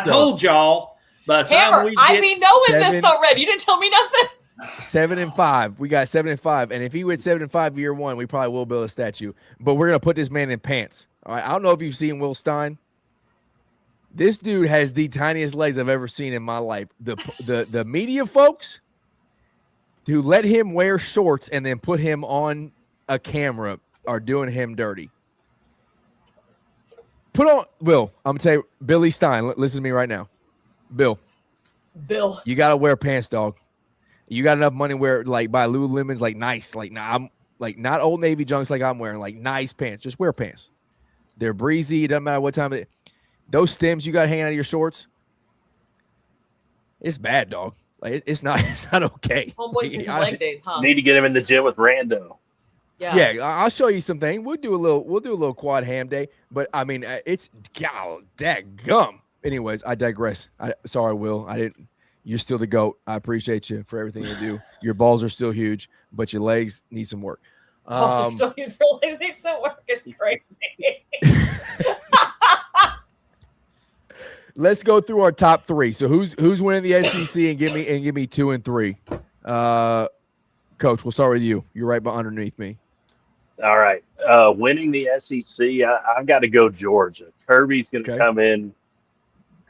told y'all. By the time we I be knowing this already. You didn't tell me nothing. 7-5. We got 7-5, and if he went 7-5 year 1, we probably will build a statue. But we're gonna put this man in pants. All right. I don't know if you've seen Will Stein. This dude has the tiniest legs I've ever seen in my life. The media folks who let him wear shorts and then put him on a camera are doing him dirty. Put on Will. I'm gonna tell you, Billy Stein. Listen to me right now, Bill. You gotta wear pants, dog. You got enough money where like buy Lululemon's like nice, like I'm like not Old Navy junks like I'm wearing, like nice pants. Just wear pants. They're breezy. It doesn't matter what time of it. Those stems you got hanging out of your shorts, it's bad, dog. Like it's not okay. Homeboy leg days, huh? Need to get him in the gym with Rando. Yeah, I'll show you something. We'll do a little quad ham day, but I mean it's dadgum. Anyways, I digress. Sorry, Will. You're still the GOAT. I appreciate you for everything you do. Your balls are still huge, but your legs need some work. Balls are still huge. Your legs need some work. It's crazy. Let's go through our top 3. So who's winning the SEC and give me 2 and 3. Coach, we'll start with you. You're right underneath me. All right. Winning the SEC, I've got to go Georgia. Kirby's going to come in.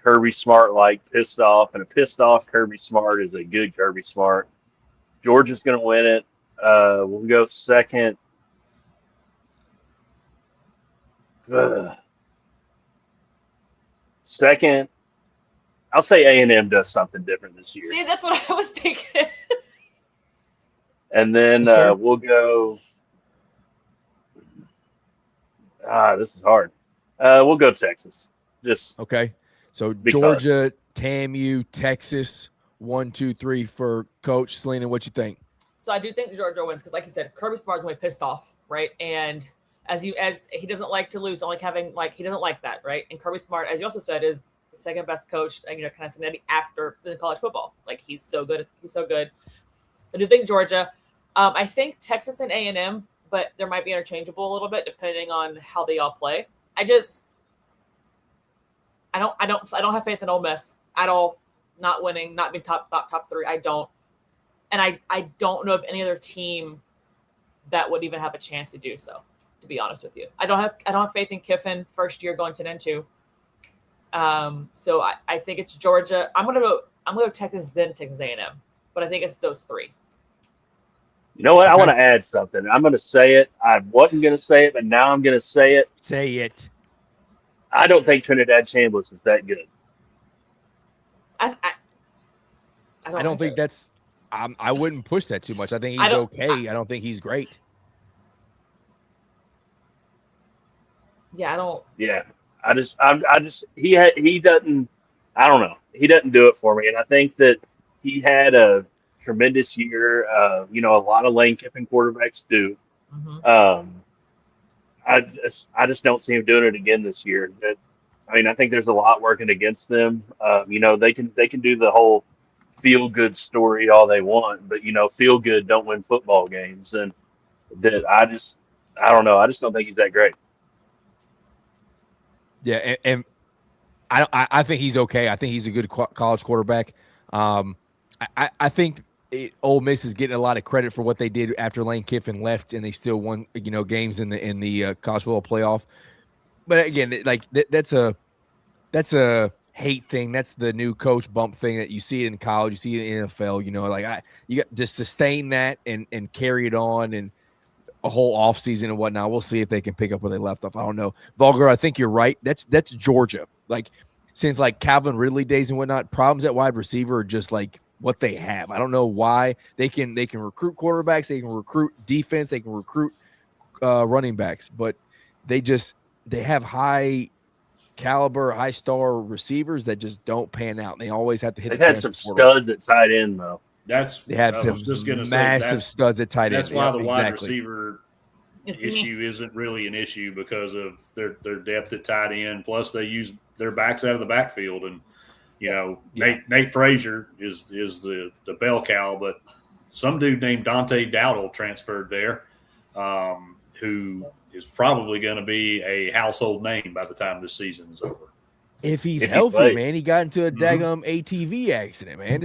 Kirby Smart pissed off, and a pissed off Kirby Smart is a good Kirby Smart. Georgia's going to win it. We'll go second. Second, I'll say A&M does something different this year. See, that's what I was thinking. And then we'll go. This is hard. We'll go Texas. Just okay. So Georgia, TAMU, Texas, 1, 2, 3 for Coach Selena. What you think? So I do think Georgia wins because, like you said, Kirby Smart's going to be pissed off, right? And as he doesn't like to lose, only having he doesn't like that, right? And Kirby Smart, as you also said, is the second best coach, kind of Cincinnati after the college football. Like he's so good. He's so good. I do think Georgia. I think Texas and A&M, but there might be interchangeable a little bit depending on how they all play. I don't have faith in Ole Miss at all. Not winning, not being top 3. I don't, and I don't know of any other team that would even have a chance to do so. To be honest with you, I don't have faith in Kiffin first year going 10-2. So I think it's Georgia. I'm gonna go Texas, then Texas A&M, but I think it's those 3. You know what? I want to add something. I'm going to say it. I wasn't going to say it, but now I'm going to say it. Say it. I don't think Trinidad Chambliss is that good. I don't think that's. I wouldn't push that too much. I think he's okay. I don't think he's great. Yeah, I don't. Yeah, he doesn't. I don't know. he doesn't do it for me. And I think that he had a tremendous year. A lot of Lane Kiffin quarterbacks do. Mhm. I just don't see him doing it again this year. I think there's a lot working against them. They can do the whole feel good story all they want, but feel good don't win football games. And that I don't know. I just don't think he's that great. Yeah, and I think he's okay. I think he's a good college quarterback. I think Ole Miss is getting a lot of credit for what they did after Lane Kiffin left, and they still won games in the college football playoff. But again, that's a hate thing. That's the new coach bump thing that you see it in college, you see it in the NFL. You got to sustain that and carry it on and a whole offseason and whatnot. We'll see if they can pick up where they left off. I don't know. Vulgar, I think you're right. That's Georgia. Since Calvin Ridley days and whatnot, problems at wide receiver are just what they have. I don't know why. They can recruit quarterbacks, they can recruit defense, they can recruit running backs, but they have high caliber, high star receivers that just don't pan out. They always have to hit. They've had some studs at tight end though. They have some massive studs at tight end. That's why the wide receiver issue isn't really an issue because of their depth at tight end. Plus, they use their backs out of the backfield, and Nate Frazier is the bell cow, but some dude named Dante Dowdle transferred there, who is probably going to be a household name by the time this season is over. If he's healthy, man, he got into a daggum ATV accident, man.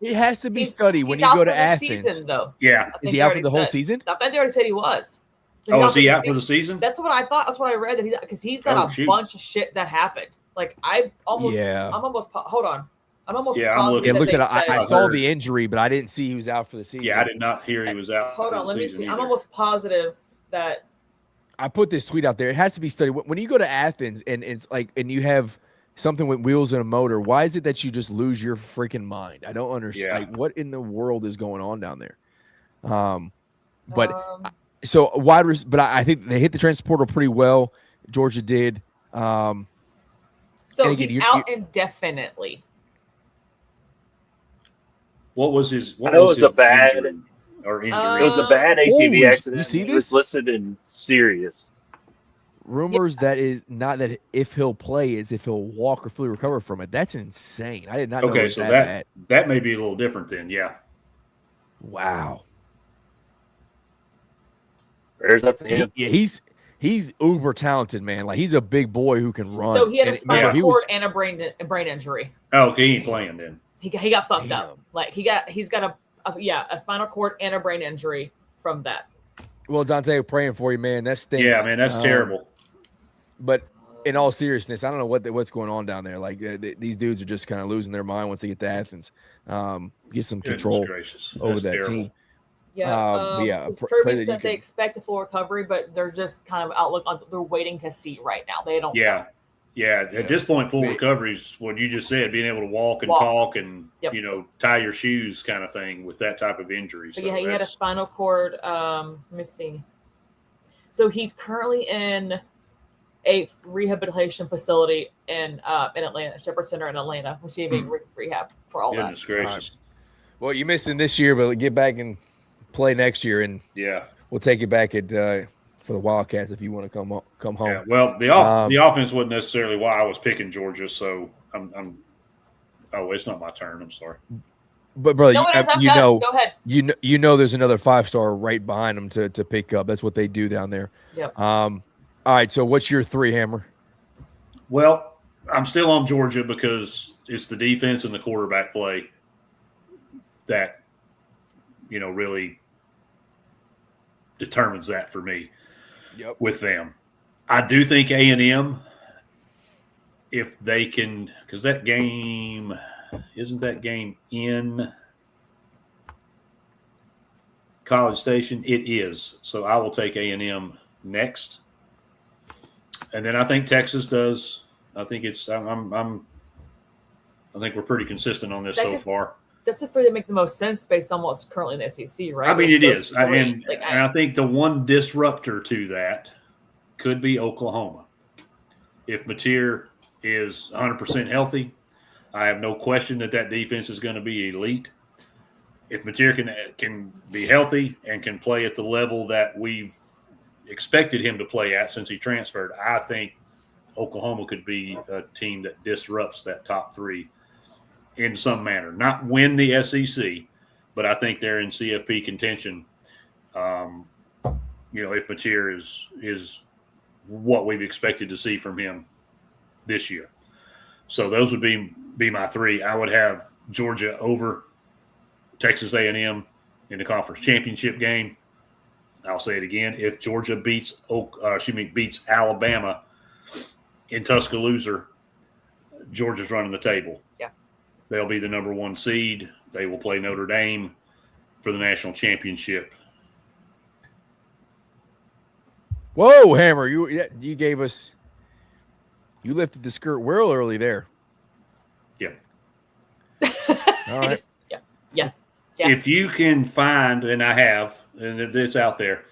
It has to be studied when you go to Athens. Season, though. Yeah, is he out for the whole season? I think they already said he was. Is he out for the season? That's what I thought. That's what I read. Because he's got a bunch of shit that happened. I'm almost hold on. I'm almost positive. I saw the injury, but I didn't see he was out for the season. Yeah, I did not hear he was out. Hold on, let me see. I'm almost positive that I put this tweet out there. It has to be studied. When you go to Athens and it's and you have something with wheels and a motor, why is it that you just lose your freaking mind? I don't understand. Yeah. What in the world is going on down there? So but I think they hit the transfer portal pretty well. Georgia did. So again, he's out indefinitely. What was his? It was a bad injury? It was a bad ATV accident. You see this? He was listed in serious. Rumors that is not that if he'll play, is if he'll walk or fully recover from it. That's insane. I did not know it was so that bad. That may be a little different then. Yeah. Wow. Prayers up to him. He's uber talented, man. He's a big boy who can run. So he had a spinal cord and a brain injury. Oh, okay, he ain't playing then. He got fucked up. He's got a spinal cord and a brain injury from that. Well, Dante, we're praying for you, man. That stinks. Yeah, man, that's terrible. But in all seriousness, I don't know what's going on down there. These dudes are just kind of losing their mind once they get to Athens. Get some control over that team. Yeah, Kirby said they expect a full recovery, but they're just kind of they're waiting to see right now. They don't. Yeah. At this point, full recovery is what you just said: being able to walk and talk and tie your shoes, kind of thing, with that type of injury. So he had a spinal cord. Let me see. So he's currently in a rehabilitation facility in Atlanta, Shepherd Center in Atlanta, which is a rehab for all Goodness that. gracious. Well, you're missing this year, but get back and play next year, and we'll take you back for the Wildcats if you want to come home. Yeah, well, the offense wasn't necessarily why I was picking Georgia, so I'm. Oh, it's not my turn. I'm sorry. But brother, go ahead. You know, there's another 5-star right behind them to pick up. That's what they do down there. Yep. All right. So what's your 3, Hammer? Well, I'm still on Georgia because it's the defense and the quarterback play that really determines that for me. Yep. With them. I do think A&M, if they can, because that game, isn't that game in College Station? It is. So I will take A&M next. And then I think Texas does. I think I think we're pretty consistent on this so far. That's the 3 that make the most sense based on what's currently in the SEC, right? I mean, it is. And I think the one disruptor to that could be Oklahoma. If Mateer is 100% healthy, I have no question that defense is going to be elite. If Mateer can be healthy and can play at the level that we've expected him to play at since he transferred, I think Oklahoma could be a team that disrupts that top three in some manner. Not win the SEC, but I think they're in CFP contention. If Mateer is what we've expected to see from him this year. So those would be my three. I would have Georgia over Texas A&M in the conference championship game. I'll say it again. If Georgia beats Alabama in Tuscaloosa, Georgia's running the table. Yeah. They'll be the number 1 seed. They will play Notre Dame for the national championship. Whoa, Hammer! You gave us. You lifted the skirt real early there. Yeah. All right. Yeah. If you can find, and I have, and it's out there,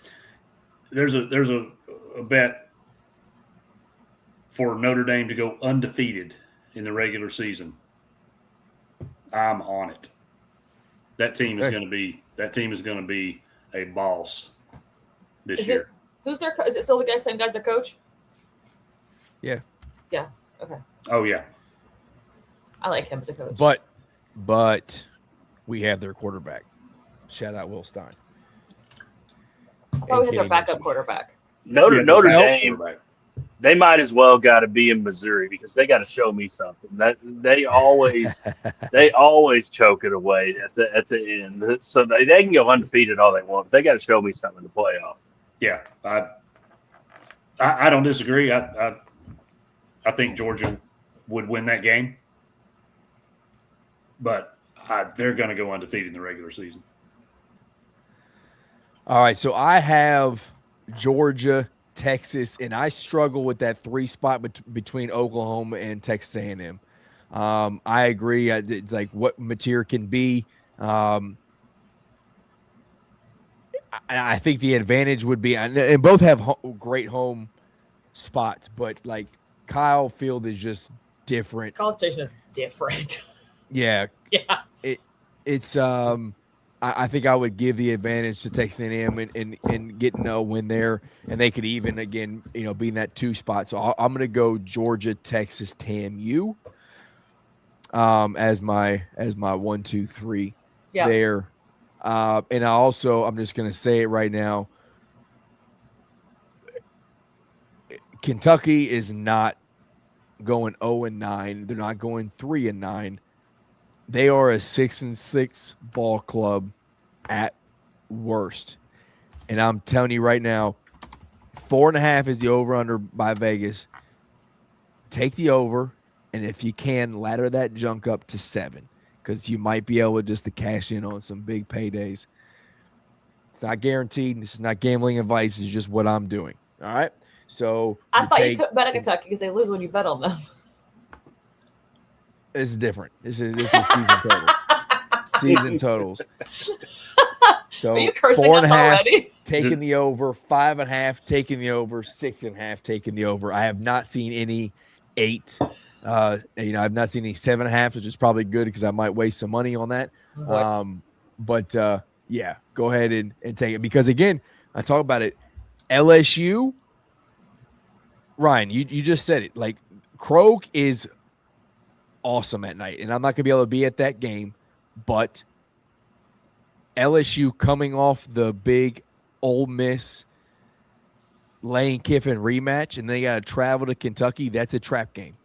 there's a bet for Notre Dame to go undefeated in the regular season. I'm on it. That team is going to be a boss this year. Who's their? Is it still the same guy's their coach? Yeah. Yeah. Okay. Oh yeah. I like him as a coach. But we have their quarterback. Shout out Will Stein. Probably hit their backup quarterback. Notre Dame. They might as well got to be in Missouri because they got to show me something. That they always choke it away at the end. So they can go undefeated all they want, but they got to show me something in the playoff. Yeah, I don't disagree. I think Georgia would win that game, but they're going to go undefeated in the regular season. All right, so I have Georgia, Texas, and I struggle with that 3 spot between Oklahoma and Texas A&M. I agree. It's like what Mateer can be. I think the advantage would be, and both have great home spots, but like Kyle Field is just different. College Station is different. Yeah. Yeah. It's I think I would give the advantage to Texas A&M and getting a win there, and they could even again be in that 2 spot. So I'm going to go Georgia, Texas, TAMU as my 1, 2, 3 there. And I'm just going to say it right now. Kentucky is not going 0-9. They're not going 3-9. They are a 6-6 ball club at worst. And I'm telling you right now, 4.5 is the over-under by Vegas. Take the over, and if you can, ladder that junk up to 7. Because you might be able to cash in on some big paydays. It's not guaranteed. This is not gambling advice. It's just what I'm doing. All right? So I thought you couldn't bet on Kentucky because they lose when you bet on them. This is different. This is season totals. Season totals. So are you cursing us already? Taking the over, 5.5 taking the over, 6.5 taking the over. I have not seen any 8. I've not seen any 7.5, which is probably good because I might waste some money on that. But go ahead and take it because again, I talk about it. LSU, Ryan, you just said it. Like Krogue is awesome at night, and I'm not gonna be able to be at that game, but LSU coming off the big Ole Miss Lane Kiffin rematch, and they got to travel to Kentucky. That's a trap game.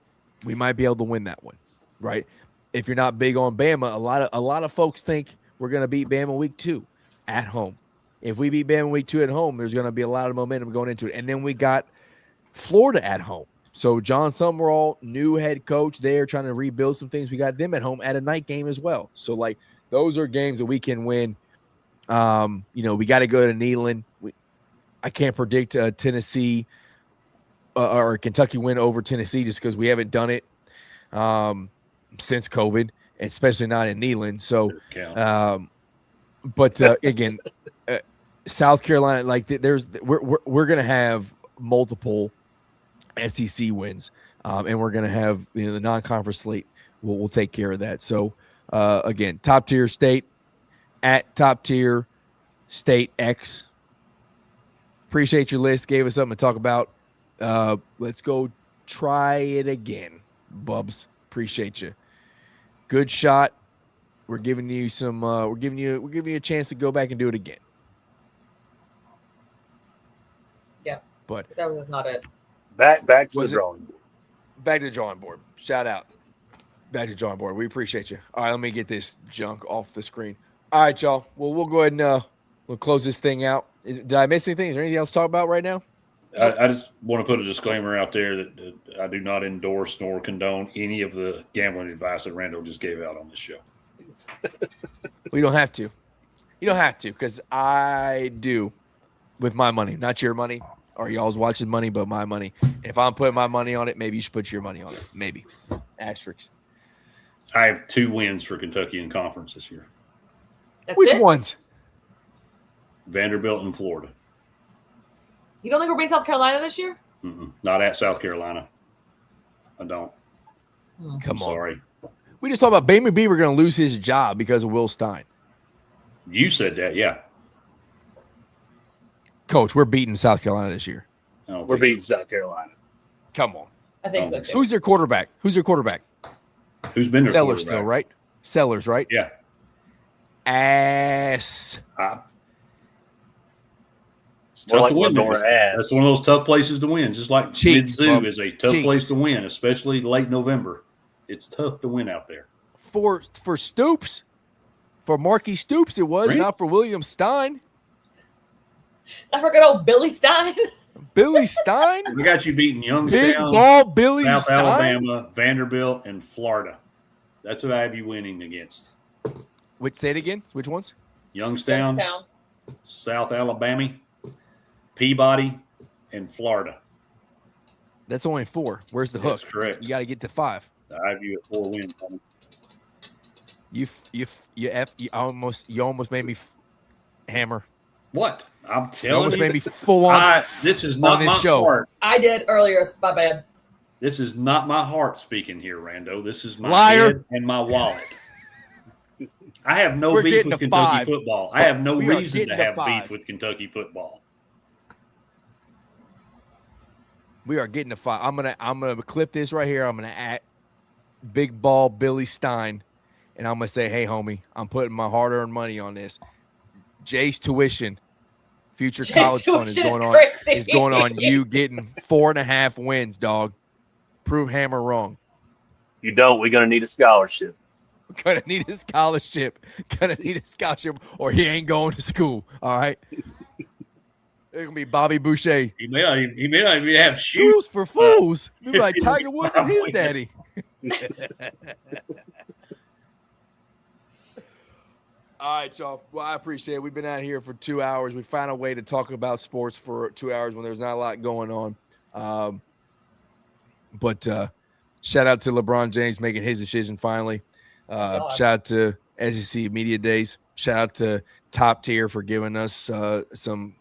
We might be able to win that one, right? If you're not big on Bama, a lot of folks think we're going to beat Bama week 2 at home. If we beat Bama week 2 at home, there's going to be a lot of momentum going into it. And then we got Florida at home. So John Summerall, new head coach there, trying to rebuild some things. We got them at home at a night game as well. So like those are games that we can win. We got to go to Neyland. I can't predict Tennessee or Kentucky win over Tennessee just because we haven't done it since COVID, especially not in Neyland. So, again, South Carolina, like we're gonna have multiple SEC wins, and we're gonna have the non-conference slate we'll take care of that. So again, Top Tier State at Top Tier State X. Appreciate your list. Gave us something to talk about. Let's go try it again, Bubs. Appreciate you. Good shot. We're giving you some. We're giving you a chance to go back and do it again. Yeah, but that was not it. Back to the drawing board. Back to the drawing board. Shout out. Back to the drawing board. We appreciate you. All right, let me get this junk off the screen. All right, y'all. Well, we'll go ahead and we'll close this thing out. Did I miss anything? Is there anything else to talk about right now? I just want to put a disclaimer out there that I do not endorse nor condone any of the gambling advice that Randall just gave out on this show. We don't have to. You don't have to, because I do with my money, not your money or y'all's watching money, but my money. If I'm putting my money on it, maybe you should put your money on it. Maybe. Asterisk. I have 2 wins for Kentucky in conference this year. Which ones? Vanderbilt and Florida. You don't think we're beating South Carolina this year? Not at South Carolina. I don't. Come on. Sorry. We just talked about Baby B. We're going to lose his job because of Will Stein. You said that, yeah. Coach, we're beating South Carolina this year. We're beating South Carolina. Come on. I think so too. Who's their quarterback? Who's been their Sellers quarterback? still, right? Sellers, right? Yeah. Ass. It's tough to win. Ass. That's one of those tough places to win. Just like Mizzou is a tough place to win, especially late November. It's tough to win out there. For Stoops, for Marky Stoops, it was, not for William Stein. I forgot old Billy Stein. Billy Stein? We got you beating Youngstown, Big ball Billy South Stein? Alabama, Vanderbilt, and Florida. That's what I have you winning against. Say it again. Which ones? Youngstown, South Alabama, Peabody, and Florida. That's only 4. Where's the hook? That's correct. You got to get to 5. I have you at 4 wins. You almost made me hammer. What? I'm You telling almost you. made me full on. This is not on my this show. heart. I did earlier. My bad. This is not my heart speaking here, Rando. This is my Liar. head and my wallet. I have no We're beef getting with to Kentucky 5. football. I have no We are reason getting to to have 5. beef with Kentucky football. We are getting to 5. I'm gonna clip this right here. I'm gonna add Big Ball Billy Stein, and I'm gonna say, hey, homie, I'm putting my hard-earned money on this. Jay's tuition, future college fund is going on you getting 4.5 wins, dog. Prove Hammer wrong. You don't. We're gonna need a scholarship. Gonna need a scholarship. Or he ain't going to school. All right. It's gonna be Bobby Boucher. He may not even have shoes. Shoes for fools. Be like Tiger Woods and his daddy. All right, y'all. Well, I appreciate it. We've been out here for 2 hours. We found a way to talk about sports for 2 hours when there's not a lot going on. But shout out to LeBron James making his decision finally. Shout out to SEC Media Days. Shout out to Top Tier for giving us some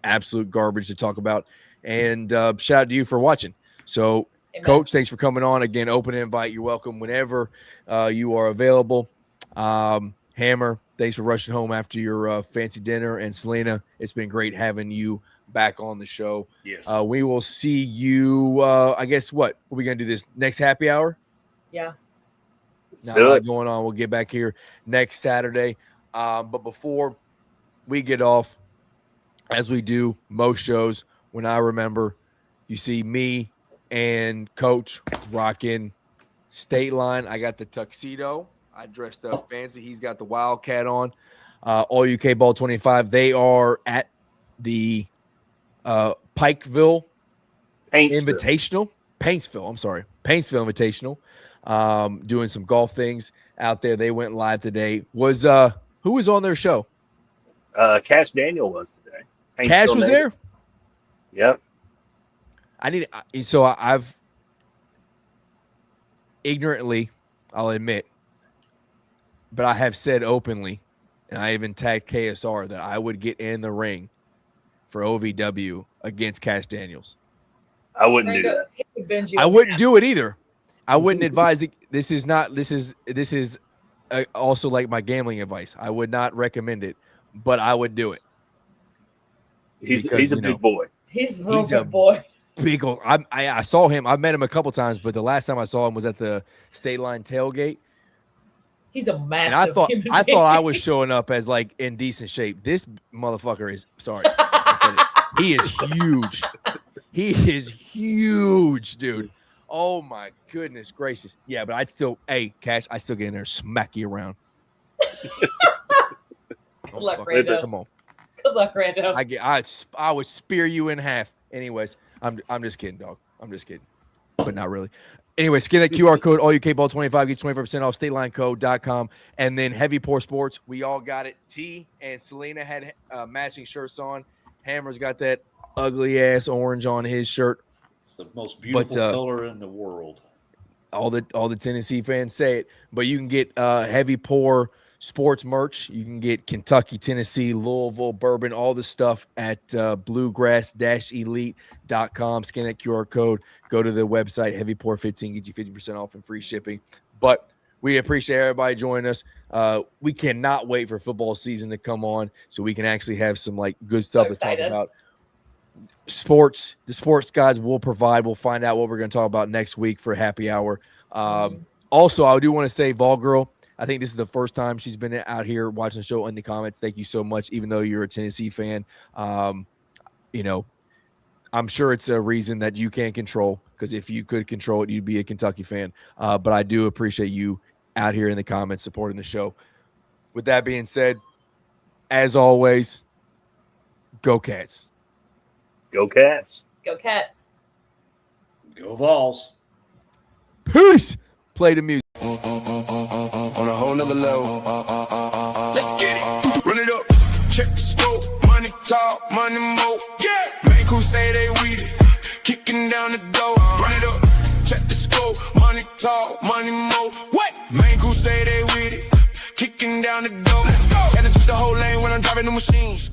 absolute garbage to talk about. And shout out to you for watching. So, Amen. Coach, thanks for coming on. Again, open invite. You're welcome whenever you are available. Hammer, thanks for rushing home after your fancy dinner. And Selena, it's been great having you back on the show. Yes. We will see you, I guess, what? Are we going to do this next happy hour? Yeah. Not a lot going on. We'll get back here next Saturday. But before we get off, as we do most shows, when I remember, you see me and Coach rocking State Line. I got the tuxedo. I dressed up fancy. He's got the Wildcat on. All UK Ball 25. They are at the Paintsville Invitational. Paintsville Invitational. Doing some golf things out there. They went live today. Who was on their show? Cash Daniel was today. Cash was there? Yep. I've ignorantly, I'll admit, but I have said openly, and I even tagged KSR, that I would get in the ring for OVW against Cash Daniels. I wouldn't do that. I wouldn't do it either. I wouldn't advise it. This is also like my gambling advice. I would not recommend it, but I would do it. He's Because, a you big know, boy. He's a real He's a good boy. big old. I saw him. I met him a couple times, but the last time I saw him was at the State Line tailgate. He's a massive. And I thought human I being. thought I was showing up as like in decent shape. This motherfucker is sorry. I said it. He is huge. He is huge, dude. Oh my goodness gracious. Yeah, but hey, Cash, I still get in there and smack you around. Good luck, fuck. Rando. Come on. Good luck, Rando. I would spear you in half. Anyways, I'm just kidding, dog. I'm just kidding. But not really. Anyway, scan that QR code, all you K-Ball 25, get 25% off, statelinecode.com. And then Heavy Pour Sports, we all got it. T and Selena had matching shirts on. Hammer's got that ugly ass orange on his shirt. It's the most beautiful color in the world. All the Tennessee fans say it. But you can get Heavy Pour Sports merch. You can get Kentucky, Tennessee, Louisville, bourbon, all the stuff at bluegrass-elite.com. Scan that QR code. Go to the website, Heavy Pour 15, get you 50% off and free shipping. But we appreciate everybody joining us. We cannot wait for football season to come on so we can actually have some like good stuff to talk about. Sports, the sports guys will provide. We'll find out what we're going to talk about next week for happy hour. Also, I do want to say, Vol Girl, I think this is the first time she's been out here watching the show in the comments. Thank you so much, even though you're a Tennessee fan. You know, I'm sure it's a reason that you can't control, because if you could control it, you'd be a Kentucky fan. But I do appreciate you out here in the comments supporting the show. With that being said, as always, go Cats. Go Cats. Go Cats. Go Vols. Peace. Play the music. On a whole nother level. Let's get it. Run it up. Check the scope. Money talk, money mo. Yeah. Main crew say they weed it. Kicking down the door. Run it up. Check the scope. Money talk, money mo. What? Main crew say they weed it. Kicking down the door. Let's go. And it's just the whole lane when I'm driving the machines.